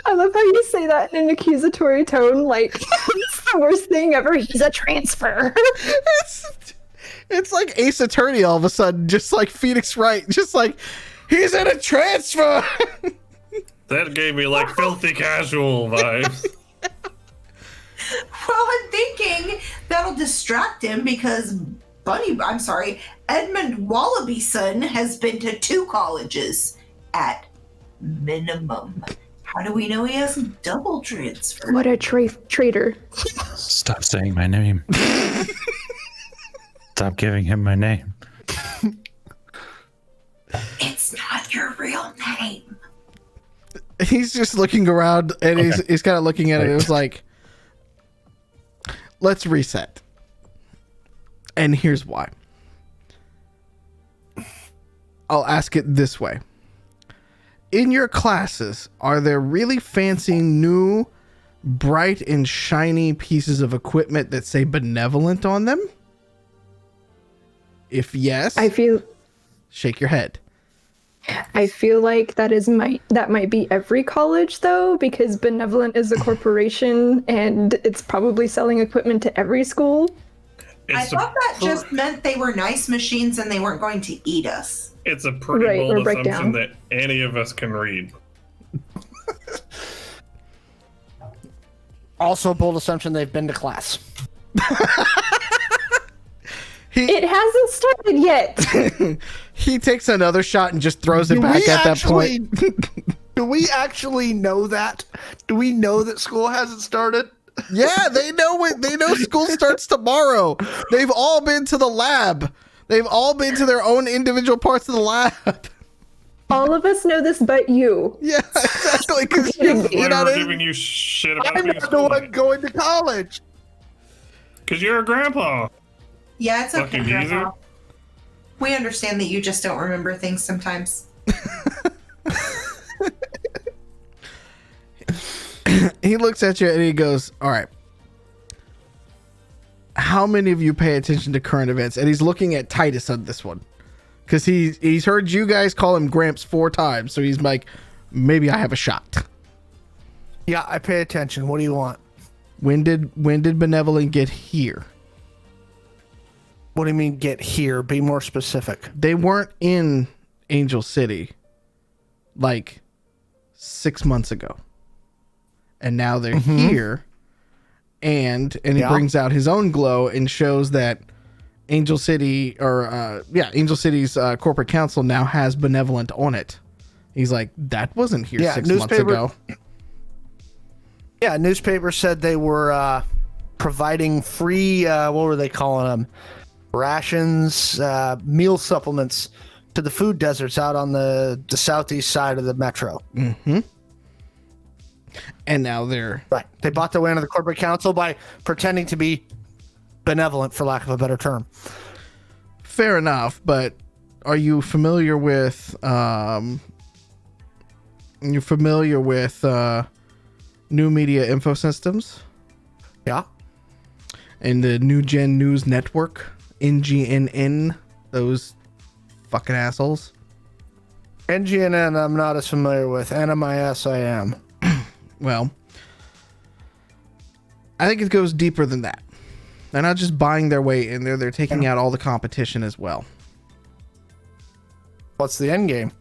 [SPEAKER 6] I love how you say that in an accusatory tone, like it's the worst thing ever. He's a transfer.
[SPEAKER 5] It's like Ace Attorney all of a sudden, just like Phoenix Wright, just like, he's in a transfer.
[SPEAKER 1] That gave me like filthy casual vibes.
[SPEAKER 4] Well, I'm thinking that'll distract him because Edmund Wallaby's son has been to 2 colleges at minimum. How do we know he hasn't double transferred?
[SPEAKER 6] What a traitor.
[SPEAKER 2] Stop saying my name. Stop giving him my name.
[SPEAKER 4] It's not your real name.
[SPEAKER 5] He's just looking around and he's kind of looking at it. It was like, let's reset. And here's why. I'll ask it this way. In your classes, are there really fancy, new, bright, and shiny pieces of equipment that say benevolent on them? If yes, shake your head.
[SPEAKER 6] I feel like that might be every college though, because Benevolent is a corporation and it's probably selling equipment to every school.
[SPEAKER 4] I thought that just meant they were nice machines and they weren't going to eat us.
[SPEAKER 1] It's a pretty bold assumption that any of us can read.
[SPEAKER 3] Also a bold assumption they've been to class.
[SPEAKER 6] It hasn't started yet.
[SPEAKER 5] He takes another shot and just throws it back at that point.
[SPEAKER 3] Do we actually know that? Do we know that school hasn't started?
[SPEAKER 5] Yeah, they know school starts tomorrow. They've all been to the lab. They've all been to their own individual parts of the lab.
[SPEAKER 6] All of us know this but you.
[SPEAKER 5] Yeah, exactly. Because
[SPEAKER 1] we're giving you shit about
[SPEAKER 3] I'm not the one going to college.
[SPEAKER 1] Because you're a grandpa.
[SPEAKER 4] Yeah, it's okay,
[SPEAKER 1] Fucking
[SPEAKER 4] Grandpa.
[SPEAKER 1] geezer.
[SPEAKER 4] We understand that you just don't remember things sometimes.
[SPEAKER 5] He looks at you and he goes, all right. How many of you pay attention to current events? And he's looking at Titus on this one. Because he's heard you guys call him Gramps 4 times. So he's like, maybe I have a shot.
[SPEAKER 3] Yeah, I pay attention. What do you want?
[SPEAKER 5] When did Benevolent get here?
[SPEAKER 3] What do you mean get here? Be more specific.
[SPEAKER 5] They weren't in Angel City like 6 months ago. And now they're here. And he brings out his own glow and shows that Angel City Angel City's corporate council now has Benevolent on it. He's like, that wasn't here 6 months ago.
[SPEAKER 3] Yeah, newspaper said they were providing free, what were they calling them? Rations, meal supplements to the food deserts out on the southeast side of the metro.
[SPEAKER 5] Mm-hmm. And now they're...
[SPEAKER 3] Right. They bought their way into the corporate council by pretending to be benevolent, for lack of a better term.
[SPEAKER 5] Fair enough, but are you familiar with You're familiar with New Media Info Systems
[SPEAKER 3] Yeah.
[SPEAKER 5] and the New Gen News Network, NGNN, those fucking assholes.
[SPEAKER 3] NGNN I'm not as familiar with. NMIS I am.
[SPEAKER 5] Well, I think it goes deeper than that. They're not just buying their way in there, they're taking out all the competition as well.
[SPEAKER 3] What's the end game?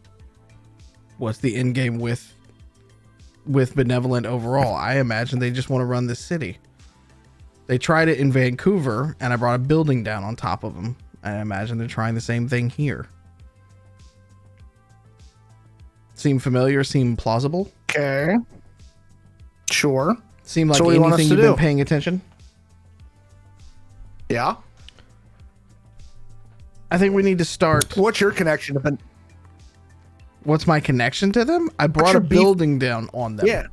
[SPEAKER 5] What's the end game with Benevolent overall? I imagine they just want to run this city. They tried it in Vancouver, and I brought a building down on top of them. I imagine they're trying the same thing here. Seem familiar? Seem plausible?
[SPEAKER 3] Okay. Sure.
[SPEAKER 5] Seem like
[SPEAKER 3] So what do you want us
[SPEAKER 5] anything
[SPEAKER 3] to
[SPEAKER 5] you've been
[SPEAKER 3] do?
[SPEAKER 5] paying attention?
[SPEAKER 3] Yeah.
[SPEAKER 5] I think we need to start.
[SPEAKER 3] What's your connection to
[SPEAKER 5] What's my connection to them? I brought a
[SPEAKER 3] your beef?
[SPEAKER 5] building down on them.
[SPEAKER 3] Yeah.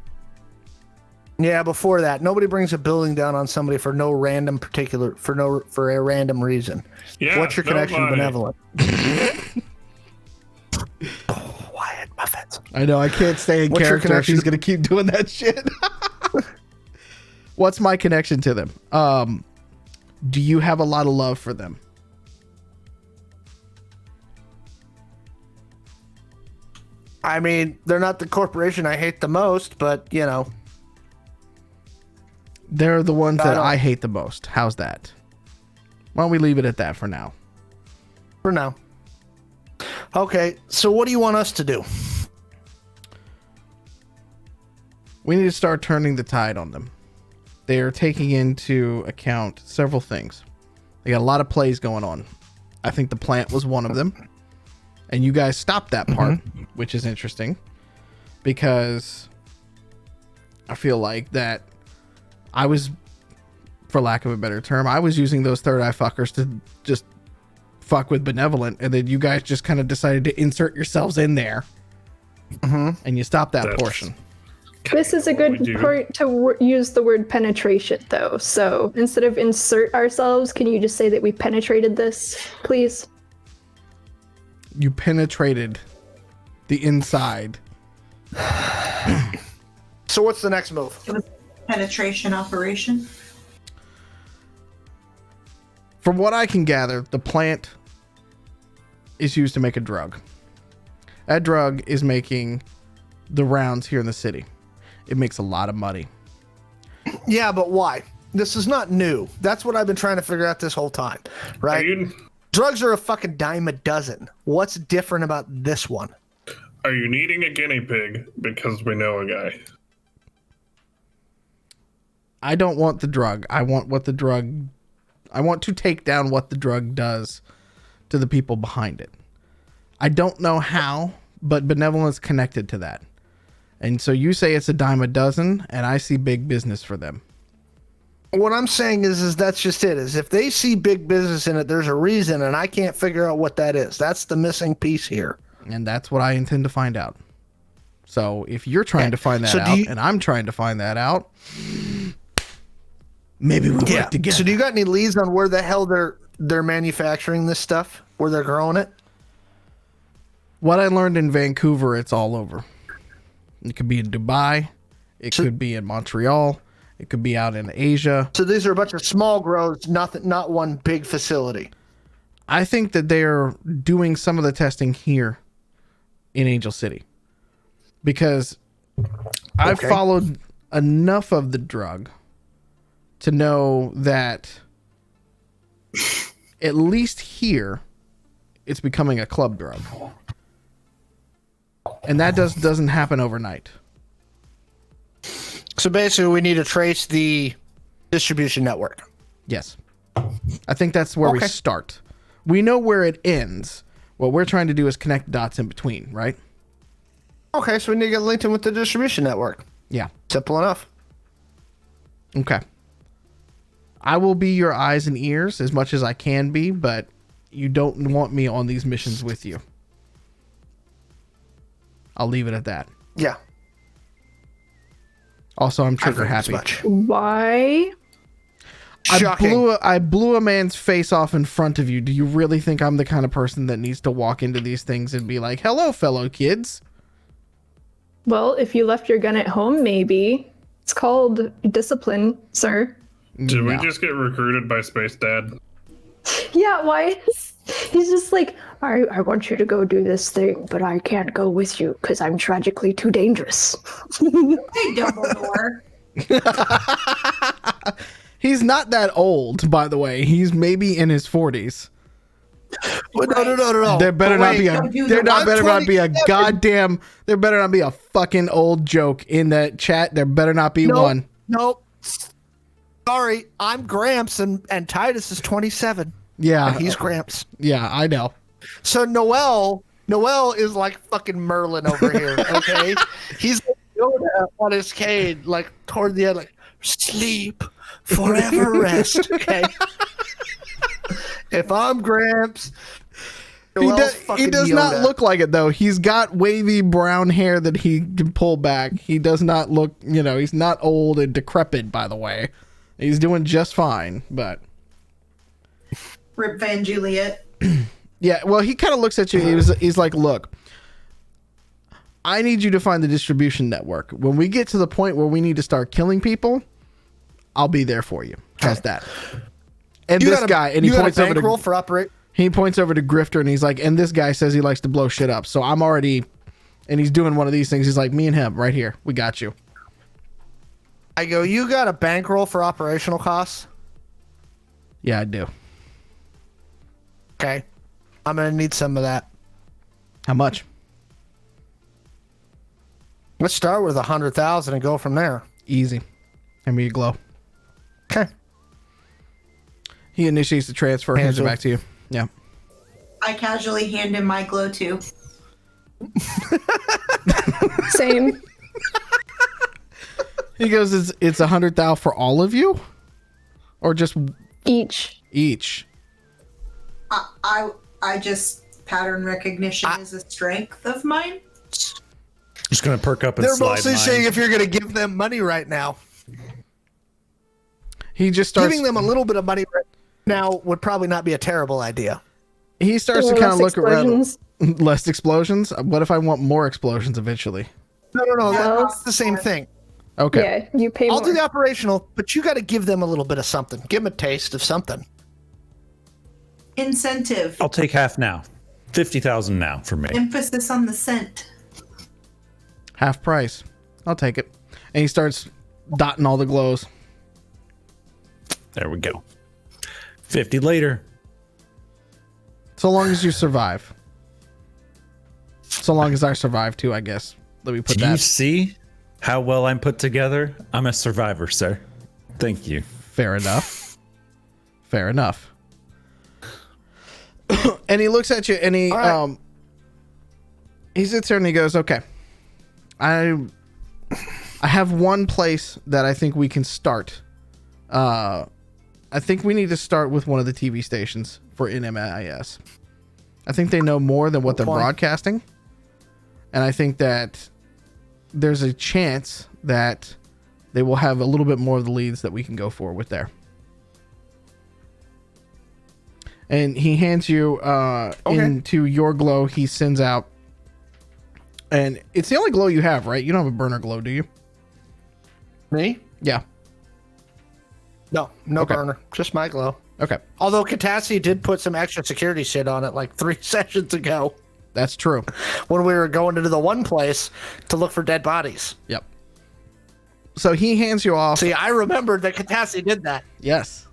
[SPEAKER 3] Yeah, before that, nobody brings a building down on somebody for no random particular for a random reason.
[SPEAKER 1] Yeah,
[SPEAKER 3] What's your connection to
[SPEAKER 1] nobody.
[SPEAKER 3] Benevolent? Quiet muffins.
[SPEAKER 5] I know, I can't stay in
[SPEAKER 3] What's your
[SPEAKER 5] character if
[SPEAKER 3] connection
[SPEAKER 5] he's
[SPEAKER 3] to-
[SPEAKER 5] going to keep doing that shit. What's my connection to them? Do you have a lot of love for them?
[SPEAKER 3] I mean, they're not the corporation I hate the most, but you know,
[SPEAKER 5] They're the ones that
[SPEAKER 3] don't-
[SPEAKER 5] I hate the most. How's that? Why don't we leave it at that for now?
[SPEAKER 3] for now. Okay, so what do you want us to do?
[SPEAKER 5] We need to start turning the tide on them. They are taking into account several things. They got a lot of plays going on. I think the plant was one of them. And you guys stopped that part, which is interesting. Because I feel like that I was, for lack of a better term, I was using those third eye fuckers to just fuck with Benevolent. And then you guys just kind of decided to insert yourselves in there. And you stopped that
[SPEAKER 1] That's-
[SPEAKER 5] portion.
[SPEAKER 6] This is a
[SPEAKER 1] we
[SPEAKER 6] good
[SPEAKER 1] do.
[SPEAKER 6] part to use the word penetration, though. So instead of insert ourselves, can you just say that we penetrated this, please?
[SPEAKER 5] You penetrated the inside.
[SPEAKER 3] So what's the next move?
[SPEAKER 4] It was a penetration operation.
[SPEAKER 5] From what I can gather, the plant is used to make a drug. That drug is making the rounds here in the city. It makes a lot of money.
[SPEAKER 3] Yeah, but why? This is not new. That's what I've been trying to figure out this whole time,
[SPEAKER 1] Are
[SPEAKER 3] right?
[SPEAKER 1] you
[SPEAKER 3] Drugs are a fucking dime a dozen. What's different about this one?
[SPEAKER 1] are you needing a guinea pig because we know a guy?
[SPEAKER 5] I don't want the drug. I want to take down what the drug does to the people behind it. I don't know how, but Benevolent's connected to that. And so you say it's a dime a dozen, and I see big business for them.
[SPEAKER 3] What I'm saying is that's just it. Is if they see big business in it, there's a reason, and I can't figure out what that is. That's the missing piece here.
[SPEAKER 5] And that's what I intend to find out. So if you're trying to find that
[SPEAKER 3] So do
[SPEAKER 5] out,
[SPEAKER 3] you-
[SPEAKER 5] and I'm trying to find that out, maybe we work together.
[SPEAKER 3] So do you got any leads on where the hell they're manufacturing this stuff? Where they're growing it?
[SPEAKER 5] What I learned in Vancouver, it's all over. It could be in Dubai. It could be in Montreal. It could be out in Asia.
[SPEAKER 3] So these are a bunch of small grows, not one big facility.
[SPEAKER 5] I think that they're doing some of the testing here in Angel City because I've
[SPEAKER 3] Okay.
[SPEAKER 5] followed enough of the drug to know that at least here it's becoming a club drug. And that doesn't happen overnight.
[SPEAKER 3] So basically, we need to trace the distribution network.
[SPEAKER 5] Yes. I think that's where we
[SPEAKER 3] Okay.
[SPEAKER 5] start. We know where it ends. What we're trying to do is connect dots in between, right?
[SPEAKER 3] Okay, so we need to get linked in with the distribution network.
[SPEAKER 5] Yeah.
[SPEAKER 3] Simple enough.
[SPEAKER 5] Okay. I will be your eyes and ears as much as I can be, but you don't want me on these missions with you. I'll leave it at that.
[SPEAKER 3] Yeah.
[SPEAKER 5] Also, I'm
[SPEAKER 3] I
[SPEAKER 5] trigger
[SPEAKER 3] figured as
[SPEAKER 5] happy.
[SPEAKER 3] much.
[SPEAKER 6] Why?
[SPEAKER 3] Shocking.
[SPEAKER 5] I blew a man's face off in front of you. Do you really think I'm the kind of person that needs to walk into these things and be like, "Hello, fellow kids"?
[SPEAKER 6] Well, if you left your gun at home, maybe. It's called discipline, sir.
[SPEAKER 1] Did we
[SPEAKER 5] No.
[SPEAKER 1] just get recruited by Space Dad?
[SPEAKER 6] Yeah, why? He's just like, I want you to go do this thing, but I can't go with you because I'm tragically too dangerous.
[SPEAKER 4] Hey, Dumbledore.
[SPEAKER 5] He's not that old, by the way. He's maybe in his 40s.
[SPEAKER 3] Well, no.
[SPEAKER 5] There better
[SPEAKER 3] But
[SPEAKER 5] not
[SPEAKER 3] wait,
[SPEAKER 5] be a.
[SPEAKER 4] don't do
[SPEAKER 5] There
[SPEAKER 4] the
[SPEAKER 5] not better not be a
[SPEAKER 3] 127.
[SPEAKER 5] goddamn. There better not be a fucking old joke in that chat. There better not be
[SPEAKER 3] Nope.
[SPEAKER 5] one.
[SPEAKER 3] Nope. Sorry, I'm Gramps and Titus is 27.
[SPEAKER 5] Yeah,
[SPEAKER 3] He's Gramps.
[SPEAKER 5] yeah, I know.
[SPEAKER 3] So Noel is like fucking Merlin over here, okay? He's like Yoda on his cane, like toward the end, like sleep, forever rest, okay? If I'm Gramps,
[SPEAKER 5] He
[SPEAKER 3] Noel's
[SPEAKER 5] does. He
[SPEAKER 3] fucking
[SPEAKER 5] does
[SPEAKER 3] Yoda.
[SPEAKER 5] not look like it though. He's got wavy brown hair that he can pull back. He does not look. You know, he's not old and decrepit. By the way, he's doing just fine. But
[SPEAKER 4] Rip Van Juliet.
[SPEAKER 5] yeah, well, he kind of looks at you. He's like, look. I need you to find the distribution network. When we get to the point where we need to start killing people, I'll be there for you. How's that? And
[SPEAKER 3] You
[SPEAKER 5] this
[SPEAKER 3] got a-
[SPEAKER 5] guy, and he
[SPEAKER 3] you got a
[SPEAKER 5] points over
[SPEAKER 3] bankroll
[SPEAKER 5] to
[SPEAKER 3] for operate.
[SPEAKER 5] he points over to Grifter, and he's like, and this guy says he likes to blow shit up. So I'm already, and he's doing one of these things. He's like, me and him right here. We got you.
[SPEAKER 3] I go, you got a bankroll for operational costs?
[SPEAKER 5] Yeah, I do.
[SPEAKER 3] Okay. I'm gonna need some of that.
[SPEAKER 5] How much?
[SPEAKER 3] Let's start with 100,000 and go from there.
[SPEAKER 5] Easy. Hand me a glow.
[SPEAKER 3] Okay.
[SPEAKER 5] He initiates the transfer, hands it
[SPEAKER 3] Angel.
[SPEAKER 5] back to you. Yeah.
[SPEAKER 4] I casually hand him my glow too.
[SPEAKER 6] Same.
[SPEAKER 5] He goes, it's 100,000 for all of you? Or just
[SPEAKER 6] Each.
[SPEAKER 5] each?
[SPEAKER 4] I just pattern recognition is a strength of mine.
[SPEAKER 2] Just gonna perk up and
[SPEAKER 3] They're
[SPEAKER 2] slide
[SPEAKER 3] mostly
[SPEAKER 2] mine.
[SPEAKER 3] saying if you're gonna give them money right now.
[SPEAKER 5] He just starts,
[SPEAKER 3] Giving them a little bit of money right now would probably not be a terrible idea.
[SPEAKER 5] he starts to
[SPEAKER 6] Or
[SPEAKER 5] kind of
[SPEAKER 6] less
[SPEAKER 5] look around.
[SPEAKER 6] explosions.
[SPEAKER 5] Less explosions? What if I want more explosions eventually?
[SPEAKER 3] No,
[SPEAKER 6] Well,
[SPEAKER 3] that's the same thing.
[SPEAKER 5] Okay.
[SPEAKER 6] Yeah, you pay
[SPEAKER 3] I'll
[SPEAKER 6] more.
[SPEAKER 3] do the operational, but you got to give them a little bit of something. Give them a taste of something.
[SPEAKER 4] Incentive.
[SPEAKER 2] I'll take half now. 50,000 now for me.
[SPEAKER 4] Emphasis on the cent.
[SPEAKER 5] Half price. I'll take it. And he starts dotting all the glows.
[SPEAKER 2] There we go. 50 later.
[SPEAKER 5] So long as you survive. So long as I survive too, I guess. Let me put
[SPEAKER 2] Do you
[SPEAKER 5] that.
[SPEAKER 2] see how well I'm put together? I'm a survivor, sir. Thank you.
[SPEAKER 5] Fair enough. Fair enough. And he looks at you and he
[SPEAKER 3] All right.
[SPEAKER 5] he sits there and he goes, okay. I have one place that I think we can start. I think we need to start with one of the TV stations for NMIS. I think they know more than what they're
[SPEAKER 3] point.
[SPEAKER 5] broadcasting. And I think that there's a chance that they will have a little bit more of the leads that we can go for with there. And he hands you into your glow. He sends out, and it's the only glow you have, right? You don't have a burner glow, do you?
[SPEAKER 3] Me?
[SPEAKER 5] Yeah.
[SPEAKER 3] No
[SPEAKER 5] Okay.
[SPEAKER 3] burner. Just my glow.
[SPEAKER 5] Okay.
[SPEAKER 3] Although Katassi did put some extra security shit on it like 3 sessions ago
[SPEAKER 5] That's true.
[SPEAKER 3] when we were going into the one place to look for dead bodies.
[SPEAKER 5] Yep. So he hands you off.
[SPEAKER 3] See, I remembered that Katassi did that.
[SPEAKER 5] Yes.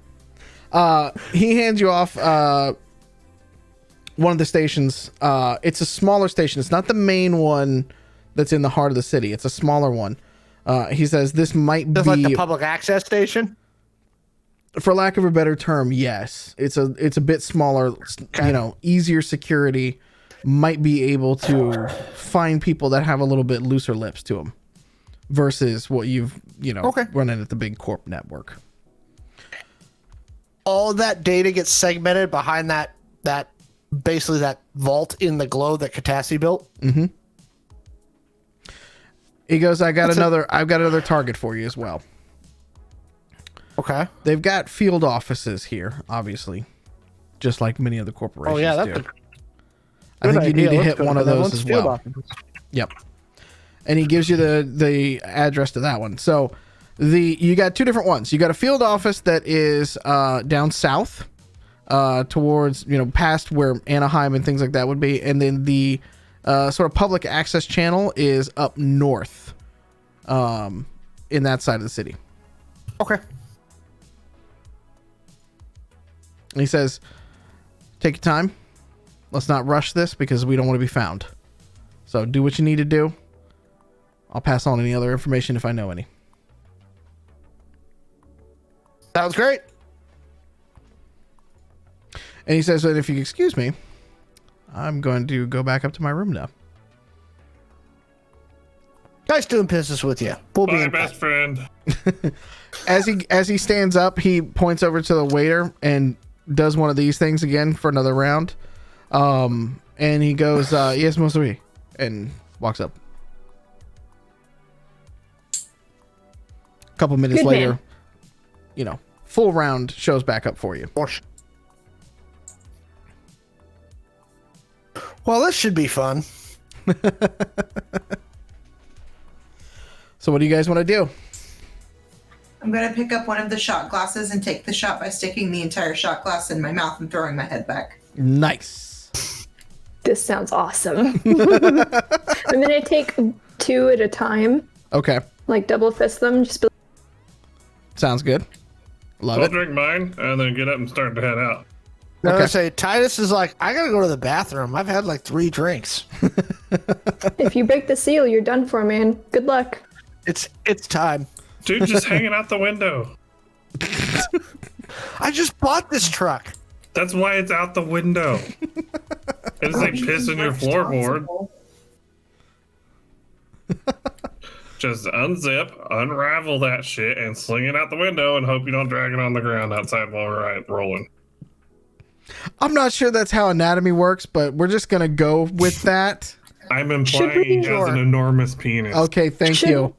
[SPEAKER 5] He hands you off one of the stations. It's a smaller station. It's not the main one that's in the heart of the city. It's a smaller one. He says this might
[SPEAKER 3] Just
[SPEAKER 5] be,
[SPEAKER 3] like the public access station.
[SPEAKER 5] for lack of a better term, yes. It's a bit smaller, you know, easier security. Might be able to find people that have a little bit looser lips to them versus what you've, running at the big corp network.
[SPEAKER 3] All that data gets segmented behind that basically that vault in the glow that Katassi built.
[SPEAKER 5] He goes, I've got another target for you as well.
[SPEAKER 3] Okay.
[SPEAKER 5] They've got field offices here, obviously, just like many other corporations
[SPEAKER 3] Oh yeah,
[SPEAKER 5] do.
[SPEAKER 3] that's
[SPEAKER 5] I think you need to
[SPEAKER 3] Let's
[SPEAKER 5] hit
[SPEAKER 3] go
[SPEAKER 5] one
[SPEAKER 3] to
[SPEAKER 5] of
[SPEAKER 3] that
[SPEAKER 5] those
[SPEAKER 3] one's
[SPEAKER 5] as
[SPEAKER 3] field
[SPEAKER 5] well.
[SPEAKER 3] office.
[SPEAKER 5] Yep. and he gives you the address to that one. So you got two different ones. You got a field office that is down south, towards past where Anaheim and things like that would be, and then the sort of public access channel is up north, in that side of the city.
[SPEAKER 3] Okay.
[SPEAKER 5] And he says, take your time. Let's not rush this because we don't want to be found. So do what you need to do. I'll pass on any other information if I know any.
[SPEAKER 3] Sounds great.
[SPEAKER 5] And he says that if you excuse me, I'm going to go back up to my room now.
[SPEAKER 3] Nice doing business with you. We'll be
[SPEAKER 1] My
[SPEAKER 3] in
[SPEAKER 1] best
[SPEAKER 3] touch.
[SPEAKER 1] friend.
[SPEAKER 5] As he stands up, he points over to the waiter and does one of these things again for another round. And he goes, yes, monsieur, and walks up. A couple minutes
[SPEAKER 6] Good
[SPEAKER 5] later,
[SPEAKER 6] man.
[SPEAKER 5] full round shows back up for you.
[SPEAKER 3] Well, this should be fun.
[SPEAKER 5] So what do you guys want to do?
[SPEAKER 4] I'm going to pick up one of the shot glasses and take the shot by sticking the entire shot glass in my mouth and throwing my head back.
[SPEAKER 5] Nice.
[SPEAKER 6] This sounds awesome. I'm gonna take 2 at a time,
[SPEAKER 5] Okay.
[SPEAKER 6] like double fist them. Just be
[SPEAKER 5] Sounds good. Love
[SPEAKER 1] I'll
[SPEAKER 5] it.
[SPEAKER 1] drink mine and then get up and start to head out.
[SPEAKER 3] Now
[SPEAKER 5] Okay.
[SPEAKER 3] I say Titus is like, I gotta go to the bathroom. I've had like 3 drinks.
[SPEAKER 6] if you break the seal, you're done for, man. Good luck.
[SPEAKER 3] It's time.
[SPEAKER 1] Dude, just hanging out the window.
[SPEAKER 3] I just bought this truck.
[SPEAKER 1] That's why it's out the window. It is like piss in your floorboard. Just unzip, unravel that shit, and sling it out the window and hope you don't drag it on the ground outside while we're rolling.
[SPEAKER 5] I'm not sure that's how anatomy works, but we're just gonna go with that.
[SPEAKER 1] I'm implying he has an enormous penis.
[SPEAKER 5] Okay, thank
[SPEAKER 6] Should-
[SPEAKER 5] you.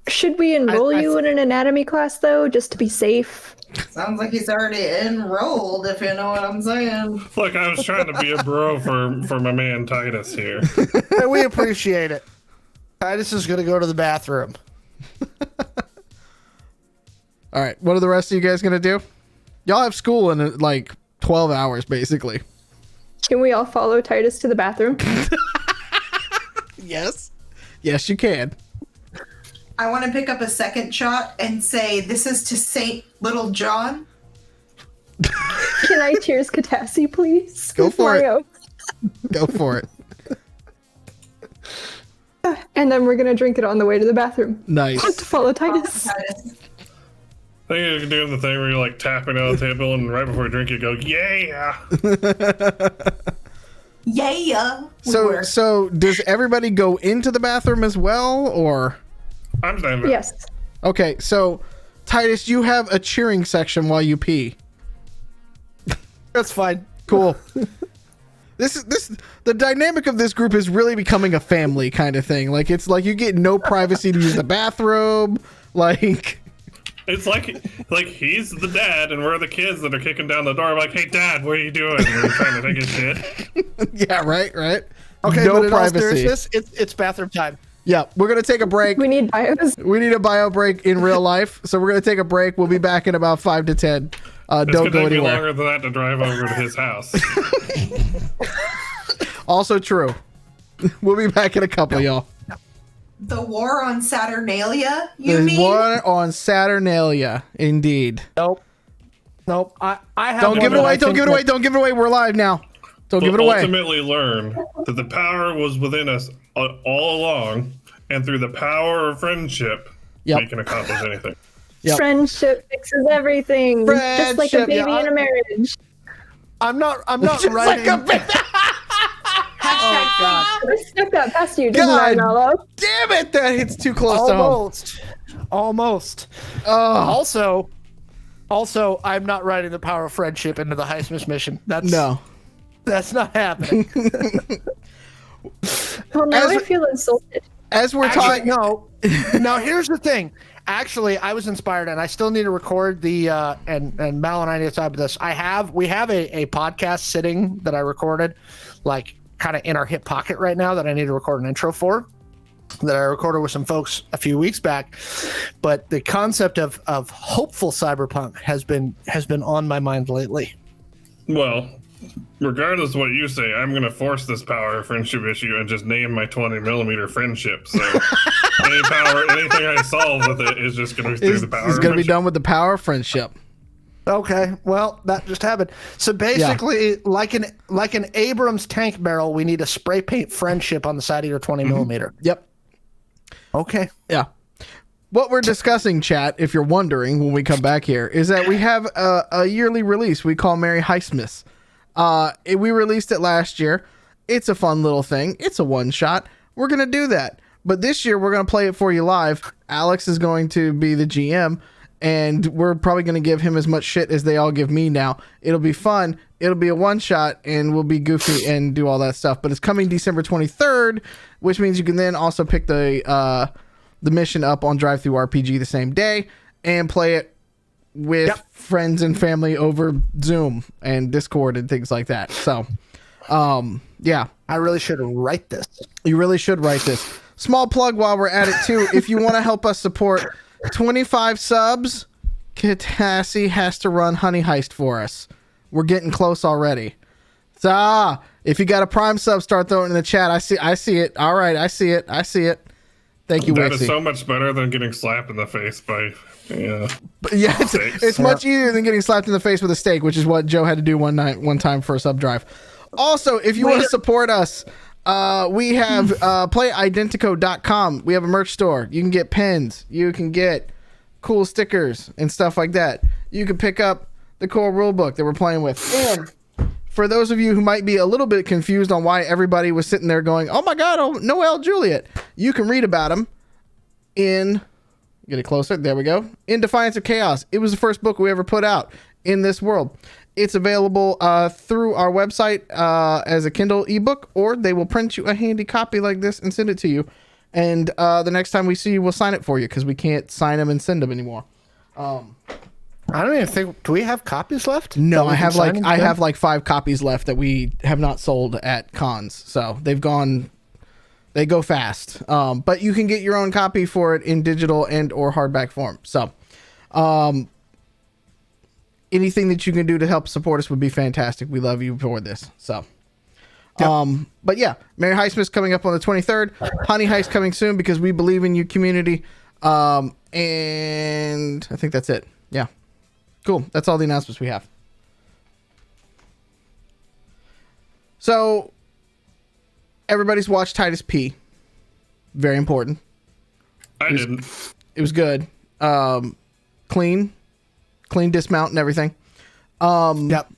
[SPEAKER 6] Should we enroll you in an anatomy class though, just to be safe?
[SPEAKER 4] Sounds like he's already enrolled, if you know what I'm saying.
[SPEAKER 1] Look, I was trying to be a bro for my man Titus here.
[SPEAKER 3] And we appreciate it. Titus is gonna go to the bathroom.
[SPEAKER 5] All right, what are the rest of you guys gonna do? Y'all have school in like 12 hours, basically.
[SPEAKER 6] Can we all follow Titus to the bathroom?
[SPEAKER 5] Yes. Yes, you can.
[SPEAKER 4] I want to pick up a second shot and say, this is to Saint Little John.
[SPEAKER 6] Can I cheers Katassi, please?
[SPEAKER 5] Go for it.
[SPEAKER 6] Mario.
[SPEAKER 5] Go for it.
[SPEAKER 6] And then we're gonna drink it on the way to the bathroom. to
[SPEAKER 5] Nice.
[SPEAKER 6] follow Titus.
[SPEAKER 4] Titus.
[SPEAKER 1] I think you're doing the thing where you're like tapping on the table and right before you drink you go, yeah.
[SPEAKER 4] Yeah. We were.
[SPEAKER 5] So does everybody go into the bathroom as well, or?
[SPEAKER 1] I'm standing.
[SPEAKER 6] Yes.
[SPEAKER 5] Okay, so Titus, you have a cheering section while you pee.
[SPEAKER 3] That's fine.
[SPEAKER 5] Cool. The dynamic of this group is really becoming a family kind of thing. Like it's like you get no privacy to use the bathroom. Like
[SPEAKER 1] It's like he's the dad and we're the kids that are kicking down the door. I'm like, hey dad, what are you doing? And we're trying to take his shit.
[SPEAKER 5] yeah, right.
[SPEAKER 3] Okay,
[SPEAKER 5] no
[SPEAKER 3] but in all
[SPEAKER 5] privacy.
[SPEAKER 3] seriousness, it's bathroom time.
[SPEAKER 5] Yeah, we're gonna take a break.
[SPEAKER 6] We need bios.
[SPEAKER 5] We need a bio break in real life, so we're gonna take a break. We'll be back in about 5 to 10.
[SPEAKER 1] It's
[SPEAKER 5] Don't
[SPEAKER 1] gonna
[SPEAKER 5] go
[SPEAKER 1] take me
[SPEAKER 5] anywhere.
[SPEAKER 1] longer than that to drive over to his house.
[SPEAKER 5] Also true. We'll be back in a couple, y'all.
[SPEAKER 4] The war on Saturnalia, you
[SPEAKER 5] There's
[SPEAKER 4] mean?
[SPEAKER 5] one on Saturnalia, indeed.
[SPEAKER 3] Nope. I have.
[SPEAKER 5] Don't
[SPEAKER 3] one
[SPEAKER 5] give it
[SPEAKER 3] that
[SPEAKER 5] away.
[SPEAKER 3] I
[SPEAKER 5] Don't
[SPEAKER 3] think
[SPEAKER 5] give it
[SPEAKER 3] that-
[SPEAKER 5] away. Don't give it away. We're live now. Don't give it
[SPEAKER 1] We'll
[SPEAKER 5] away.
[SPEAKER 1] ultimately learn that the power was within us all along, and through the power of friendship,
[SPEAKER 5] Yep.
[SPEAKER 1] we can accomplish anything.
[SPEAKER 5] Yep.
[SPEAKER 6] Friendship fixes everything. Just like a
[SPEAKER 5] Friendship,
[SPEAKER 6] baby
[SPEAKER 3] yeah,
[SPEAKER 6] in a marriage.
[SPEAKER 3] I'm not
[SPEAKER 5] Just like
[SPEAKER 3] writing.
[SPEAKER 5] a bit.
[SPEAKER 3] Oh God!
[SPEAKER 6] I snuck that past you, didn't
[SPEAKER 5] God.
[SPEAKER 6] I, Mello?
[SPEAKER 5] Damn it! That hits too close to home.
[SPEAKER 3] Almost.
[SPEAKER 5] Oh
[SPEAKER 3] Also, I'm not writing the power of friendship into the Highsmith mission. That's not happening.
[SPEAKER 6] Well, now
[SPEAKER 3] As-
[SPEAKER 6] I feel insulted.
[SPEAKER 5] as we're
[SPEAKER 3] Actually,
[SPEAKER 5] talking.
[SPEAKER 3] no. Now here's the thing. Actually, I was inspired, and I still need to record the. And Mal and I need to talk about this. We have a podcast sitting that I recorded, like kind of in our hip pocket right now that I need to record an intro for. that I recorded with some folks a few weeks back. But the concept of hopeful cyberpunk has been on my mind lately.
[SPEAKER 1] Well, regardless of what you say, I'm going to force this power friendship issue and just name my 20mm friendship. So anything I solve with it is just going to be through the power.
[SPEAKER 5] It's going to be done with the power of friendship.
[SPEAKER 3] Okay, well, that just happened. So basically, like an Abrams tank barrel, we need a spray paint friendship on the side of your 20mm.
[SPEAKER 5] Yep.
[SPEAKER 3] Okay.
[SPEAKER 5] Yeah. What we're discussing, chat, if you're wondering when we come back here, is that we have a yearly release we call Merry Heistmas. We released it last year. It's a fun little thing. It's a one-shot. We're going to do that. But this year, we're going to play it for you live. Alex is going to be the GM, and we're probably going to give him as much shit as they all give me now. It'll be fun. It'll be a one-shot, and we'll be goofy and do all that stuff. But it's coming December 23rd, which means you can then also pick the mission up on DriveThruRPG the same day and play it with friends and family over Zoom and Discord and things like that. So, yeah.
[SPEAKER 3] I really should write this.
[SPEAKER 5] You really should write this. Small plug while we're at it, too. If you want to help us support 25 subs, Katassi has to run Honey Heist for us. We're getting close already. So, if you got a Prime sub, start throwing it in the chat. I see it. All right, I see it. Thank you,
[SPEAKER 1] That
[SPEAKER 5] Wixie.
[SPEAKER 1] is so much better than getting slapped in the face by...
[SPEAKER 5] But yeah, it's much easier than getting slapped in the face with a steak, which is what Joe had to do one time for a sub drive. Also, if you want to support us, we have playidentico.com. We have a merch store. You can get pins. You can get cool stickers and stuff like that. You can pick up the core rulebook that we're playing with. And for those of you who might be a little bit confused on why everybody was sitting there going, oh my God, oh, Noel Juliet, you can read about them in... Get it closer. There we go. In Defiance of Chaos. It was the first book we ever put out in this world. It's available through our website as a Kindle ebook, or they will print you a handy copy like this and send it to you. And the next time we see you, we'll sign it for you because we can't sign them and send them anymore.
[SPEAKER 3] I don't even think. Do we have copies left?
[SPEAKER 5] No, I have like 5 copies left that we have not sold at cons. So they've gone. They go fast, but you can get your own copy for it in digital and or hardback form. So anything that you can do to help support us would be fantastic. We love you for this. So, but yeah, Merry Heistmas coming up on the 23rd. Honey Heist coming soon because we believe in you, community. And I think that's it. Yeah, cool. That's all the announcements we have. So everybody's watched Titus P. Very important.
[SPEAKER 1] I didn't.
[SPEAKER 5] It was good. Clean dismount and everything.
[SPEAKER 3] Yep.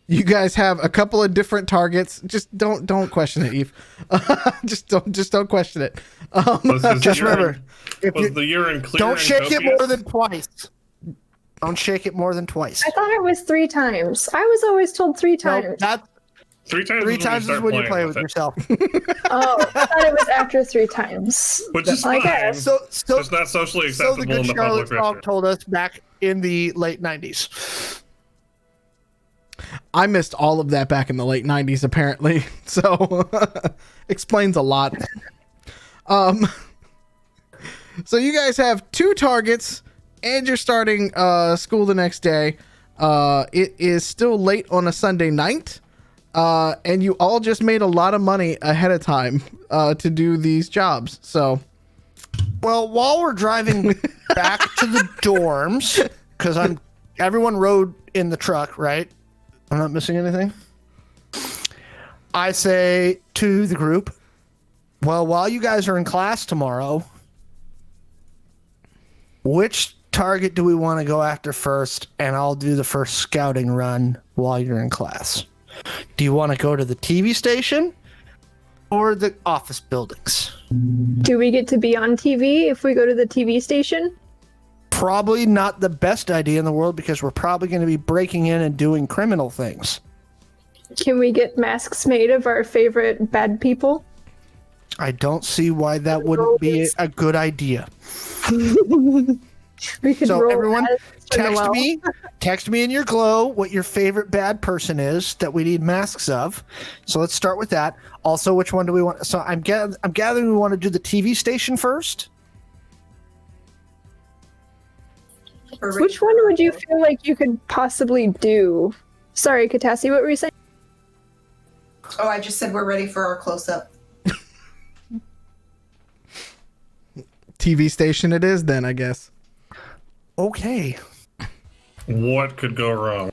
[SPEAKER 5] You guys have a couple of different targets. Just don't question it, Eve. just don't question it.
[SPEAKER 3] Just remember,
[SPEAKER 1] Was the urine clear?
[SPEAKER 3] don't
[SPEAKER 1] and
[SPEAKER 3] shake it
[SPEAKER 1] copious?
[SPEAKER 3] more than twice. Don't shake it more than twice.
[SPEAKER 6] I thought it was 3 times. I was always told 3
[SPEAKER 3] No,
[SPEAKER 6] times.
[SPEAKER 3] that
[SPEAKER 1] 3 times.
[SPEAKER 3] three times is when you play with
[SPEAKER 1] it.
[SPEAKER 3] yourself.
[SPEAKER 6] Oh, I thought it was after 3 times.
[SPEAKER 1] Which is
[SPEAKER 6] I
[SPEAKER 1] fine.
[SPEAKER 6] guess.
[SPEAKER 3] So
[SPEAKER 1] It's not socially
[SPEAKER 3] so
[SPEAKER 1] acceptable
[SPEAKER 3] the good
[SPEAKER 1] in the
[SPEAKER 3] Charlotte
[SPEAKER 1] public
[SPEAKER 3] song
[SPEAKER 1] restroom.
[SPEAKER 3] told us back in the late 90s.
[SPEAKER 5] I missed all of that back in the late 90s, apparently. So explains a lot. So you guys have 2 targets, and you're starting school the next day. It is still late on a Sunday night, and you all just made a lot of money ahead of time to do these jobs. So,
[SPEAKER 3] Well, while we're driving back to the dorms, because everyone rode in the truck, right? I'm not missing anything. I say to the group, well, while you guys are in class tomorrow, which target do we want to go after first? And I'll do the first scouting run while you're in class. Do you want to go to the TV station or the office buildings?
[SPEAKER 6] Do we get to be on TV if we go to the TV station?
[SPEAKER 3] Probably not the best idea in the world because we're probably going to be breaking in and doing criminal things.
[SPEAKER 6] Can we get masks made of our favorite bad people?
[SPEAKER 3] I don't see why that wouldn't be a good idea.
[SPEAKER 6] We could
[SPEAKER 3] So
[SPEAKER 6] roll
[SPEAKER 3] everyone,
[SPEAKER 6] as
[SPEAKER 3] text me. Text me in your glow what your favorite bad person is that we need masks of. So let's start with that. Also, which one do we want? So I'm gathering we want to do the TV station first.
[SPEAKER 6] Which one would you feel like you could possibly do? Sorry, Katassi, what were you saying?
[SPEAKER 4] Oh, I just said we're ready for our close-up.
[SPEAKER 5] TV station it is then, I guess.
[SPEAKER 3] Okay.
[SPEAKER 1] What could go wrong?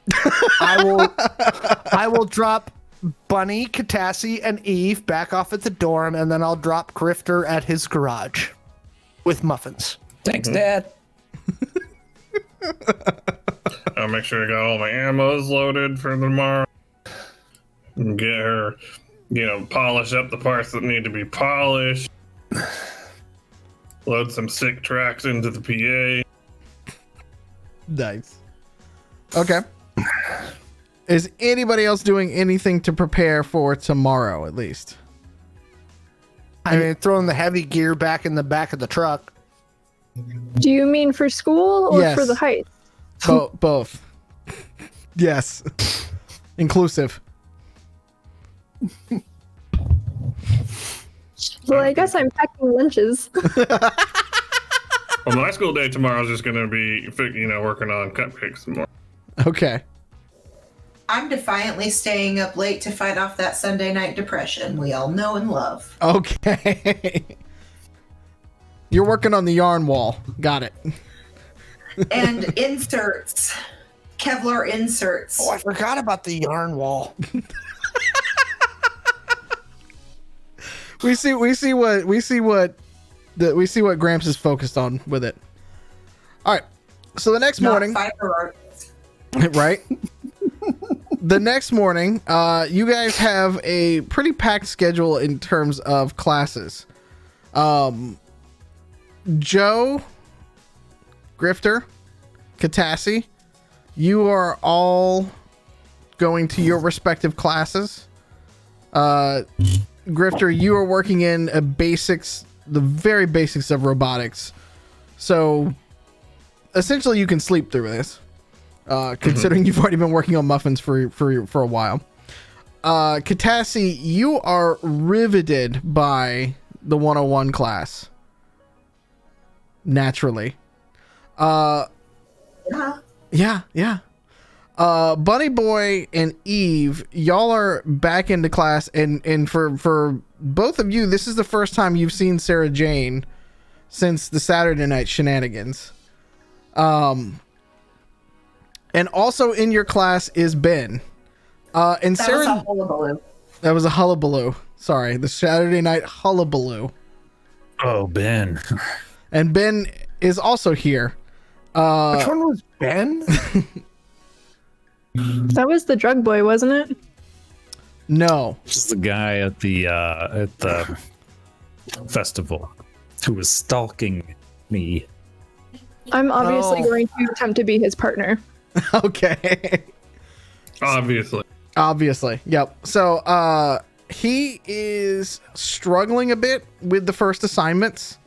[SPEAKER 3] I will drop Bunny, Katassi, and Eve back off at the dorm, and then I'll drop Grifter at his garage with muffins.
[SPEAKER 2] Thanks, Dad.
[SPEAKER 1] I'll make sure I got all my ammos loaded for tomorrow. And get her, polish up the parts that need to be polished. Load some sick tracks into the PA.
[SPEAKER 5] Nice. Okay. Is anybody else doing anything to prepare for tomorrow, at least?
[SPEAKER 3] I mean, throwing the heavy gear back in the back of the truck.
[SPEAKER 6] Do you mean for school or
[SPEAKER 5] Yes.
[SPEAKER 6] for the heist?
[SPEAKER 5] Both. Yes. Inclusive.
[SPEAKER 6] Well, I guess I'm packing lunches.
[SPEAKER 1] Well, my school day tomorrow is just going to be, working on cupcakes tomorrow.
[SPEAKER 5] Okay.
[SPEAKER 4] I'm defiantly staying up late to fight off that Sunday night depression we all know and love.
[SPEAKER 5] Okay. You're working on the yarn wall. Got it.
[SPEAKER 4] And inserts. Kevlar inserts.
[SPEAKER 3] Oh, I forgot about the yarn wall.
[SPEAKER 5] We see what Gramps is focused on with it. All right. So the next morning,
[SPEAKER 4] Not fiber artists.
[SPEAKER 5] right? The next morning, you guys have a pretty packed schedule in terms of classes. Joe, Grifter, Katassi, you are all going to your respective classes. Grifter, you are working in the very basics of robotics. So essentially you can sleep through this. Considering you've already been working on muffins for a while. Katassi, you are riveted by the 101 class. Naturally. Yeah. Bunny Boy and Eve, y'all are back into class, and for both of you, this is the first time you've seen Sarah Jane since the Saturday night shenanigans. And also in your class is Ben. And
[SPEAKER 4] That
[SPEAKER 5] Sarah,
[SPEAKER 4] was a hullabaloo.
[SPEAKER 5] that was a hullabaloo. Sorry, the Saturday night hullabaloo.
[SPEAKER 2] Oh, Ben.
[SPEAKER 5] And Ben is also here.
[SPEAKER 3] Which one was Ben?
[SPEAKER 6] That was the drug boy, wasn't it?
[SPEAKER 5] No.
[SPEAKER 2] This is the guy at the festival who was stalking me.
[SPEAKER 6] I'm obviously
[SPEAKER 3] Oh.
[SPEAKER 6] going to attempt to be his partner.
[SPEAKER 5] Okay.
[SPEAKER 1] Obviously.
[SPEAKER 5] Yep. So he is struggling a bit with the first assignments.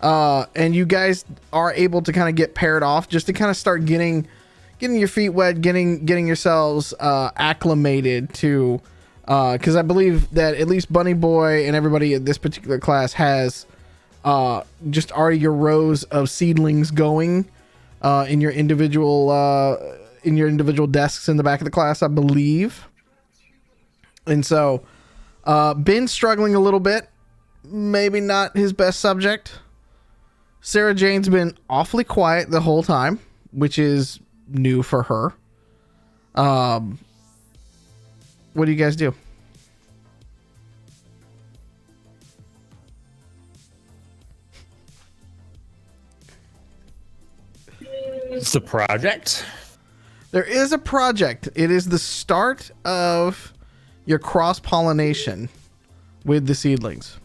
[SPEAKER 5] And you guys are able to kind of get paired off just to kind of start getting your feet wet, getting yourselves acclimated to because I believe that at least Bunny Boy and everybody in this particular class has just already your rows of seedlings going in your individual desks in the back of the class, I believe. And so Ben's struggling a little bit, maybe not his best subject. Sarah Jane's been awfully quiet the whole time, which is new for her. What do you guys do?
[SPEAKER 2] It's the project.
[SPEAKER 5] There is a project. It is the start of your cross-pollination with the seedlings.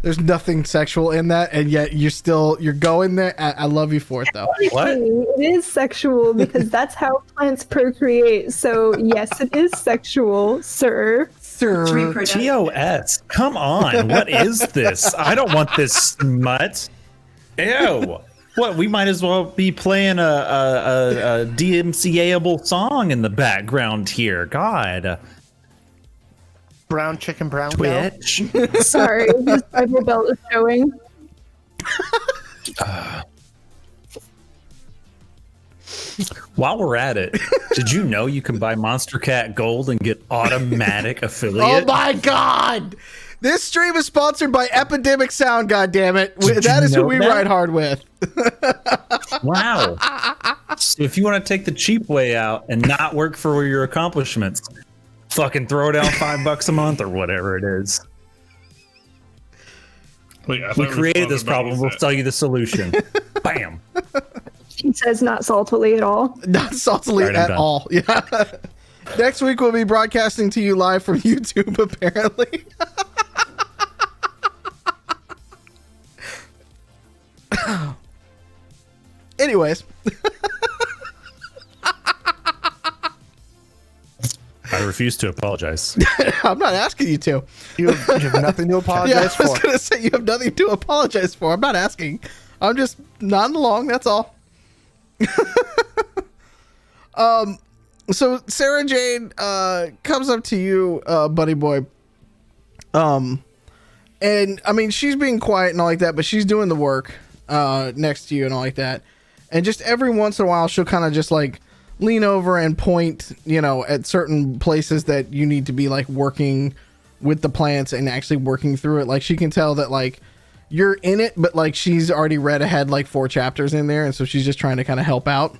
[SPEAKER 5] There's nothing sexual in that, and yet you're going there. I love you for it, though.
[SPEAKER 2] What?
[SPEAKER 6] It is sexual because that's how plants procreate. So yes, it is sexual, sir.
[SPEAKER 5] Sir.
[SPEAKER 4] Reproduction.
[SPEAKER 2] TOS. Come on. What is this? I don't want this smut. Ew. What? We might as well be playing a DMCA-able song in the background here. God.
[SPEAKER 3] Brown chicken, brown cow.
[SPEAKER 2] Twitch.
[SPEAKER 6] Sorry, this Bible Belt is showing.
[SPEAKER 2] While we're at it, did you know you can buy Monster Cat Gold and get automatic affiliate?
[SPEAKER 5] Oh my god! This stream is sponsored by Epidemic Sound, goddammit. That is who we ride hard with.
[SPEAKER 2] Wow. So if you want to take the cheap way out and not work for your accomplishments, fucking throw down $5 a month or whatever it is.
[SPEAKER 1] Wait, I
[SPEAKER 2] We
[SPEAKER 1] thought
[SPEAKER 2] created
[SPEAKER 1] talking
[SPEAKER 2] this
[SPEAKER 1] about
[SPEAKER 2] problem. We'll
[SPEAKER 1] that.
[SPEAKER 2] tell you the solution. Bam.
[SPEAKER 6] He says not saltily at all.
[SPEAKER 5] Not saltily
[SPEAKER 2] Alright, I'm
[SPEAKER 5] at
[SPEAKER 2] done.
[SPEAKER 5] all. Yeah. Next week we'll be broadcasting to you live from YouTube, apparently. Anyways,
[SPEAKER 2] I refuse to apologize.
[SPEAKER 5] I'm not asking you to.
[SPEAKER 3] You have nothing to
[SPEAKER 5] Yeah,
[SPEAKER 3] apologize
[SPEAKER 5] I was
[SPEAKER 3] for.
[SPEAKER 5] gonna say you have nothing to apologize for. I'm not asking. I'm just nodding along. That's all. So Sarah Jane comes up to you, buddy boy. And I mean she's being quiet and all like that, but she's doing the work next to you and all like that. And just every once in a while she'll kind of just like lean over and point, at certain places that you need to be like working with the plants and actually working through it. Like she can tell that like you're in it, but like she's already read ahead like 4 chapters in there, and so she's just trying to kind of help out.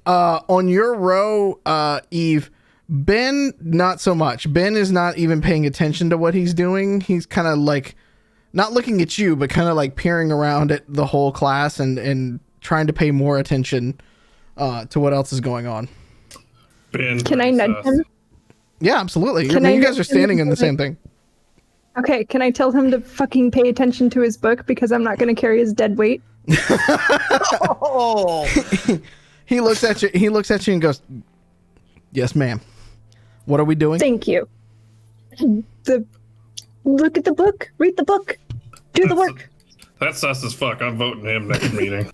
[SPEAKER 5] On your row, Eve, Ben, not so much. Ben is not even paying attention to what he's doing. He's kind of like not looking at you, but kind of like peering around at the whole class and trying to pay more attention to what else is going on.
[SPEAKER 6] Can I nudge him?
[SPEAKER 5] Yeah, absolutely.
[SPEAKER 6] Can
[SPEAKER 5] I mean,
[SPEAKER 6] I
[SPEAKER 5] you guys are
[SPEAKER 6] nudge him
[SPEAKER 5] standing in the
[SPEAKER 6] so that-
[SPEAKER 5] same thing.
[SPEAKER 6] Okay, can I tell him to fucking pay attention to his book because I'm not going to carry his dead weight?
[SPEAKER 3] Oh,
[SPEAKER 5] He looks at you. He looks at you and goes, "Yes, ma'am. What are we doing?"
[SPEAKER 6] Thank you. Look at the book. Read the book. Do the work.
[SPEAKER 1] That's sus as fuck. I'm voting him next meeting.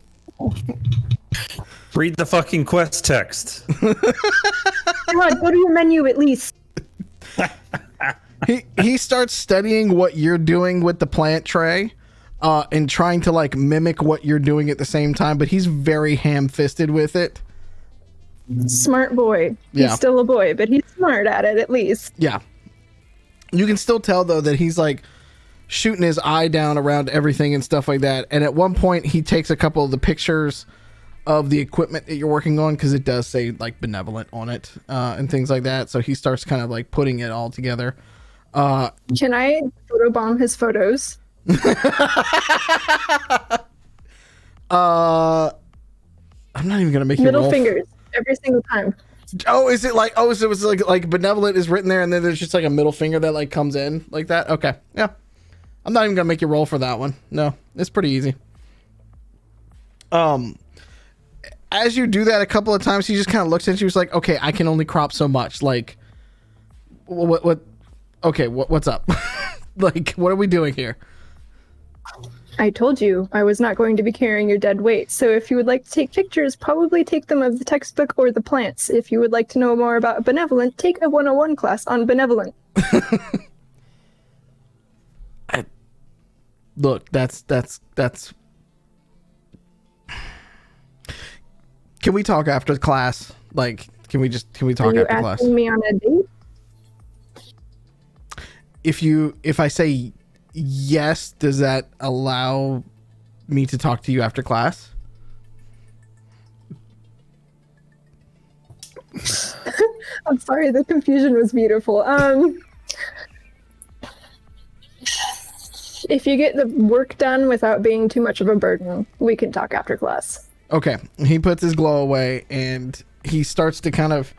[SPEAKER 2] Read the fucking quest text.
[SPEAKER 6] Come on, go to your menu at least.
[SPEAKER 5] He starts studying what you're doing with the plant tray, and trying to like mimic what you're doing at the same time. But he's very ham-fisted with it.
[SPEAKER 6] Smart boy. He's
[SPEAKER 5] Yeah.
[SPEAKER 6] still a boy, but he's smart at it at least.
[SPEAKER 5] Yeah. You can still tell though that he's like shooting his eye down around everything and stuff like that. And at one point he takes a couple of the pictures of the equipment that you're working on, because it does say like benevolent on it, and things like that. So he starts kind of like putting it all together.
[SPEAKER 6] Can I photobomb his photos?
[SPEAKER 5] I'm not even gonna make you
[SPEAKER 6] Middle
[SPEAKER 5] roll.
[SPEAKER 6] fingers every single time.
[SPEAKER 5] Oh, is it like, oh, so it was like benevolent is written there and then there's just like a middle finger that like comes in like that? Okay. Yeah. I'm not even gonna make you roll for that one. No, it's pretty easy. As you do that a couple of times, he just kind of looks at you. He's like, okay, I can only crop so much. Like, what, okay, what's up? Like, what are we doing here?
[SPEAKER 6] I told you I was not going to be carrying your dead weight. So if you would like to take pictures, probably take them of the textbook or the plants. If you would like to know more about benevolent, take a 101 class on benevolent.
[SPEAKER 5] Look, that's. Can we talk after class? Like, can we talk
[SPEAKER 6] Are you
[SPEAKER 5] after class?
[SPEAKER 6] asking me on a date?
[SPEAKER 5] If I say yes, does that allow me to talk to you after class?
[SPEAKER 6] I'm sorry, the confusion was beautiful. If you get the work done without being too much of a burden, we can talk after class.
[SPEAKER 5] Okay. He puts his glow away and he starts to kind of.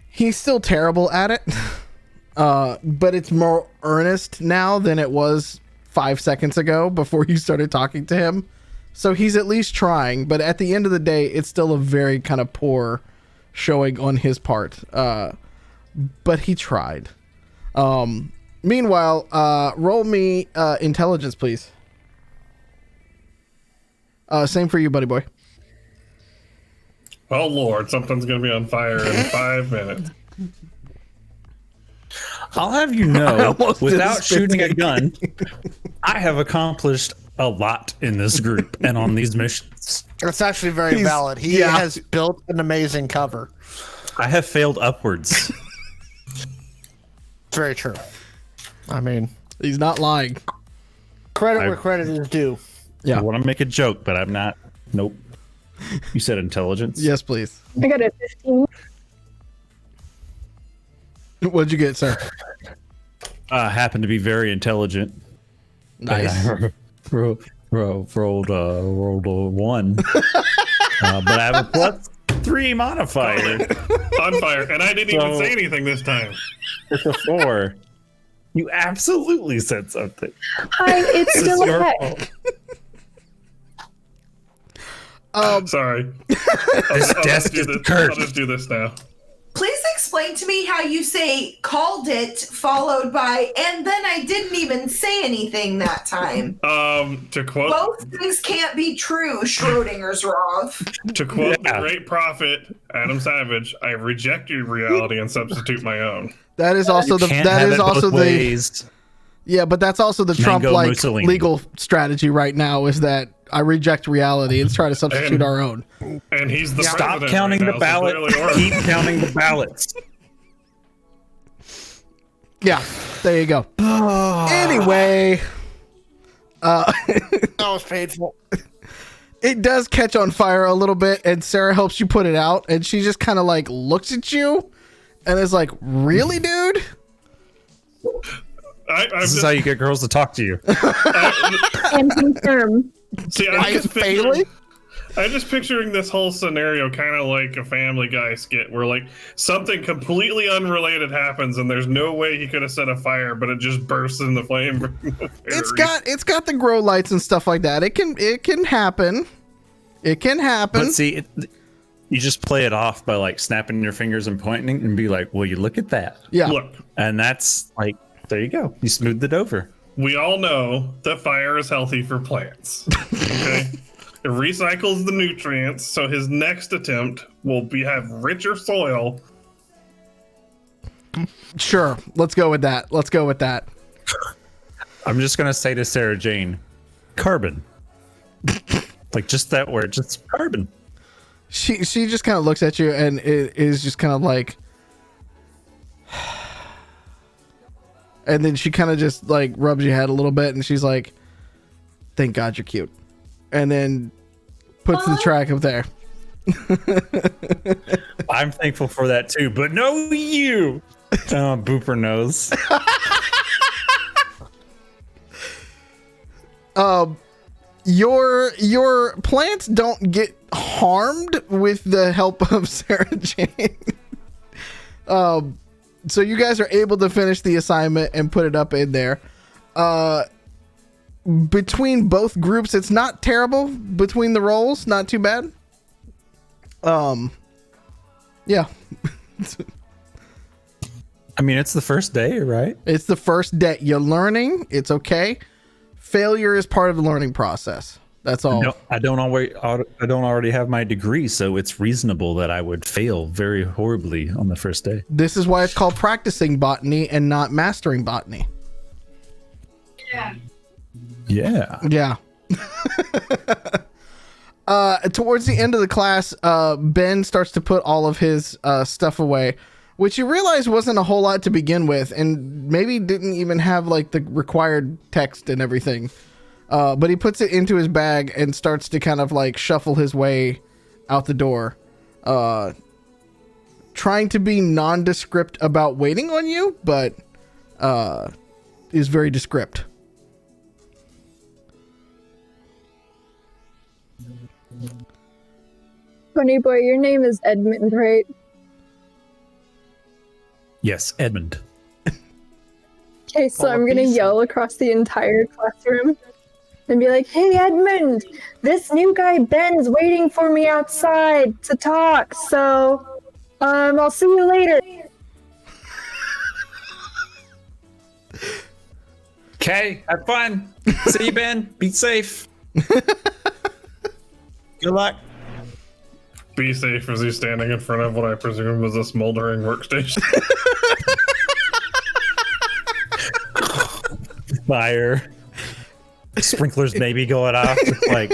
[SPEAKER 5] He's still terrible at it, but it's more earnest now than it was 5 seconds ago before you started talking to him. So he's at least trying, but at the end of the day, it's still a very kind of poor showing on his part. But he tried. Meanwhile, roll me intelligence, please. Same for you, buddy boy.
[SPEAKER 1] Oh Lord, something's gonna be on fire in 5 minutes.
[SPEAKER 2] I'll have you know,
[SPEAKER 5] almost did a
[SPEAKER 2] without
[SPEAKER 5] spit
[SPEAKER 2] shooting a
[SPEAKER 5] take.
[SPEAKER 2] gun, I have accomplished a lot in this group and on these missions.
[SPEAKER 3] That's actually very
[SPEAKER 5] He's-
[SPEAKER 3] valid. He
[SPEAKER 5] yeah.
[SPEAKER 3] has built an amazing cover.
[SPEAKER 2] I have failed upwards.
[SPEAKER 3] It's very true. I mean,
[SPEAKER 5] He's not lying.
[SPEAKER 3] credit where credit is due.
[SPEAKER 5] Yeah.
[SPEAKER 2] I want to make a joke, but I'm not. Nope. You said intelligence?
[SPEAKER 5] Yes, please.
[SPEAKER 6] I got a 15.
[SPEAKER 5] What'd you get, sir?
[SPEAKER 2] Happen to be very intelligent.
[SPEAKER 5] Nice.
[SPEAKER 2] Rolled a 1. But I have a +3 modifier.
[SPEAKER 1] On fire, and I didn't even
[SPEAKER 2] So-
[SPEAKER 1] say anything this time.
[SPEAKER 2] It's a 4. You absolutely said something.
[SPEAKER 6] Hi, it's
[SPEAKER 2] It's
[SPEAKER 6] still a
[SPEAKER 2] your
[SPEAKER 6] heck.
[SPEAKER 2] fault.
[SPEAKER 1] Sorry.
[SPEAKER 2] This
[SPEAKER 1] I'll
[SPEAKER 2] desk
[SPEAKER 1] just do
[SPEAKER 2] is
[SPEAKER 1] this.
[SPEAKER 2] cursed.
[SPEAKER 1] I'll just do this now.
[SPEAKER 4] Please explain to me how you say called it followed by, and then I didn't even say anything that time.
[SPEAKER 1] To quote
[SPEAKER 4] Both things can't be true, Schrodinger's Roth.
[SPEAKER 1] the
[SPEAKER 2] Yeah.
[SPEAKER 1] great prophet Adam Savage, I reject your reality and substitute my own.
[SPEAKER 5] That is also the
[SPEAKER 2] Can't
[SPEAKER 5] that
[SPEAKER 2] have
[SPEAKER 5] is
[SPEAKER 2] it
[SPEAKER 5] also
[SPEAKER 2] both
[SPEAKER 5] the
[SPEAKER 2] ways.
[SPEAKER 5] yeah, but that's also the
[SPEAKER 2] Mango
[SPEAKER 5] Trump-like
[SPEAKER 2] Mussolini.
[SPEAKER 5] legal strategy right now is that I reject reality and try to substitute
[SPEAKER 1] And-
[SPEAKER 5] our own.
[SPEAKER 1] And he's the
[SPEAKER 2] Stop
[SPEAKER 1] president
[SPEAKER 2] counting
[SPEAKER 1] right
[SPEAKER 2] the
[SPEAKER 1] now, so
[SPEAKER 2] ballot.
[SPEAKER 1] clearly we're-
[SPEAKER 2] Keep counting the ballots.
[SPEAKER 5] Yeah, there you go. Anyway,
[SPEAKER 3] That was painful.
[SPEAKER 5] it does catch on fire a little bit, and Sarah helps you put it out, and she just kind of like looks at you and is like, "Really, dude?"
[SPEAKER 1] I'm
[SPEAKER 2] This is
[SPEAKER 1] just,
[SPEAKER 2] how you get girls to talk to you.
[SPEAKER 6] And confirm.
[SPEAKER 1] see,
[SPEAKER 3] Quiet Bailey?
[SPEAKER 1] I'm just picturing this whole scenario kind of like a Family Guy skit where like something completely unrelated happens and there's no way he could have set a fire, but it just bursts in the flame.
[SPEAKER 5] It's got the grow lights and stuff like that. It can happen. It can happen.
[SPEAKER 2] But see, you just play it off by like snapping your fingers and pointing and be like, "Well, you look at that,"
[SPEAKER 5] Yeah.
[SPEAKER 1] Look,
[SPEAKER 2] and that's like, there you go. You smoothed it over.
[SPEAKER 1] we all know that fire is healthy for plants. Okay. It recycles the nutrients, so his next attempt will have richer soil.
[SPEAKER 5] Sure. Let's go with that. Let's go with that.
[SPEAKER 2] I'm just gonna say to Sarah Jane, carbon. Like just that word, just carbon.
[SPEAKER 5] She just kind of looks at you and it is just kind of like, and then she kind of just like rubs your head a little bit and she's like, "Thank God you're cute," and then puts the track up there.
[SPEAKER 2] I'm thankful for that too, but no you. Oh, Booper knows.
[SPEAKER 5] Your plants don't get harmed with the help of Sarah Jane. So you guys are able to finish the assignment and put it up in there. Between both groups, it's not terrible. Between the roles, not too bad. Yeah.
[SPEAKER 2] I mean, it's the first day, right?
[SPEAKER 5] It's the first day. You're learning. It's okay. Failure is part of the learning process. That's all.
[SPEAKER 2] No, I don't already have my degree, so it's reasonable that I would fail very horribly on the first day.
[SPEAKER 5] This is why it's called practicing botany and not mastering botany.
[SPEAKER 2] Yeah.
[SPEAKER 5] Yeah. Towards the end of the class, Ben starts to put all of his stuff away, which you realize wasn't a whole lot to begin with, and maybe didn't even have like the required text and everything. But he puts it into his bag and starts to kind of like shuffle his way out the door, trying to be nondescript about waiting on you, but is very descript.
[SPEAKER 6] Bunny boy, your name is Edmund, right?
[SPEAKER 2] Yes, Edmund.
[SPEAKER 6] Okay, so I'm gonna yell across the entire classroom and be like, "Hey Edmund, this new guy Ben's waiting for me outside to talk, so I'll see you later."
[SPEAKER 2] Okay, have fun. See you, Ben. Be safe. Good luck.
[SPEAKER 1] Be safe as he's standing in front of what I presume was a smoldering workstation.
[SPEAKER 2] Fire. Sprinklers maybe going off. Like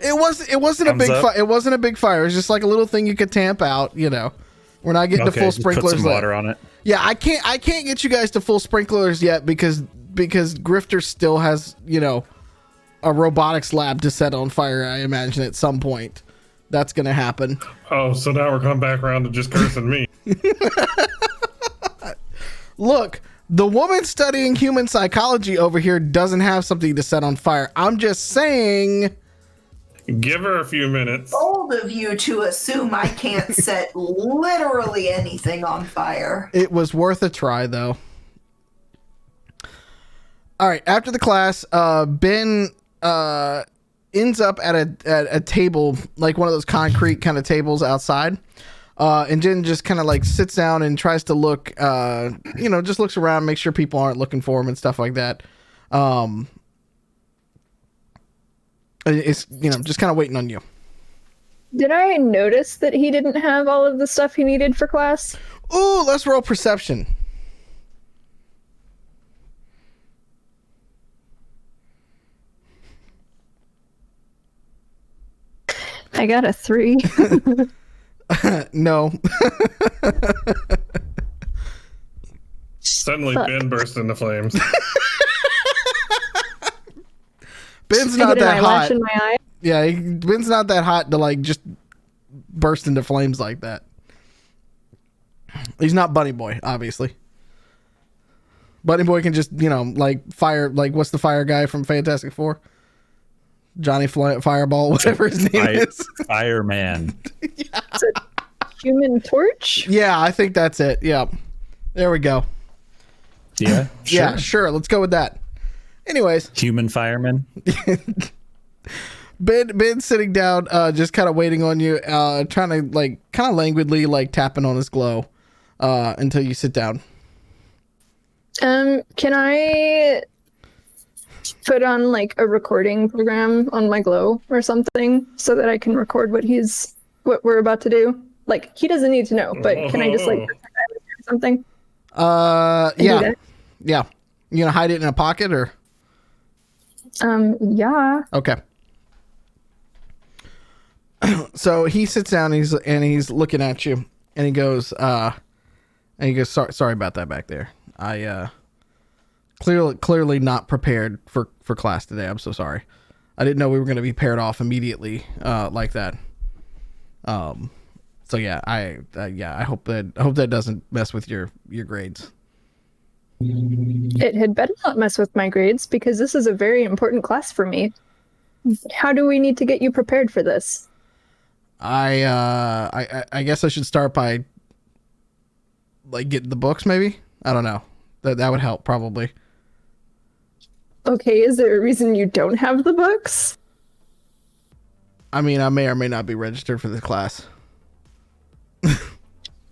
[SPEAKER 5] It wasn't a big fire. It wasn't a big fire. It was just like a little thing you could tamp out. You know, we're not getting to full
[SPEAKER 2] just
[SPEAKER 5] sprinklers.
[SPEAKER 2] Put some water on it.
[SPEAKER 5] Yeah, I can't get you guys to full sprinklers yet because Grifter still has, you know, a robotics lab to set on fire. I imagine at some point that's gonna happen.
[SPEAKER 1] Oh, so now we're coming back around to just cursing me.
[SPEAKER 5] Look, the woman studying human psychology over here doesn't have something to set on fire. I'm just saying.
[SPEAKER 1] Give her a few minutes.
[SPEAKER 4] Bold of you to assume I can't set literally anything on fire.
[SPEAKER 5] It was worth a try, though. All right. After the class, Ben ends up at a table, like one of those concrete kind of tables outside. And Jen just kind of like sits down and tries to look, you know, just looks around, make sure people aren't looking for him and stuff like that. It's, you know, just kind of waiting on you.
[SPEAKER 6] Did I notice that he didn't have all of the stuff he needed for class?
[SPEAKER 5] Ooh, let's roll perception.
[SPEAKER 6] I got a 3.
[SPEAKER 5] No.
[SPEAKER 1] Suddenly,
[SPEAKER 6] Fuck.
[SPEAKER 1] Ben burst into flames.
[SPEAKER 5] Ben's
[SPEAKER 6] I
[SPEAKER 5] not
[SPEAKER 6] get an
[SPEAKER 5] that
[SPEAKER 6] eyelash
[SPEAKER 5] hot.
[SPEAKER 6] in my eye.
[SPEAKER 5] Yeah, Ben's not that hot to like just burst into flames like that. He's not Bunny Boy, obviously. Bunny Boy can just, you know, like fire, like what's the fire guy from Fantastic Four? Johnny Fireball, whatever his name is.
[SPEAKER 2] Fireman.
[SPEAKER 6] Human Torch?
[SPEAKER 5] Yeah, I think that's it. Yeah. There we go.
[SPEAKER 2] Yeah.
[SPEAKER 5] Yeah, sure. Let's go with that. Anyways,
[SPEAKER 2] Human fireman.
[SPEAKER 5] Ben's sitting down, just kind of waiting on you, trying to like kind of languidly like tapping on his glow until you sit down.
[SPEAKER 6] Can I put on like a recording program on my glow or something so that I can record what we're about to do? Like he doesn't need to know, but can I just like pretend I was doing something? And do
[SPEAKER 5] Yeah.
[SPEAKER 6] that?
[SPEAKER 5] Yeah. You gonna hide it in a pocket or?
[SPEAKER 6] Yeah.
[SPEAKER 5] Okay. So he sits down and he's looking at you and he goes, sorry about that back there. I clearly not prepared for class today. I'm so sorry. I didn't know we were going to be paired off immediately like that. So yeah, I hope that doesn't mess with your grades.
[SPEAKER 6] It had better not mess with my grades because this is a very important class for me. How do we need to get you prepared for this?
[SPEAKER 5] I guess I should start by like getting the books maybe. I don't know. That would help probably.
[SPEAKER 6] Okay, is there a reason you don't have the books?
[SPEAKER 5] I mean, I may or may not be registered for this class.
[SPEAKER 6] Do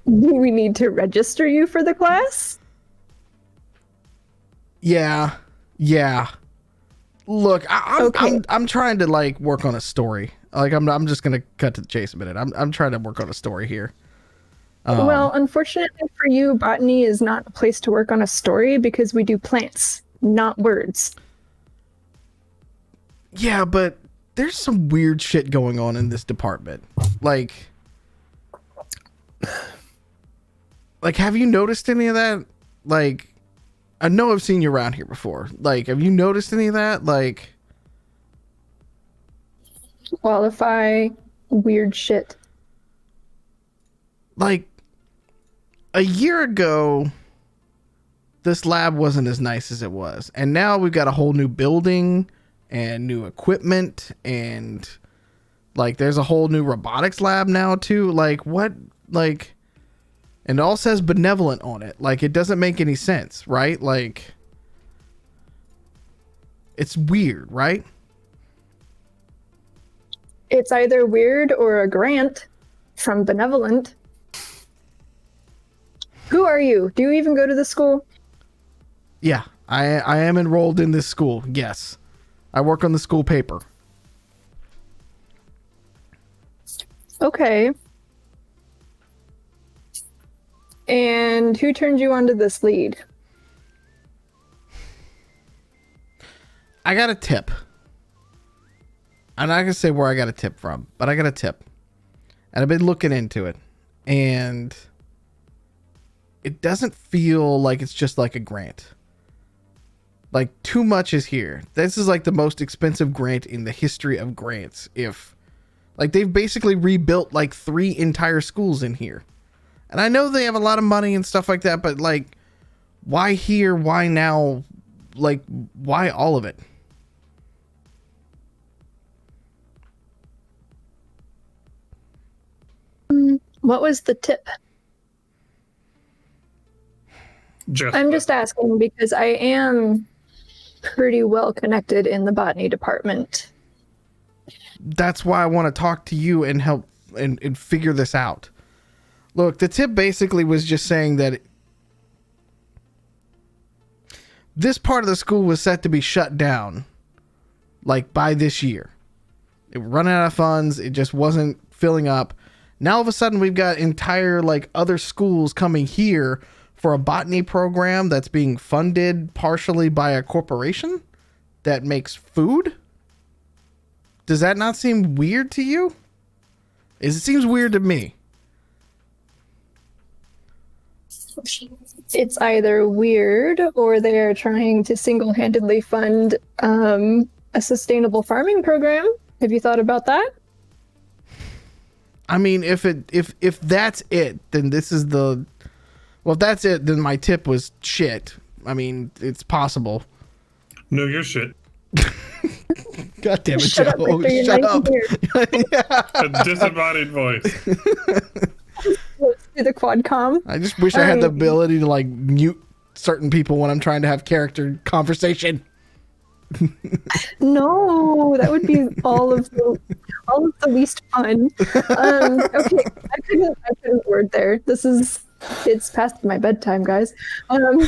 [SPEAKER 6] we need to register you for the class?
[SPEAKER 5] Yeah. Look,
[SPEAKER 6] Okay.
[SPEAKER 5] I'm trying to like work on a story. Like I'm just gonna cut to the chase a minute. I'm trying to work on a story here.
[SPEAKER 6] Well, unfortunately for you, botany is not a place to work on a story because we do plants, not words.
[SPEAKER 5] Yeah, but there's some weird shit going on in this department. Like, have you noticed any of that? Like, I know I've seen you around here before. Like, have you noticed any of that? Like,
[SPEAKER 6] Qualify weird shit.
[SPEAKER 5] like a year ago, this lab wasn't as nice as it was. And now we've got a whole new building and new equipment and like there's a whole new robotics lab now too. Like what? Like, and it all says benevolent on it. Like it doesn't make any sense, right? Like it's weird, right?
[SPEAKER 6] It's either weird or a grant from benevolent. Who are you? Do you even go to the school?
[SPEAKER 5] Yeah, I am enrolled in this school. Yes. I work on the school paper.
[SPEAKER 6] Okay. And who turned you onto this lead?
[SPEAKER 5] I got a tip. I'm not gonna say where I got a tip from, but I got a tip, and I've been looking into it, and it doesn't feel like it's just like a grant. Like, too much is here. This is like the most expensive grant in the history of grants. If, like, they've basically rebuilt like 3 entire schools in here, and I know they have a lot of money and stuff like that, but like, why here? Why now? Like, why all of it?
[SPEAKER 6] What was the tip? I'm just asking because I am pretty well connected in the botany department.
[SPEAKER 5] That's why I want to talk to you and help and figure this out. Look, the tip basically was just saying that this part of the school was set to be shut down, like, by this year. It was running out of funds. It just wasn't filling up. Now all of a sudden we've got entire like other schools coming here for a botany program that's being funded partially by a corporation that makes food. Does that not seem weird to you? It seems weird to me.
[SPEAKER 6] It's either weird or they're trying to single-handedly fund a sustainable farming program. Have you thought about that?
[SPEAKER 5] I mean, if that's it, then this is the... Well, if that's it, then my tip was shit. I mean, it's possible.
[SPEAKER 1] No, you're shit.
[SPEAKER 5] God damn it,
[SPEAKER 6] Shut up,
[SPEAKER 5] Joe.
[SPEAKER 6] Victor, you're
[SPEAKER 5] Shut
[SPEAKER 6] nice
[SPEAKER 5] up.
[SPEAKER 6] and weird.
[SPEAKER 1] A disembodied voice.
[SPEAKER 6] Let's do the quad com.
[SPEAKER 5] I just wish I had the ability to like mute certain people when I'm trying to have character conversation.
[SPEAKER 6] No, that would be all of the least fun. Okay, I couldn't word there. It's past my bedtime, guys. Can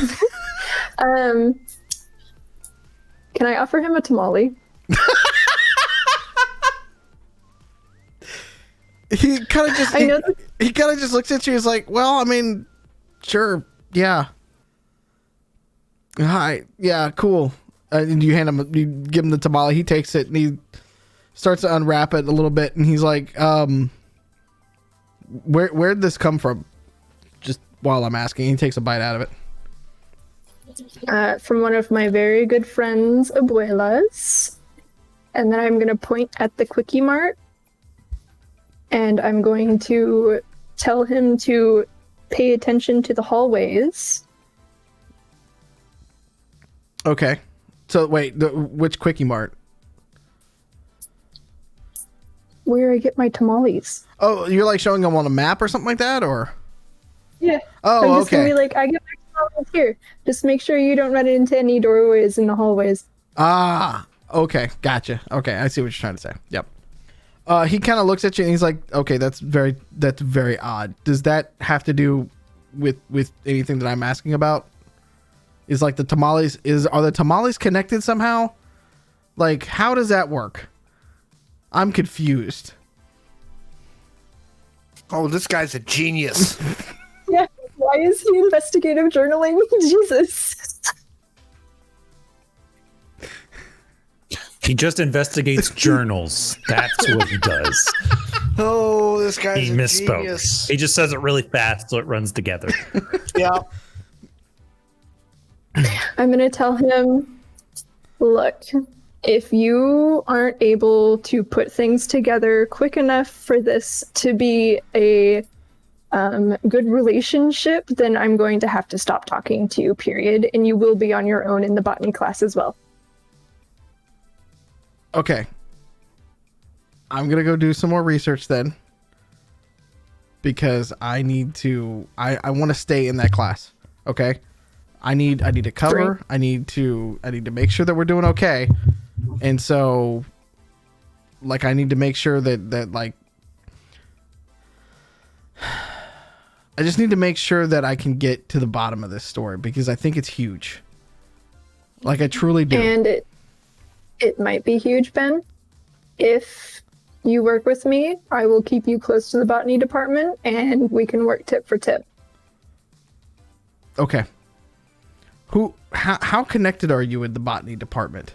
[SPEAKER 6] I offer him a tamale?
[SPEAKER 5] He kind of just
[SPEAKER 6] I know
[SPEAKER 5] he kind of just looks at you. He's like, "Well, I mean, sure, yeah, hi, yeah, cool." And you give him the tamale. He takes it and he starts to unwrap it a little bit. And he's like, "Where'd this come from?" Just while I'm asking, he takes a bite out of it.
[SPEAKER 6] From one of my very good friends, abuelas. And then I'm going to point at the Quickie Mart. And I'm going to tell him to pay attention to the hallways.
[SPEAKER 5] Okay. So wait, which Quickie Mart?
[SPEAKER 6] Where I get my tamales.
[SPEAKER 5] Oh, you're like showing them on a map or something like that, or?
[SPEAKER 6] Yeah.
[SPEAKER 5] Oh,
[SPEAKER 6] I'm just
[SPEAKER 5] okay.
[SPEAKER 6] gonna be like, I get my tamales here. Just make sure you don't run into any doorways in the hallways.
[SPEAKER 5] Ah, okay, gotcha. Okay, I see what you're trying to say. Yep. He kind of looks at you and he's like, "Okay, that's very odd. Does that have to do with anything that I'm asking about? Is like the tamales are the tamales connected somehow? Like, how does that work? I'm confused."
[SPEAKER 3] Oh, this guy's a genius.
[SPEAKER 6] Yeah. Why is he investigative journaling? Jesus.
[SPEAKER 2] He just investigates journals. That's what he does.
[SPEAKER 3] Oh, this guy's
[SPEAKER 2] He
[SPEAKER 3] a
[SPEAKER 2] misspoke.
[SPEAKER 3] genius.
[SPEAKER 2] He just says it really fast so it runs together.
[SPEAKER 3] Yeah.
[SPEAKER 6] I'm going to tell him, look, if you aren't able to put things together quick enough for this to be a good relationship, then I'm going to have to stop talking to you, period. And you will be on your own in the botany class as well.
[SPEAKER 5] Okay. I'm gonna go do some more research then, because I need to. I want to stay in that class. Okay. I need to cover.
[SPEAKER 6] Great.
[SPEAKER 5] I need to make sure that we're doing okay. And so, like, I need to make sure that like, I just need to make sure that I can get to the bottom of this story, because I think it's huge. Like, I truly do.
[SPEAKER 6] And it might be huge, Ben, if You work with me, I will keep you close to the botany department, and we can work tip for tip.
[SPEAKER 5] Okay. How connected are you with the botany department?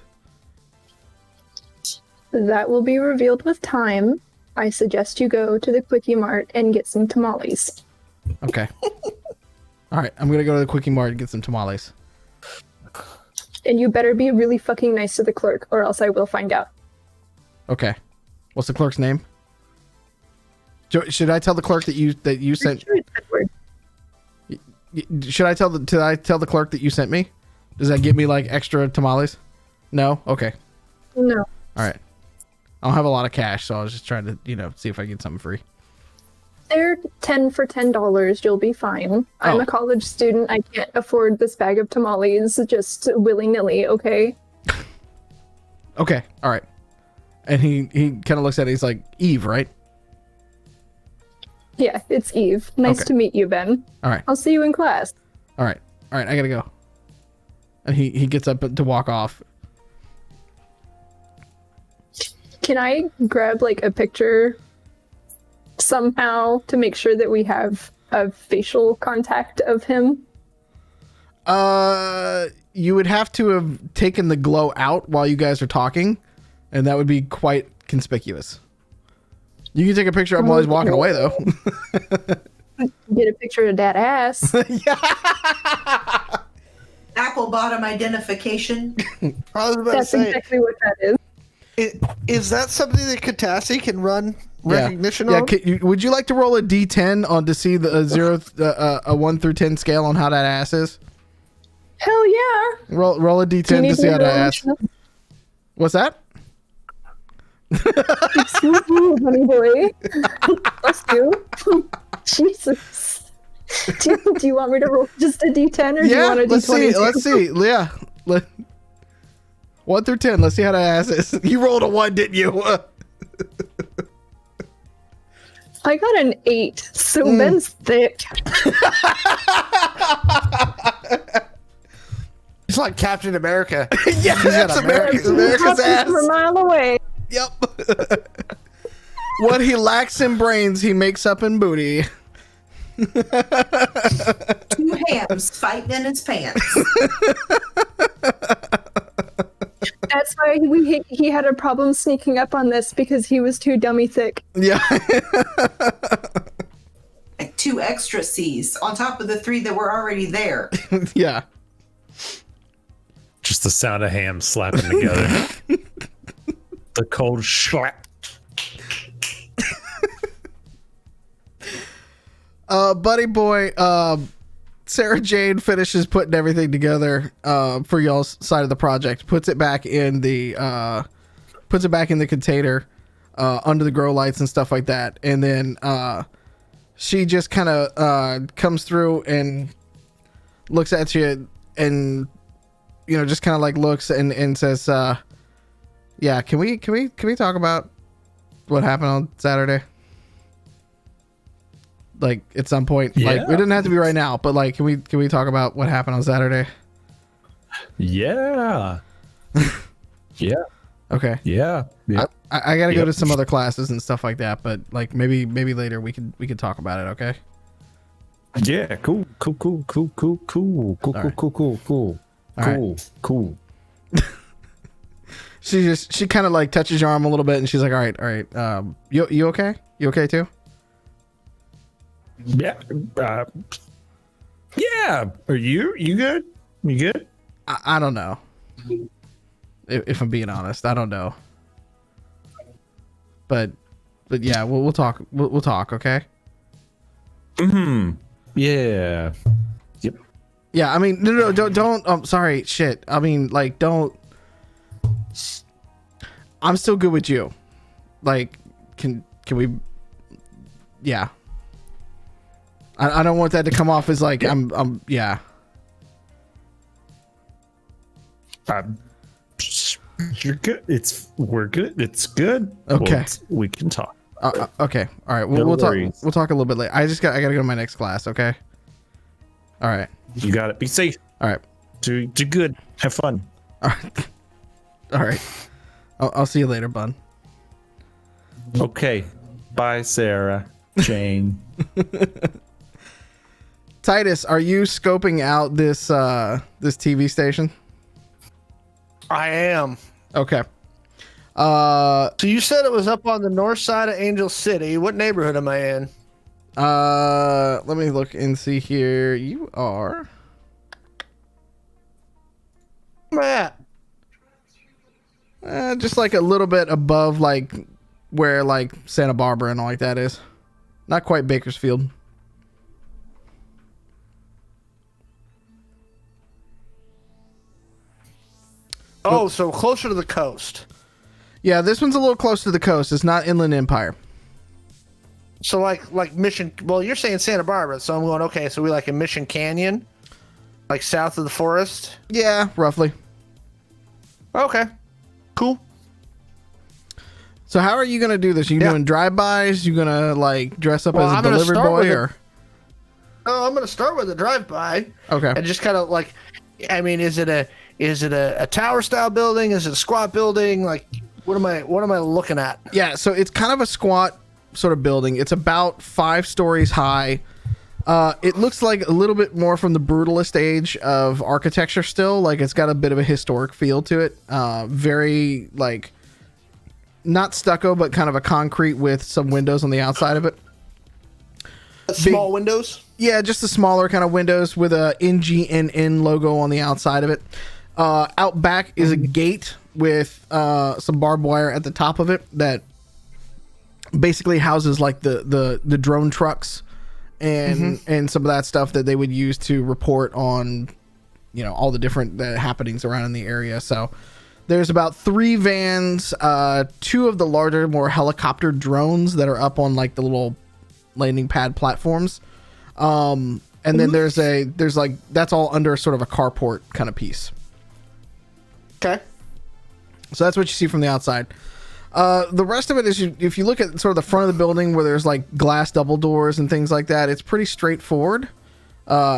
[SPEAKER 6] That will be revealed with time. I suggest you go to the Quickie Mart and get some tamales.
[SPEAKER 5] Okay. All right, I'm gonna go to the Quickie Mart and get some tamales.
[SPEAKER 6] And you better be really fucking nice to the clerk, or else I will find out.
[SPEAKER 5] Okay. What's the clerk's name? Should I tell the clerk that you sent?
[SPEAKER 6] Sure it's Edward.
[SPEAKER 5] Should I tell the clerk that you sent me? Does that give me like extra tamales? No. Okay.
[SPEAKER 6] No.
[SPEAKER 5] All right. I don't have a lot of cash, so I was just trying to see if I can get something free.
[SPEAKER 6] They're 10 for $10. You'll be fine. I'm
[SPEAKER 5] Oh.
[SPEAKER 6] a college student. I can't afford this bag of tamales just willy-nilly, okay?
[SPEAKER 5] Okay. All right. And he kind of looks at it. He's like, Eve, right?
[SPEAKER 6] Yeah, it's Eve. Nice
[SPEAKER 5] Okay.
[SPEAKER 6] to meet you, Ben.
[SPEAKER 5] All right.
[SPEAKER 6] I'll see you in class.
[SPEAKER 5] All right. All right. I gotta go. And he gets up to walk off.
[SPEAKER 6] Can I grab like a picture somehow to make sure that we have a facial contact of him?
[SPEAKER 5] You would have to have taken the glow out while you guys are talking, and that would be quite conspicuous. You can take a picture of him while he's walking away, though.
[SPEAKER 6] Get a picture of that ass.
[SPEAKER 4] Apple bottom identification.
[SPEAKER 3] I was about
[SPEAKER 6] That's
[SPEAKER 3] to say,
[SPEAKER 6] exactly what that is.
[SPEAKER 3] is that something that Katassi can run recognition
[SPEAKER 5] Yeah.
[SPEAKER 3] on?
[SPEAKER 5] Would you like to roll a D10 on to see the a 1 through 10 scale on how that ass is?
[SPEAKER 6] Hell yeah.
[SPEAKER 5] Roll a
[SPEAKER 6] Do you
[SPEAKER 5] D10
[SPEAKER 6] need
[SPEAKER 5] to see
[SPEAKER 6] me
[SPEAKER 5] how
[SPEAKER 6] to
[SPEAKER 5] that
[SPEAKER 6] roll
[SPEAKER 5] ass. What's that?
[SPEAKER 6] Excuse me, honey boy. Bless you. Jesus. Do you want me to roll just a D10 or do you
[SPEAKER 5] Yeah.
[SPEAKER 6] want a
[SPEAKER 5] Let's
[SPEAKER 6] D20?
[SPEAKER 5] see. Let's see. Yeah. 1 through 10. Let's see how that ass is. You rolled a 1, didn't you?
[SPEAKER 6] I got an 8, so Ben's thick.
[SPEAKER 3] It's like Captain America.
[SPEAKER 5] Yeah, that's America's ass.
[SPEAKER 6] From a mile away.
[SPEAKER 5] Yep. What he lacks in brains, he makes up in booty.
[SPEAKER 4] 2 hams fighting in his pants.
[SPEAKER 6] That's why he had a problem sneaking up on this because he was too dummy thick.
[SPEAKER 5] Yeah.
[SPEAKER 4] Like 2 extra C's on top of the 3 that were already there.
[SPEAKER 5] Yeah.
[SPEAKER 2] Just the sound of ham slapping together. The cold slap.
[SPEAKER 5] Buddy boy, Sarah Jane finishes putting everything together for y'all's side of the project, puts it back in the container under the grow lights and stuff like that, and then she just kind of comes through and looks at you and just kind of like looks and says, yeah, can we talk about what happened on Saturday? Like at some point, like we didn't have to be right now, but like, can we talk about what happened on Saturday?
[SPEAKER 2] Yeah. Yeah.
[SPEAKER 5] Okay.
[SPEAKER 2] Yeah. Yeah.
[SPEAKER 5] I gotta go to some other classes and stuff like that, but like maybe later we could talk about it. Okay.
[SPEAKER 2] Yeah. Cool.
[SPEAKER 5] She kind of like touches your arm a little bit and she's like, all right. You okay? You okay too?
[SPEAKER 2] Yeah. Yeah. Are you good? You good?
[SPEAKER 5] I don't know. If I'm being honest, I don't know. But yeah, we'll talk. We'll talk. Okay.
[SPEAKER 2] Yeah. Yep.
[SPEAKER 5] Yeah. I mean, no, don't. Sorry. Shit. I mean, like, don't. I'm still good with you. Like, can we? Yeah. I don't want that to come off as like yeah.
[SPEAKER 2] You're good. We're good. It's good.
[SPEAKER 5] Okay.
[SPEAKER 2] We can talk.
[SPEAKER 5] Okay. All right. We'll talk. We'll talk a little bit later. I gotta go to my next class. Okay. All right.
[SPEAKER 2] You got it. Be safe.
[SPEAKER 5] All right.
[SPEAKER 2] Do good. Have fun.
[SPEAKER 5] All right. All right. I'll see you later, bud.
[SPEAKER 2] Okay. Bye, Sarah. Jane.
[SPEAKER 5] Titus, are you scoping out this this TV station?
[SPEAKER 3] I am.
[SPEAKER 5] Okay.
[SPEAKER 3] So you said it was up on the north side of Angel City. What neighborhood am I in?
[SPEAKER 5] Let me look and see here. You are.
[SPEAKER 3] Where am I at?
[SPEAKER 5] Just like a little bit above, like where like Santa Barbara and all like that is. Not quite Bakersfield.
[SPEAKER 3] Oh, so closer to the coast.
[SPEAKER 5] Yeah, this one's a little close to the coast. It's not Inland Empire.
[SPEAKER 3] So like Mission. Well, you're saying Santa Barbara, so I'm going. Okay, so we like in Mission Canyon, like south of the forest.
[SPEAKER 5] Yeah, roughly.
[SPEAKER 3] Okay, cool.
[SPEAKER 5] So how are you gonna do this? You doing drive-bys? You gonna like dress up as a
[SPEAKER 3] I'm gonna
[SPEAKER 5] delivery
[SPEAKER 3] start
[SPEAKER 5] boy,
[SPEAKER 3] with
[SPEAKER 5] or?
[SPEAKER 3] Oh, I'm gonna start with a drive-by.
[SPEAKER 5] Okay.
[SPEAKER 3] And just kind of like, I mean, is it a tower style building? Is it a squat building? Like, what am I looking at?
[SPEAKER 5] Yeah, so it's kind of a squat sort of building. It's about 5 stories high. It looks like a little bit more from the brutalist age of architecture still. Like it's got a bit of a historic feel to it. Very like not stucco, but kind of a concrete with some windows on the outside of it.
[SPEAKER 3] Small windows?
[SPEAKER 5] Yeah, just the smaller kind of windows with a NGNN logo on the outside of it. Out back is a gate with some barbed wire at the top of it that basically houses like the drone trucks and some of that stuff that they would use to report on, you know, all the different happenings around in the area. So there's about 3 vans, 2 of the larger, more helicopter drones that are up on like the little landing pad platforms. And then there's like, that's all under sort of a carport kind of piece.
[SPEAKER 3] Okay.
[SPEAKER 5] So that's what you see from the outside. The rest of it is, if you look at sort of the front of the building where there's like glass double doors and things like that, it's pretty straightforward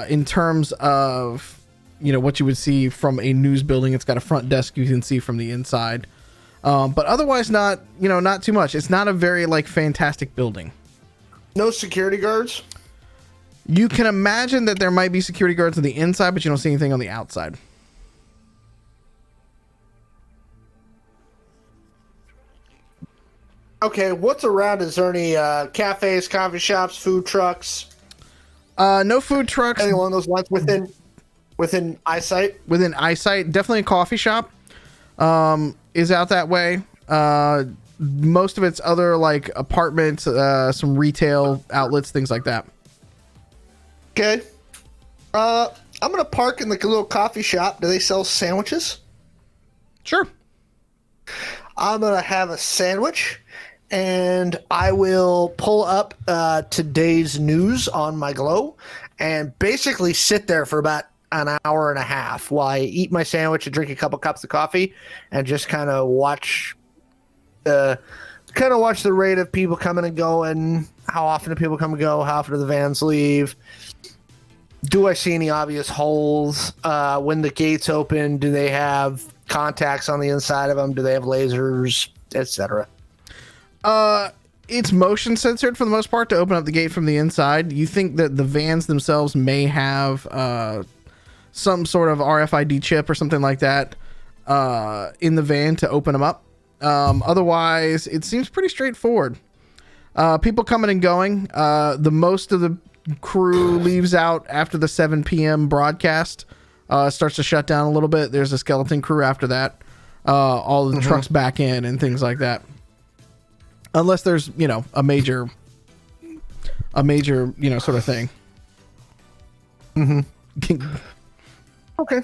[SPEAKER 5] in terms of, you know, what you would see from a news building. It's got a front desk you can see from the inside. But otherwise not, you know, not too much. It's not a very like fantastic building.
[SPEAKER 3] No security guards?
[SPEAKER 5] You can imagine that there might be security guards on the inside, but you don't see anything on the outside.
[SPEAKER 3] Okay, what's around? Is there any cafes, coffee shops, food trucks?
[SPEAKER 5] No food trucks.
[SPEAKER 3] Anything along those lines within eyesight?
[SPEAKER 5] Within eyesight, definitely a coffee shop is out that way. Most of it's other like apartments, some retail outlets, things like that.
[SPEAKER 3] Okay. I'm gonna park in like a little coffee shop. Do they sell sandwiches?
[SPEAKER 5] Sure.
[SPEAKER 3] I'm gonna have a sandwich, and I will pull up today's news on my Glow, and basically sit there for about an hour and a half while I eat my sandwich and drink a couple cups of coffee, and just kind of watch the rate of people coming and going. How often do people come and go? How often do the vans leave? Do I see any obvious holes when the gates open? Do they have contacts on the inside of them? Do they have lasers, etc.?
[SPEAKER 5] It's motion censored for the most part to open up the gate from the inside. You think that the vans themselves may have some sort of RFID chip or something like that in the van to open them up. Otherwise, it seems pretty straightforward. People coming and going. The most of the crew leaves out after the 7 p.m. broadcast. Starts to shut down a little bit. There's a skeleton crew after that. All the trucks back in and things like that. Unless there's, you know, a major, you know, sort of thing.
[SPEAKER 3] Okay.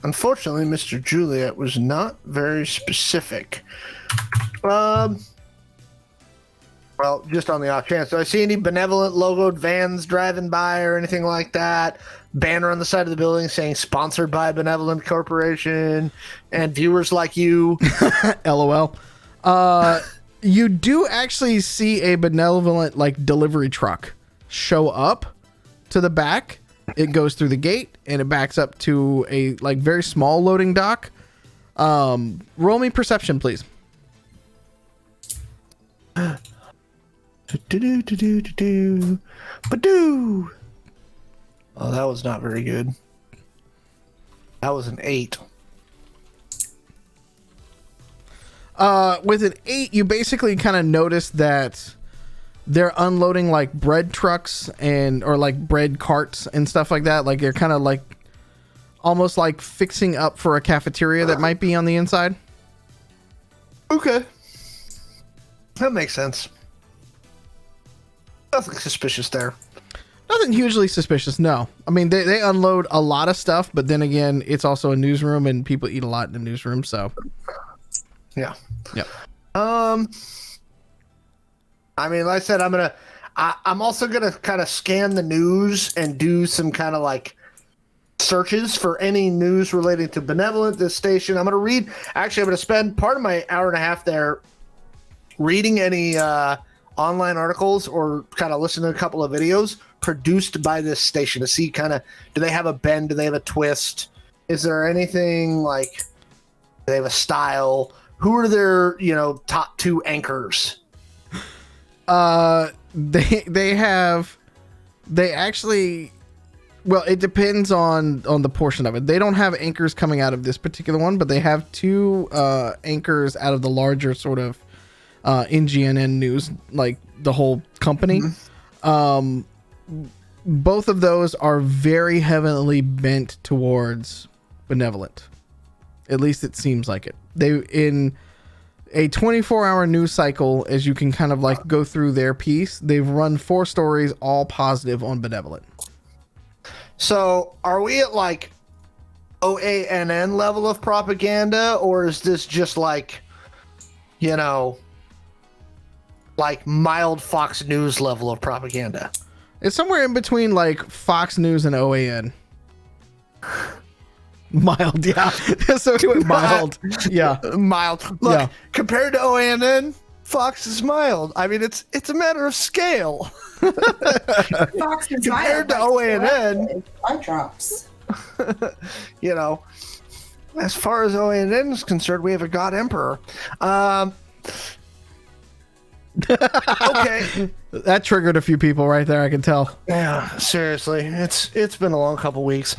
[SPEAKER 3] Unfortunately, Mr. Juliet was not very specific. Well, just on the off chance. Do I see any benevolent logoed vans driving by or anything like that? Banner on the side of the building saying sponsored by Benevolent Corporation and viewers like you.
[SPEAKER 5] LOL. You do actually see a benevolent like delivery truck show up to the back It goes through the gate and it backs up to a like very small loading dock. Roll me perception, please.
[SPEAKER 3] Ba-doo. Oh, that was not very good. That was an 8.
[SPEAKER 5] With an 8, you basically kind of notice that they're unloading like bread trucks or like bread carts and stuff like that. Like they're kind of like almost like fixing up for a cafeteria that might be on the inside.
[SPEAKER 3] Okay. That makes sense. Nothing suspicious there.
[SPEAKER 5] Nothing hugely suspicious, no. I mean, they unload a lot of stuff, but then again, it's also a newsroom and people eat a lot in the newsroom, so.
[SPEAKER 3] Yeah.
[SPEAKER 5] Yep.
[SPEAKER 3] I mean, like I said, I'm also gonna kind of scan the news and do some kind of like searches for any news relating to Benevolent, this station. I'm gonna spend part of my hour and a half there reading any online articles or kind of listening to a couple of videos produced by this station to see kind of, do they have a bend? Do they have a twist? Is there anything like, do they have a style? Who are their, top 2 anchors?
[SPEAKER 5] They actually, well, it depends on the portion of it. They don't have anchors coming out of this particular one, but they have 2 anchors out of the larger sort of NGNN news, like the whole company. Mm-hmm. Both of those are very heavily bent towards Benevolent. At least it seems like it. They, in a 24-hour news cycle, as you can kind of like go through their piece, they've run 4 stories all positive on Benevolent.
[SPEAKER 3] So are we at like OANN level of propaganda, or is this just like, like mild Fox News level of propaganda?
[SPEAKER 5] It's somewhere in between like Fox News and OAN. Mild, yeah. So mild, yeah.
[SPEAKER 3] Mild. Look,
[SPEAKER 5] Yeah.
[SPEAKER 3] Compared to OANN, Fox is mild. I mean, it's a matter of scale.
[SPEAKER 4] Fox is
[SPEAKER 3] Compared to OANN,
[SPEAKER 4] eye drops.
[SPEAKER 3] As far as OANN is concerned, we have a god emperor. Okay.
[SPEAKER 5] That triggered a few people right there, I can tell.
[SPEAKER 3] Yeah, seriously. It's been a long couple weeks.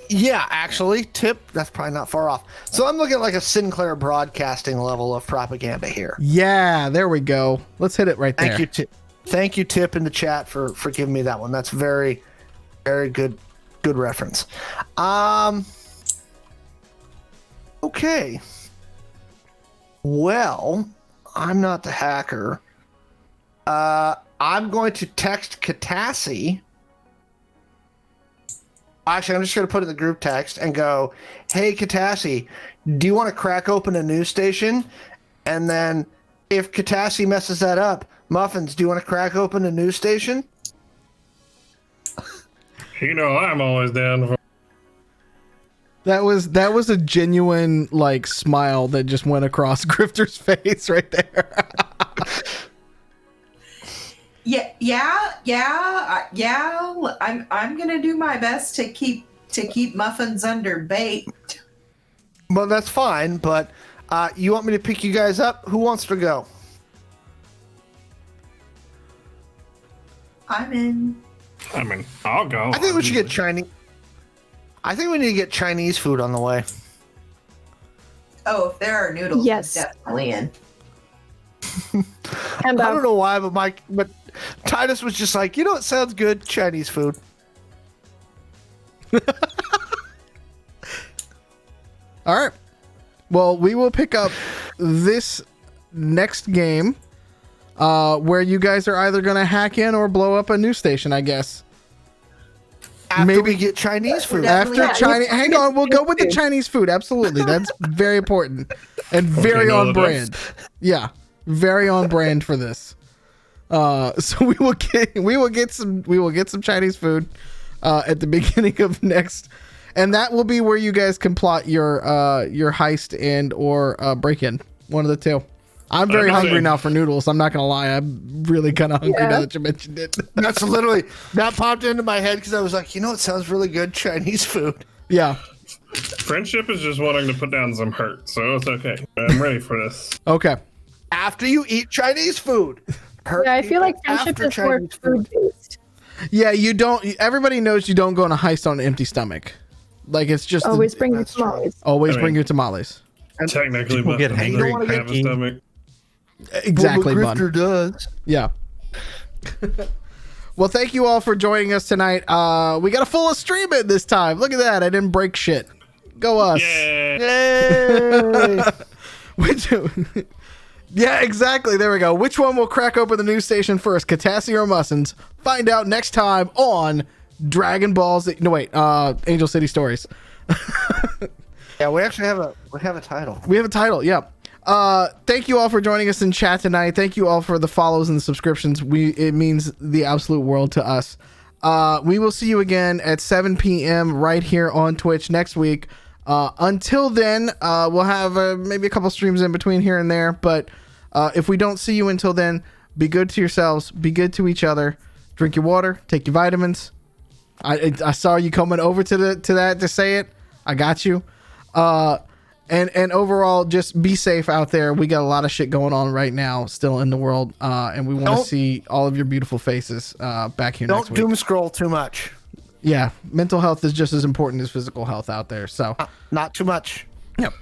[SPEAKER 3] Yeah, actually, that's probably not far off. So I'm looking at like a Sinclair Broadcasting level of propaganda here.
[SPEAKER 5] Yeah, there we go. Let's hit it right there.
[SPEAKER 3] Thank you, Tip, in the chat for giving me that one. That's very, very good reference. Okay. Well, I'm not the hacker. I'm going to text Katassi. Actually, I'm just going to put it in the group text and go, hey, Katassi, do you want to crack open a news station? And then if Katassi messes that up, Muffins, do you want to crack open a news station?
[SPEAKER 1] I'm always down for.
[SPEAKER 5] That was a genuine like smile that just went across Grifter's face right there.
[SPEAKER 4] Yeah. I'm gonna do my best to keep Muffins under bait.
[SPEAKER 3] Well, that's fine, but you want me to pick you guys up? Who wants to go?
[SPEAKER 4] I'm in.
[SPEAKER 1] I'll go.
[SPEAKER 3] I think we should get Chinese. I think we need to get Chinese food on the way.
[SPEAKER 4] Oh, if there are noodles,
[SPEAKER 6] Yes.
[SPEAKER 4] I'm definitely in.
[SPEAKER 6] And
[SPEAKER 3] I don't know why, but Titus was just like, it sounds good, Chinese food.
[SPEAKER 5] All right. Well, we will pick up this next game where you guys are either going to hack in or blow up a news station, I guess.
[SPEAKER 3] After we get Chinese food.
[SPEAKER 5] After Chinese, hang on, we'll go with the Chinese food. Absolutely, that's very important and very
[SPEAKER 1] no,
[SPEAKER 5] on brand. Yeah, very on brand for this. So we will get some Chinese food at the beginning of next, and that will be where you guys can plot your heist and or break in. One of the two. I'm very
[SPEAKER 1] I'm
[SPEAKER 5] hungry
[SPEAKER 1] saying-
[SPEAKER 5] now for noodles. I'm not gonna lie. I'm really kind of hungry
[SPEAKER 6] Yeah.
[SPEAKER 5] now that you mentioned it.
[SPEAKER 3] That's literally that popped into my head because I was like, it sounds really good, Chinese food.
[SPEAKER 5] Yeah.
[SPEAKER 1] Friendship is just wanting to put down some hurt, so it's okay. I'm ready for this.
[SPEAKER 5] Okay.
[SPEAKER 3] After you eat Chinese food. Hurt
[SPEAKER 6] Yeah, I feel like
[SPEAKER 3] people
[SPEAKER 6] friendship
[SPEAKER 3] after
[SPEAKER 6] is more
[SPEAKER 3] Chinese
[SPEAKER 6] food based.
[SPEAKER 5] Yeah, you don't. Everybody knows you don't go on a heist on an empty stomach. Like it's just
[SPEAKER 6] Always bring your
[SPEAKER 3] That's true.
[SPEAKER 6] tamales.
[SPEAKER 5] always
[SPEAKER 1] I
[SPEAKER 5] bring
[SPEAKER 1] mean-
[SPEAKER 5] your tamales.
[SPEAKER 1] Technically,
[SPEAKER 2] People
[SPEAKER 1] but
[SPEAKER 2] get
[SPEAKER 1] I
[SPEAKER 2] hangry
[SPEAKER 1] don't have a
[SPEAKER 2] cooking.
[SPEAKER 1] stomach.
[SPEAKER 5] Exactly,
[SPEAKER 3] Well,
[SPEAKER 5] bud.
[SPEAKER 3] the grifter does.
[SPEAKER 5] Yeah. Well, thank you all for joining us tonight. We got a full stream in this time. Look at that. I didn't break shit. Go us.
[SPEAKER 1] Yeah.
[SPEAKER 3] Yay!
[SPEAKER 5] Which, yeah, exactly. There we go. Which one will crack open the news station first, Katassi or Mussins? Find out next time on Dragon Ball Z. No, wait. Angel City Stories.
[SPEAKER 3] Yeah, we actually have a title.
[SPEAKER 5] We have a title. Yeah. Thank you all for joining us in chat tonight. Thank you all for the follows and the subscriptions. It means the absolute world to us. We will see you again at 7 p.m. right here on Twitch next week. Until then, we'll have maybe a couple streams in between here and there. But if we don't see you until then, be good to yourselves. Be good to each other. Drink your water. Take your vitamins. I saw you coming over to that to say it. I got you. And overall, just be safe out there. We got a lot of shit going on right now still in the world. And we want to
[SPEAKER 3] Don't-
[SPEAKER 5] see all of your beautiful faces back here
[SPEAKER 3] Don't
[SPEAKER 5] next week.
[SPEAKER 3] doom scroll too much.
[SPEAKER 5] Yeah, mental health is just as important as physical health out there. So,
[SPEAKER 3] Not too much.
[SPEAKER 5] yep,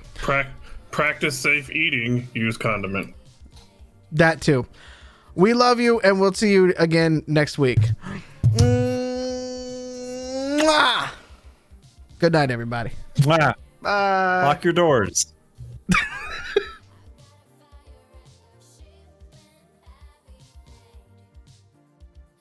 [SPEAKER 1] Practice safe eating. Use condiment.
[SPEAKER 5] that too. We love you, and we'll see you again next week. Mwah! Good night, everybody.
[SPEAKER 2] Wow.
[SPEAKER 3] Bye.
[SPEAKER 2] Lock your doors.